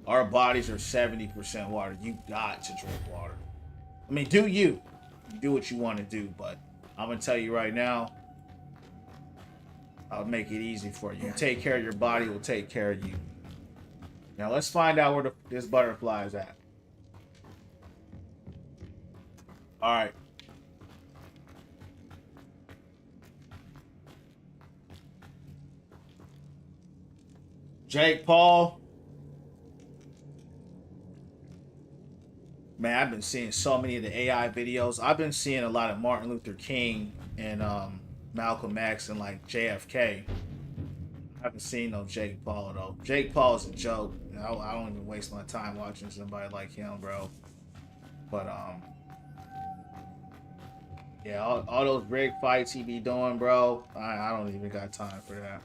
Our bodies are 70% water. You got to drink water. I mean, do you. Do what you want to do, but I'm gonna tell you right now, I'll make it easy for you. You take care of your body, will take care of you. Now let's find out where this butterfly is at. All right. Jake Paul. Man, I've been seeing so many of the AI videos. I've been seeing a lot of Martin Luther King and Malcolm X and like JFK. I haven't seen no Jake Paul though. Jake Paul is a joke. I don't even waste my time watching somebody like him, bro. But yeah, all those rig fights he be doing, bro. I don't even got time for that.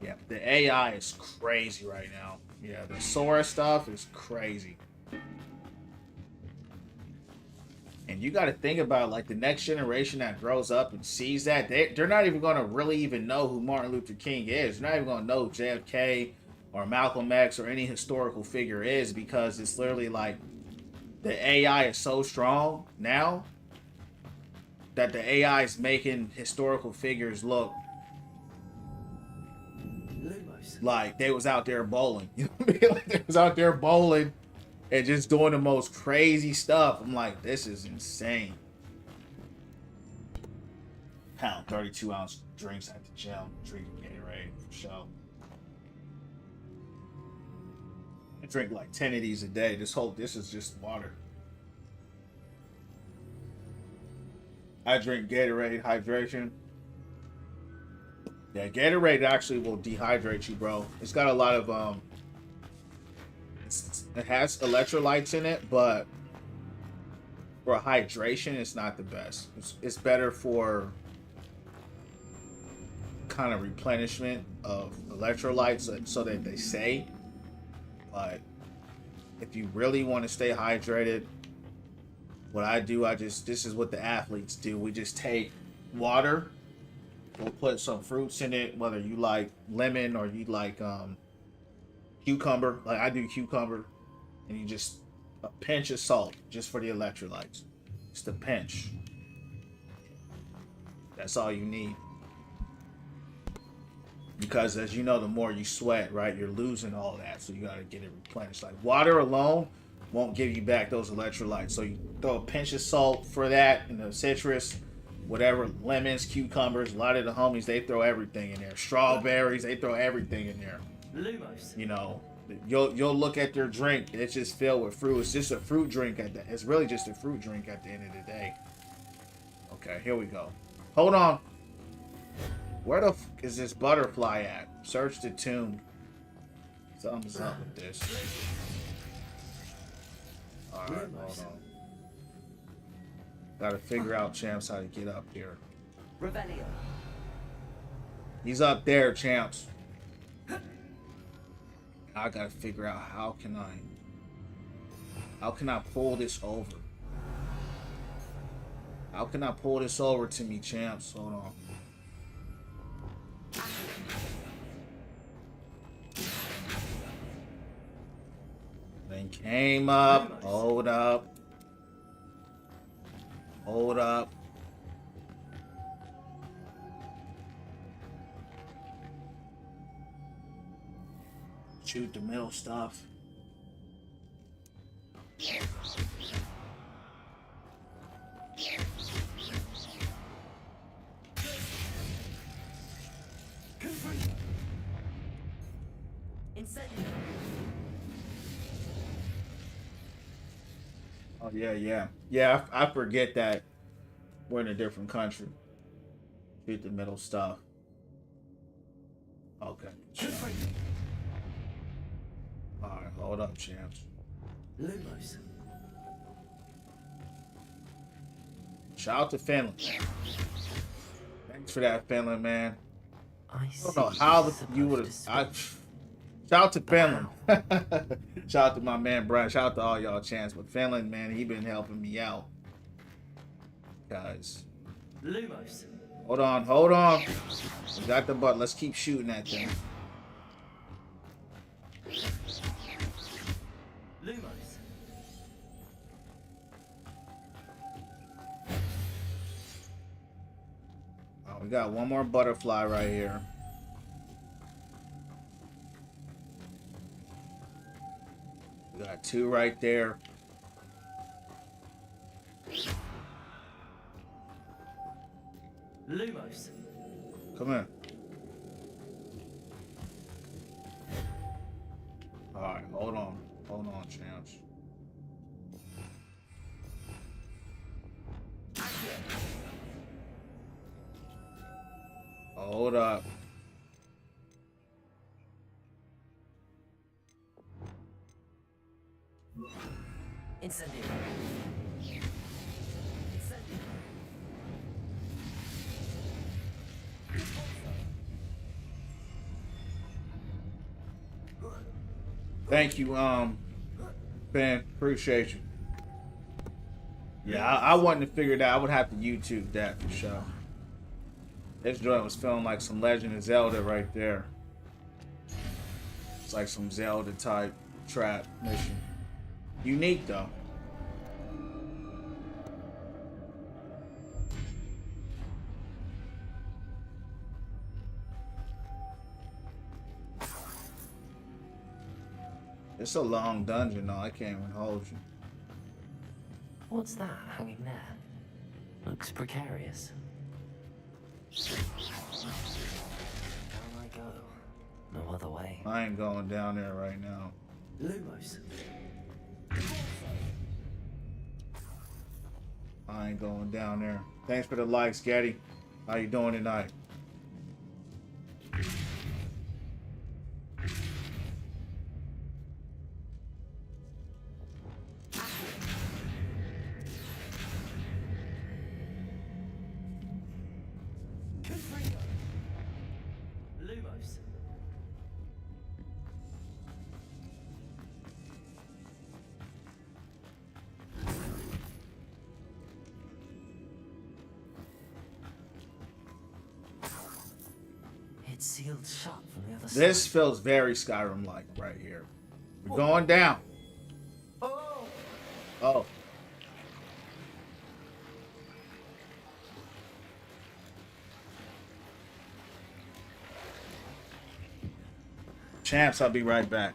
Yeah, the AI is crazy right now. Yeah, the Sora stuff is crazy. And you got to think about, like, the next generation that grows up and sees that, they're not even going to really even know who Martin Luther King is. They're not even going to know who JFK or Malcolm X or any historical figure is, because it's literally like the AI is so strong now that the AI is making historical figures look like they was out there bowling. You know what I mean? Like they was out there bowling and just doing the most crazy stuff. I'm like, this is insane. Pound 32-ounce drinks at the gym, drinking Gatorade for sure. I drink like 10 of these a day. This is just water. I drink Gatorade hydration. Yeah, Gatorade actually will dehydrate you, bro. It's got a lot of it has electrolytes in it, but for hydration, it's not the best. It's better for kind of replenishment of electrolytes, so that they say. But if you really want to stay hydrated, what I do, this is what the athletes do. We just take water, we'll put some fruits in it, whether you like lemon or you like cucumber. Like I do cucumber, and you just a pinch of salt just for the electrolytes. Just a pinch. That's all you need. Because as you know, the more you sweat, right, you're losing all that. So you gotta get it replenished. Like water alone won't give you back those electrolytes. So you throw a pinch of salt for that, and the citrus, whatever, lemons, cucumbers. A lot of the homies, they throw everything in there. Strawberries, they throw everything in there. Lumos. You know, you'll look at their drink. It's just filled with fruit. It's just a fruit drink it's really just a fruit drink at the end of the day. Okay, here we go. Hold on. Where the f is this butterfly at? Search the tomb. Something's up with this. Alright, hold on. Gotta figure out, champs, how to get up here. Revelio. He's up there, champs. I gotta figure out how can I pull this over? How can I pull this over to me, champs? Hold on. Then came up. Hold up. Hold up. Shoot the middle stuff. Oh yeah. I forget that we're in a different country. Shoot the middle stuff. Okay. Alright, hold up, champs. Lumos. Shout out to Finland. Thanks for that, Finland, man. I don't know how you would have. Shout out to Finland. Shout out to my man Brian. Shout out to all y'all champs. But Finland, man, he been helping me out. Guys. Lumos. Hold on. We got the butt. Let's keep shooting that thing. Lumos. Oh, we got one more butterfly right here. We got two right there. Lumos. Come in. Alright, hold on. Hold on, champs. Hold up. Incendio. Thank you, Ben. Appreciate you. Yeah, I wanted to figure that. I would have to YouTube that for sure. This joint was feeling like some Legend of Zelda right there. It's like some Zelda type trap mission. Unique though. It's a long dungeon though, I can't even hold you. What's that hanging there? Looks precarious. Down I go. No other way. I ain't going down there right now. Lumos. I ain't going down there. Thanks for the likes, Getty. How you doing tonight? it's sealed shut from the other side. This feels very Skyrim-like right here. We're going down. Oh. Champs, I'll be right back.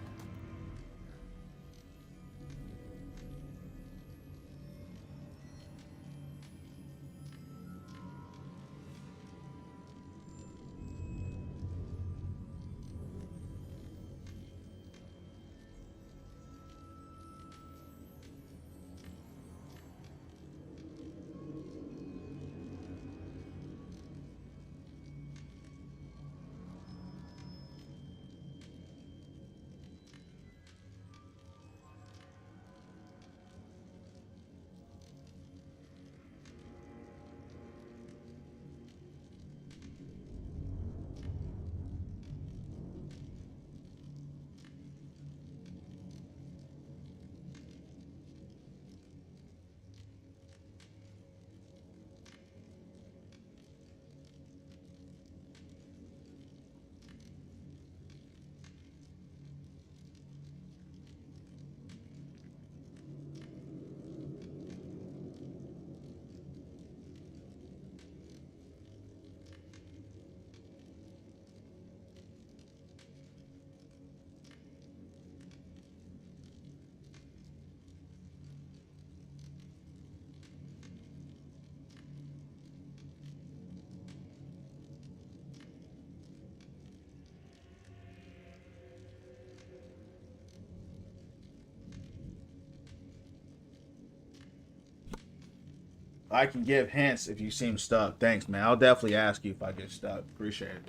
I can give hints if you seem stuck. Thanks, man. I'll definitely ask you if I get stuck. Appreciate it.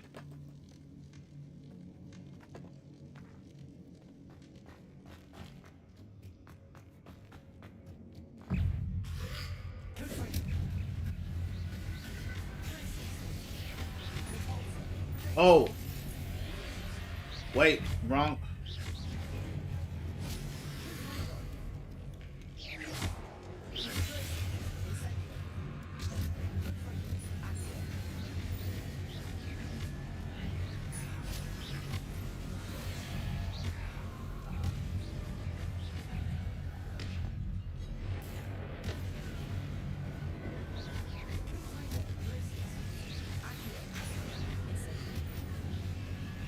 Oh. Wait, wrong.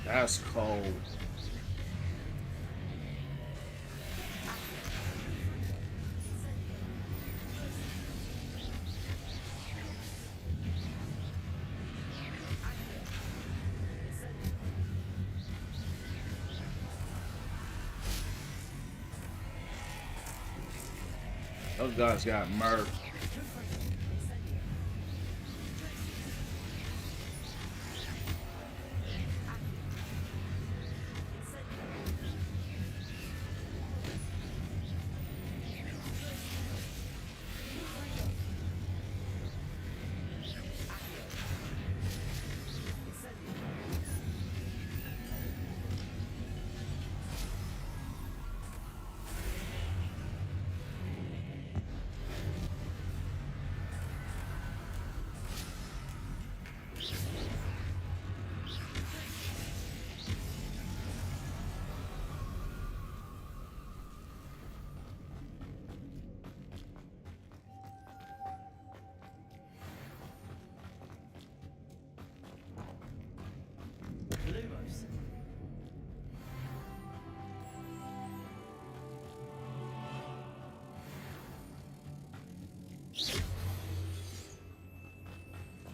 That's cold. Those guys got murdered.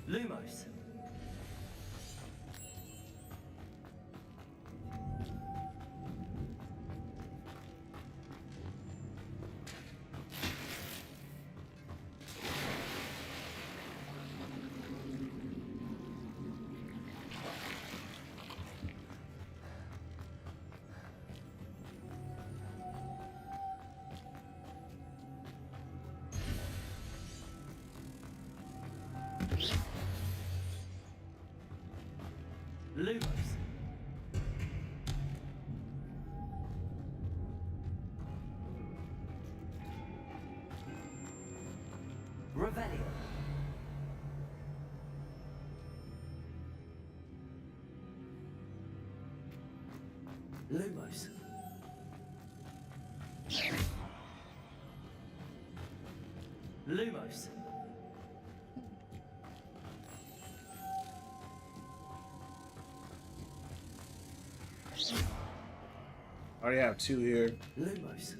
Lumos. Lumos. Revelio. Lumos. I already have 2 here. Lumos.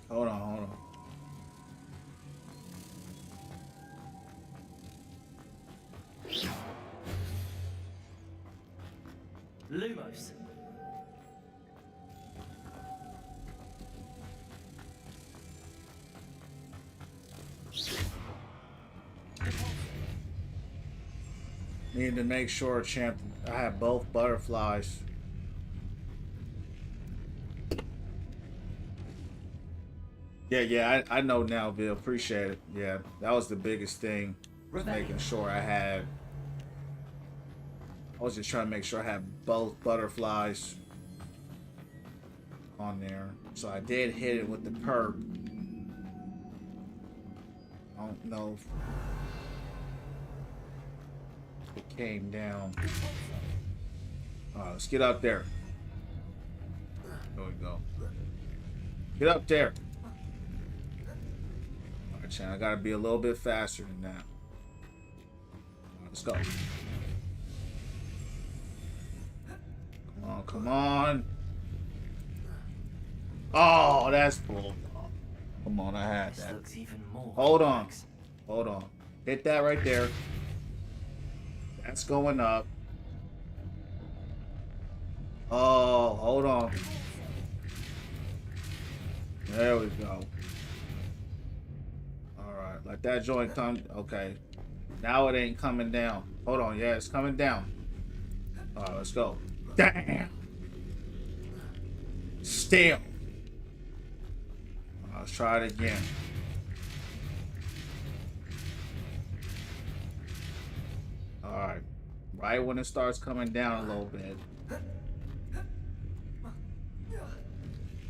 Hold on, hold on. Lumos. Need to make sure, champ, I have both butterflies. Yeah, I know now, Bill. Appreciate it. Yeah, that was the biggest thing. Was making sure I had. I was just trying to make sure I had both butterflies on there. So I did hit it with the perp. I don't know if it came down. Alright, let's get up there. There we go. Get up there. Alright, Chan, I gotta be a little bit faster than that. Alright, let's go. Come on, come on. Oh, that's bull. Come on, I had that. Looks even more Hold on. complex. Hold on. Hit that right there. That's going up. Oh, hold on. There we go. Alright, let that joint come. Okay. Now it ain't coming down. Hold on, yeah, it's coming down. Alright, let's go. Damn! Still. Let's try it again. Alright. Right when it starts coming down a little bit.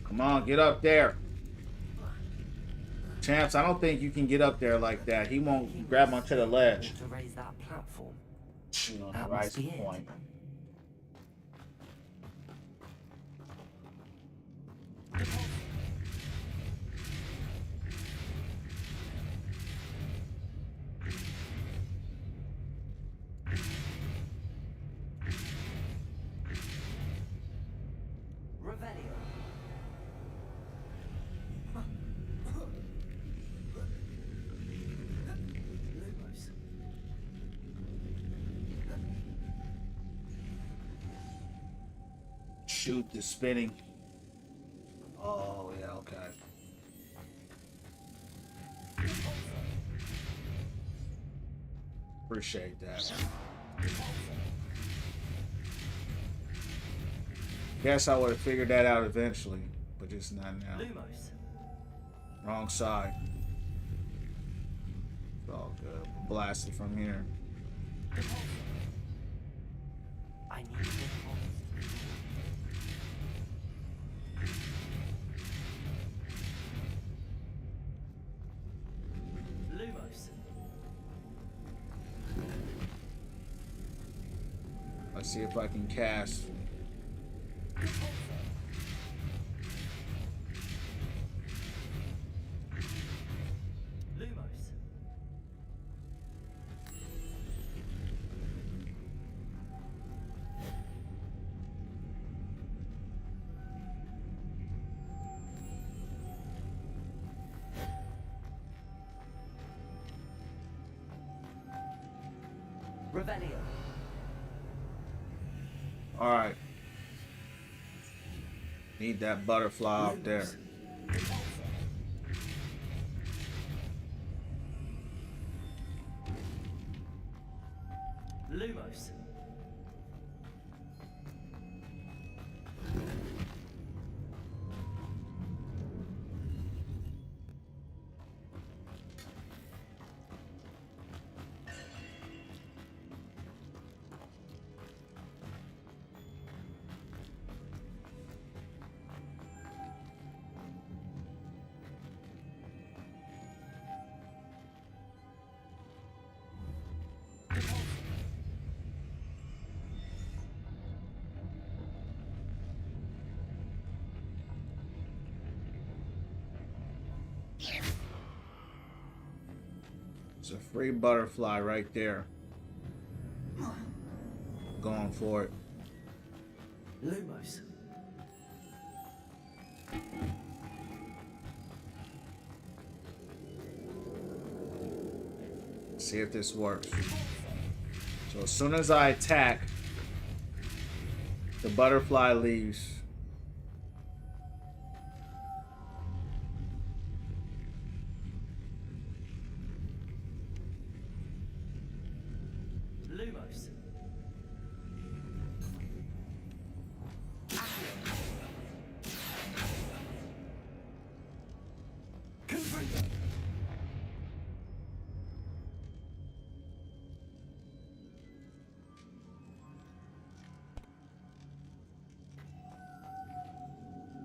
Come on, get up there. Champs, I don't think you can get up there like that. He won't grab onto the ledge. To raise that platform. Shoot on That the right must be it. point. Revelio. Lumos. Shoot the spinning. Oh, yeah, okay. Appreciate that. Guess I would have figured that out eventually, but just not now. Lumos. Wrong side. It's all good. Blast it from here. I need the pulse. Lumos. Let's see if I can cast. Lumos. Revelio. All right. Need that butterfly up there. Lumos. It's a free butterfly right there. Going for it. Lumos. See if this works. So as soon as I attack, the butterfly leaves. Lumos.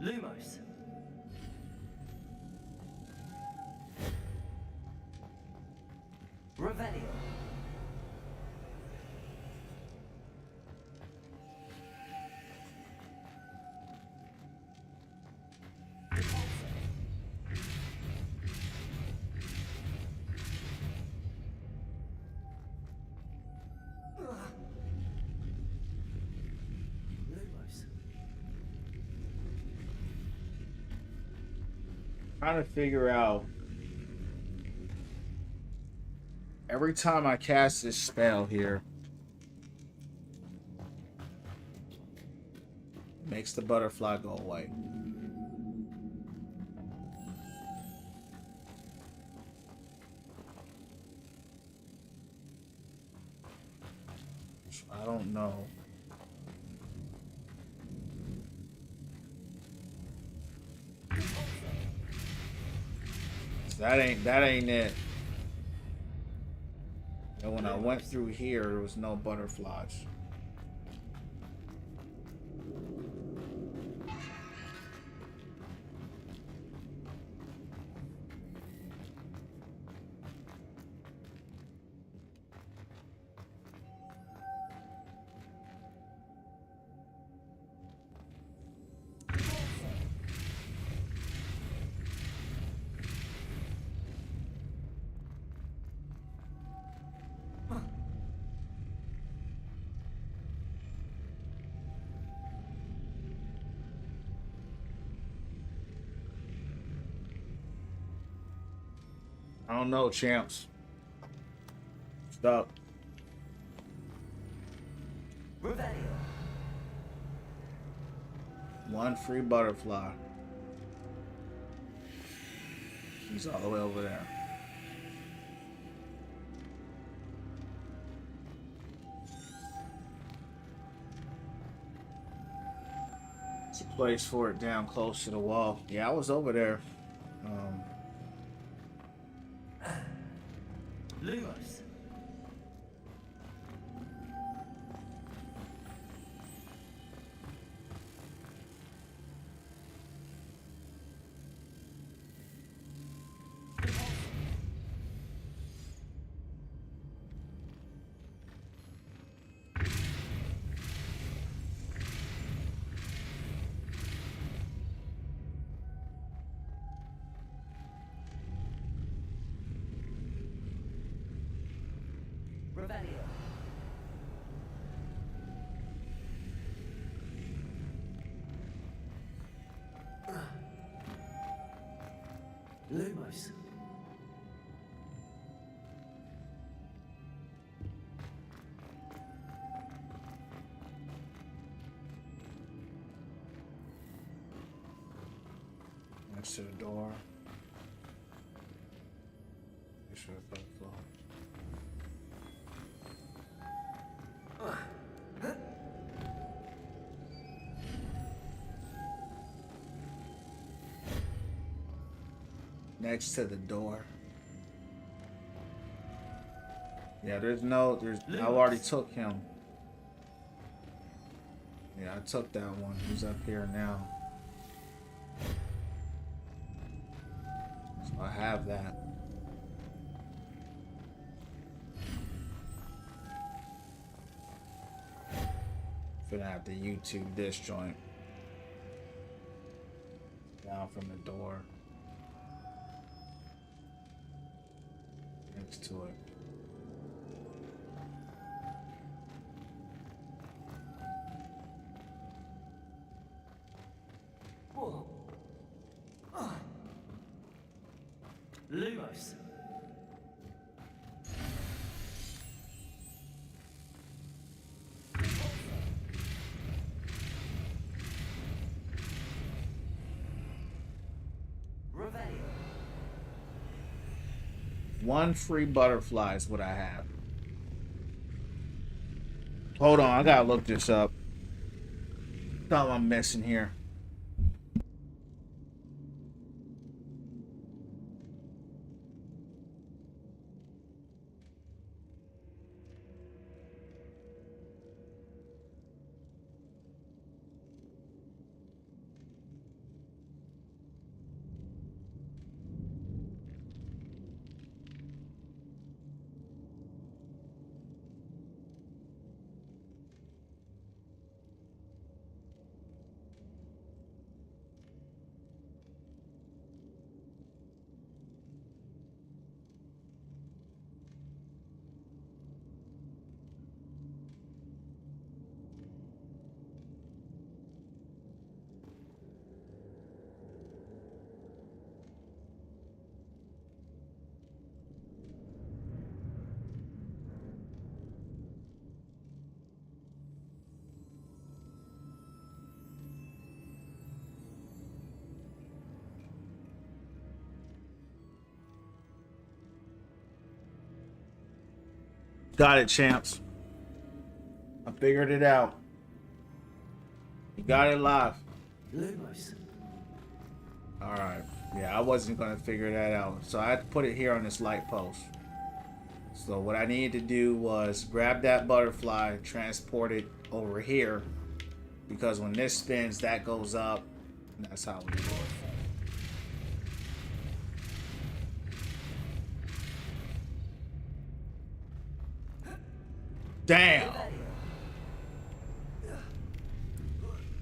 Lumos. Revelio. Lumos. Trying to figure out. Every time I cast this spell here, makes the butterfly go away. So I don't know. So that ain't it. And when I went through here, there was no butterflies. I don't know, champs. Stop. Revelio. One free butterfly. He's all the way over there. It's a place for it down close to the wall. Yeah, I was over there. Lumos. Revelio. Lumos. Next to the door. Make sure the butterfly. Next to the door. Yeah, there's I already took him. Yeah, I took that one. He's up here now. So I have that. Gonna have to YouTube this joint. Down from the door. next to it. Whoa. Lumos. Revelio. One free butterfly is what I have. Hold on, I gotta look this up. Something I'm missing here. Got it, champs. I figured it out. You got it live. Lumos. Alright. Yeah, I wasn't going to figure that out. So I had to put it here on this light post. So what I needed to do was grab that butterfly, transport it over here. Because when this spins, that goes up. And that's how we do it. Damn!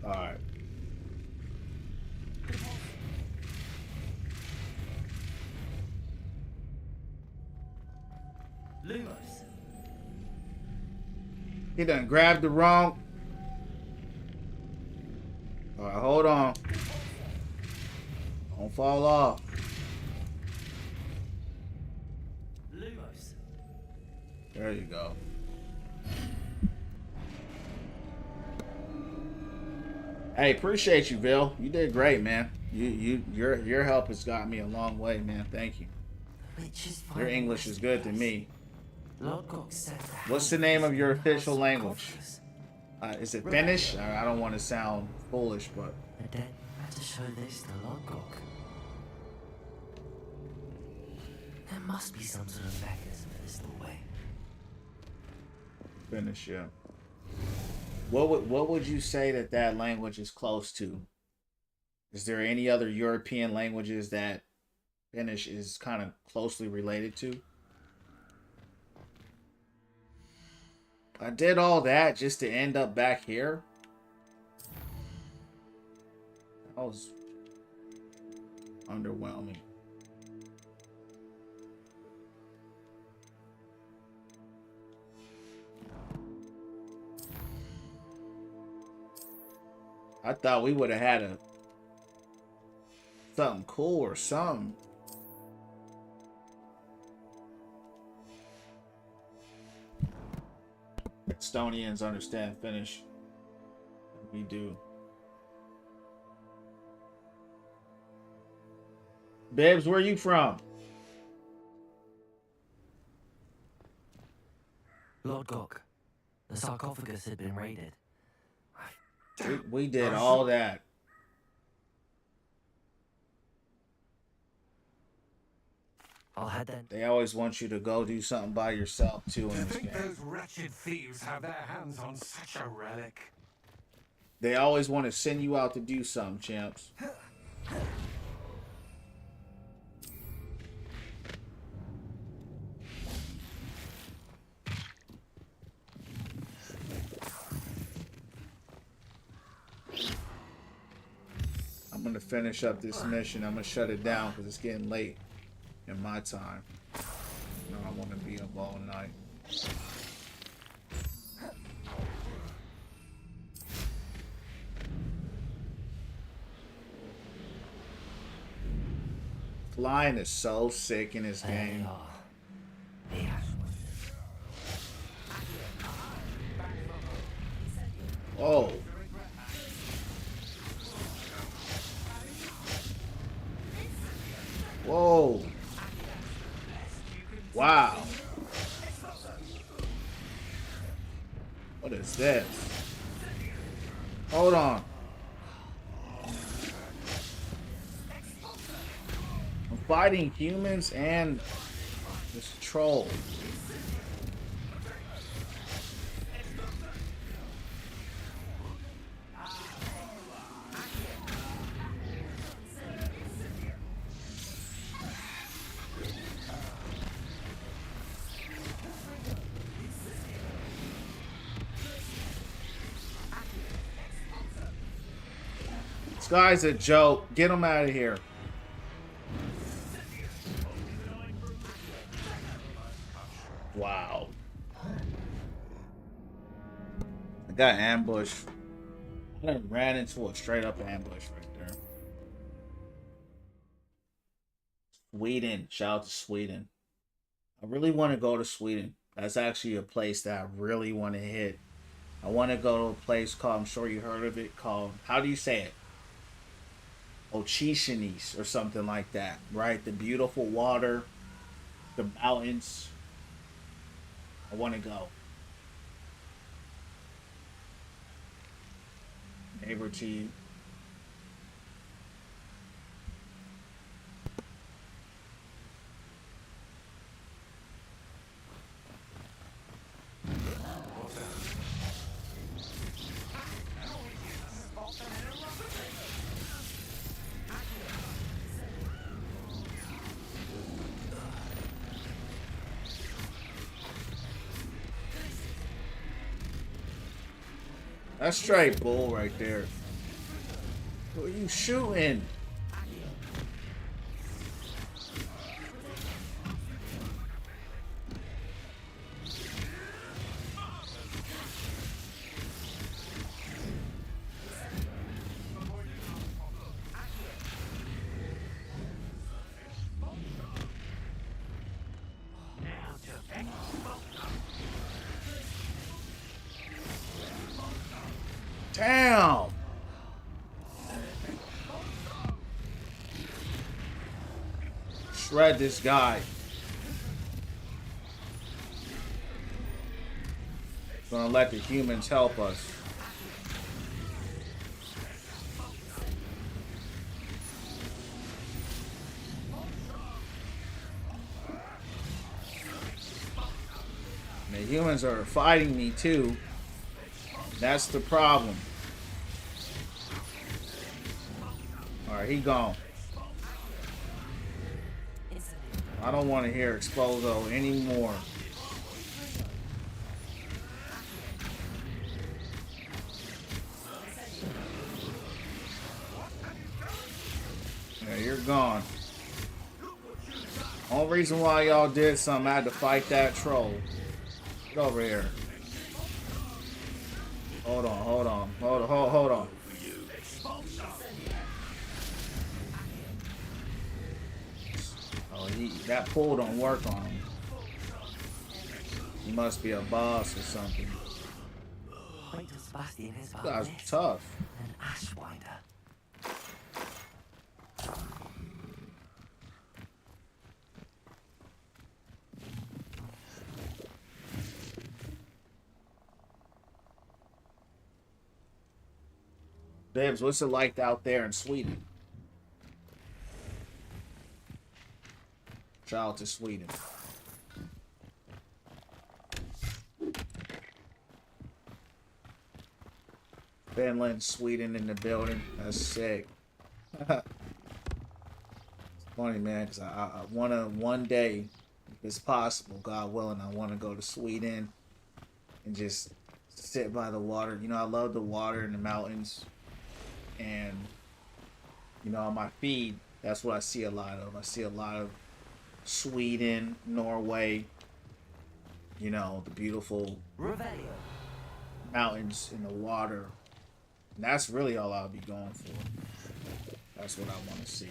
Alright. Lumos. He done grabbed the wrong. Alright, hold on. Don't fall off. Lumos. There you go. Hey, appreciate you, Bill. You did great, man. Your help has got me a long way, man. Thank you. Your English is good to me. What's the name of your official language? Is it Finnish? I don't want to sound foolish, but The dead better show this to Lodgok. There must be some sort of mechanism for this way. Finnish, yeah. What would you say that language is close to? Is there any other European languages that Finnish is kind of closely related to? I did all that just to end up back here. That was underwhelming. I thought we would have had something cool or something. Estonians understand Finnish. We do. Bibbs, where are you from? Lodgok. The sarcophagus had been raided. We did all that. I'll head then. They always want you to go do something by yourself too To in this think game. those wretched thieves have their hands on such a relic. They always want to send you out to do something, champs. I'm gonna finish up this mission. I'm gonna shut it down because it's getting late in my time. And I want to be up all night. Flying is so sick in this game. Oh. Whoa. Wow. What is this? Hold on. I'm fighting humans and this troll. This guy's a joke. Get him out of here. Wow. I got ambushed. I done ran into a straight up ambush right there. Sweden. Shout out to Sweden. I really want to go to Sweden. That's actually a place that I really want to hit. I want to go to a place called, I'm sure you heard of it, called, how do you say it? Ochishinis or something like that, right? The beautiful water, the mountains. I want to go. Neighbor to you. That's straight bull right there. Who are you shooting? Damn! Shred this guy. Gonna let the humans help us. The humans are fighting me too. That's the problem. Alright, he gone. I don't want to hear Exploso anymore. Yeah, you're gone. Only reason why y'all did something, I had to fight that troll. Get over here. Hold on. Hold on. Oh, that pull don't work on him. He must be a boss or something. Wait till Sebastian is You guys are tough. An ash wider. Dibs, what's it like out there in Sweden? Shout out to Sweden. Finland, Sweden in the building. That's sick. It's funny, man, because I want to, one day, if it's possible, God willing, I want to go to Sweden and just sit by the water. You know, I love the water in the mountains. And, you know, on my feed, that's what I see a lot of. I see a lot of Sweden, Norway. You know, the beautiful Revelio. mountains in the water. And that's really all I'll be going for. That's what I want to see.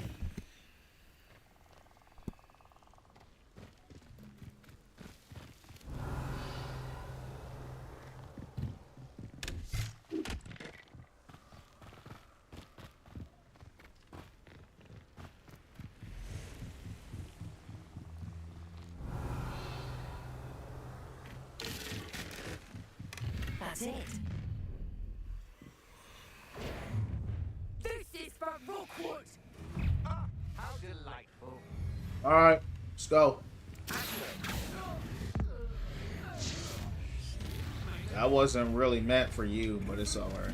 That's it. This is for Rookwood. Ah, how delightful. All right, let's go. That wasn't really meant for you, but it's all right.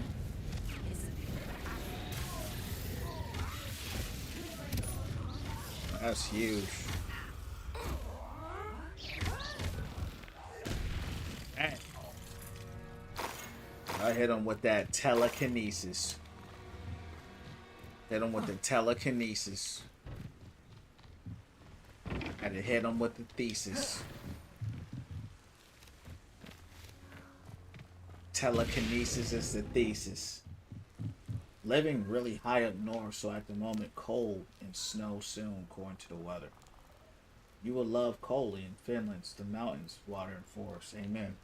That's huge. Dang. I hit him with that telekinesis. Hit him with the telekinesis. Had to hit him with the thesis. Telekinesis is the thesis. Living really high up north, so at the moment cold and snow soon, according to the weather. You will love Koli in Finland, the mountains, water, and forest. Amen.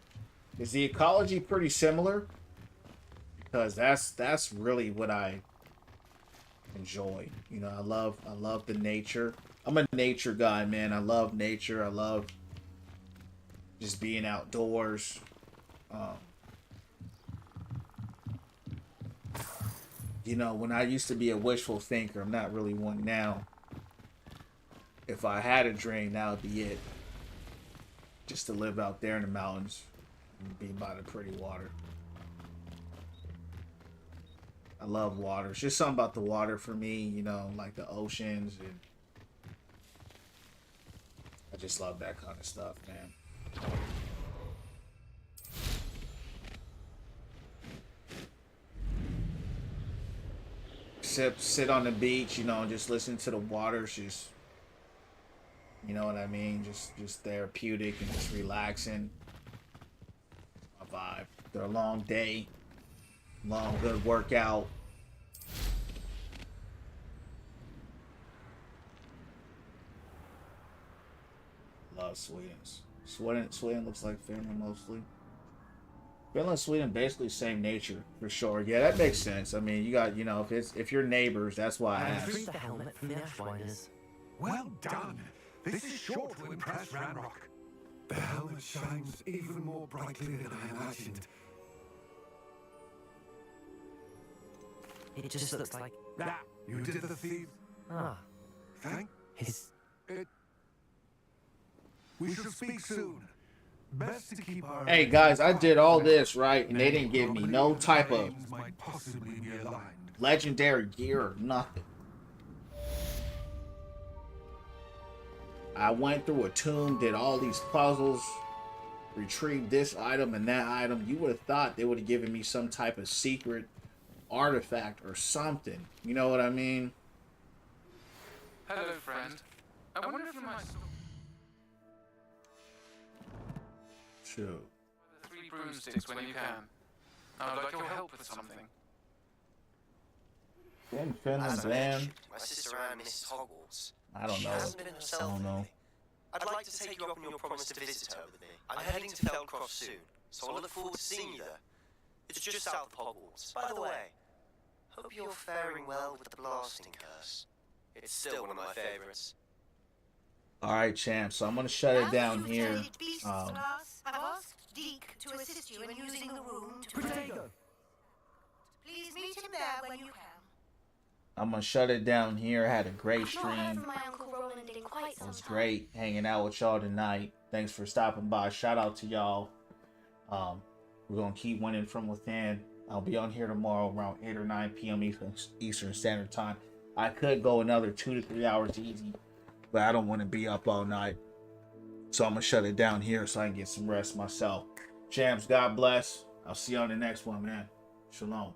Is the ecology pretty similar? Because that's really what I enjoy. You know, I love the nature. I'm a nature guy, man. I love nature. I love just being outdoors. You know, when I used to be a wishful thinker, I'm not really one now. If I had a dream, that would be it. Just to live out there in the mountains and be by the pretty water. I love water. It's just something about the water for me, you know, like the oceans. And I just love that kind of stuff, man. Sit on the beach, you know, and just listen to the water. It's just, you know what I mean? Just therapeutic and just relaxing. My vibe. After a long day, long good workout. Love Sweden looks like Finland mostly. Finland and Sweden basically same nature for sure. Yeah, that makes sense. I mean, you got, you know, if you're neighbors, that's why I asked. The helmet from the Ashwinders. Well done. This is sure to impress Ranrock. The helmet shines even more brightly than I imagined. It just looks like... Ah, you did the thief. Ah. Thank... His... We shall speak soon. Best to keep our... Hey guys, I did all this, right? And they didn't give me no type of legendary gear or nothing. I went through a tomb, did all these puzzles, retrieved this item and that item. You would have thought they would have given me some type of secret artifact or something. You know what I mean? Hello, friend. I wonder if you might... Sure. The 3 broomsticks when you can. I would like your help with something. In Finland, man. My sister Anne misses Hogwarts. I don't know. She hasn't been herself. I don't know. I'd like to take you up on your promise to visit her with me. I'm heading to Feldcroft soon, so I look forward to seeing you there. It's just south of Hogwarts. By the way, hope you're faring well with the blasting curse. It's still one of my favorites. All right, champ. So I'm gonna shut it down here. I've asked Deke to assist you in using the room to Protego. Please meet him there when you can. I'm gonna shut it down here. I had a great I've not heard stream. from my Uncle Roland in quite It some was time. great hanging out with y'all tonight. Thanks for stopping by. Shout out to y'all. We're gonna keep winning from within. I'll be on here tomorrow around 8 or 9 p.m. Eastern Standard Time. I could go another 2 to 3 hours easy, but I don't want to be up all night. So I'm gonna shut it down here so I can get some rest myself. Champs, God bless. I'll see you on the next one, man. Shalom.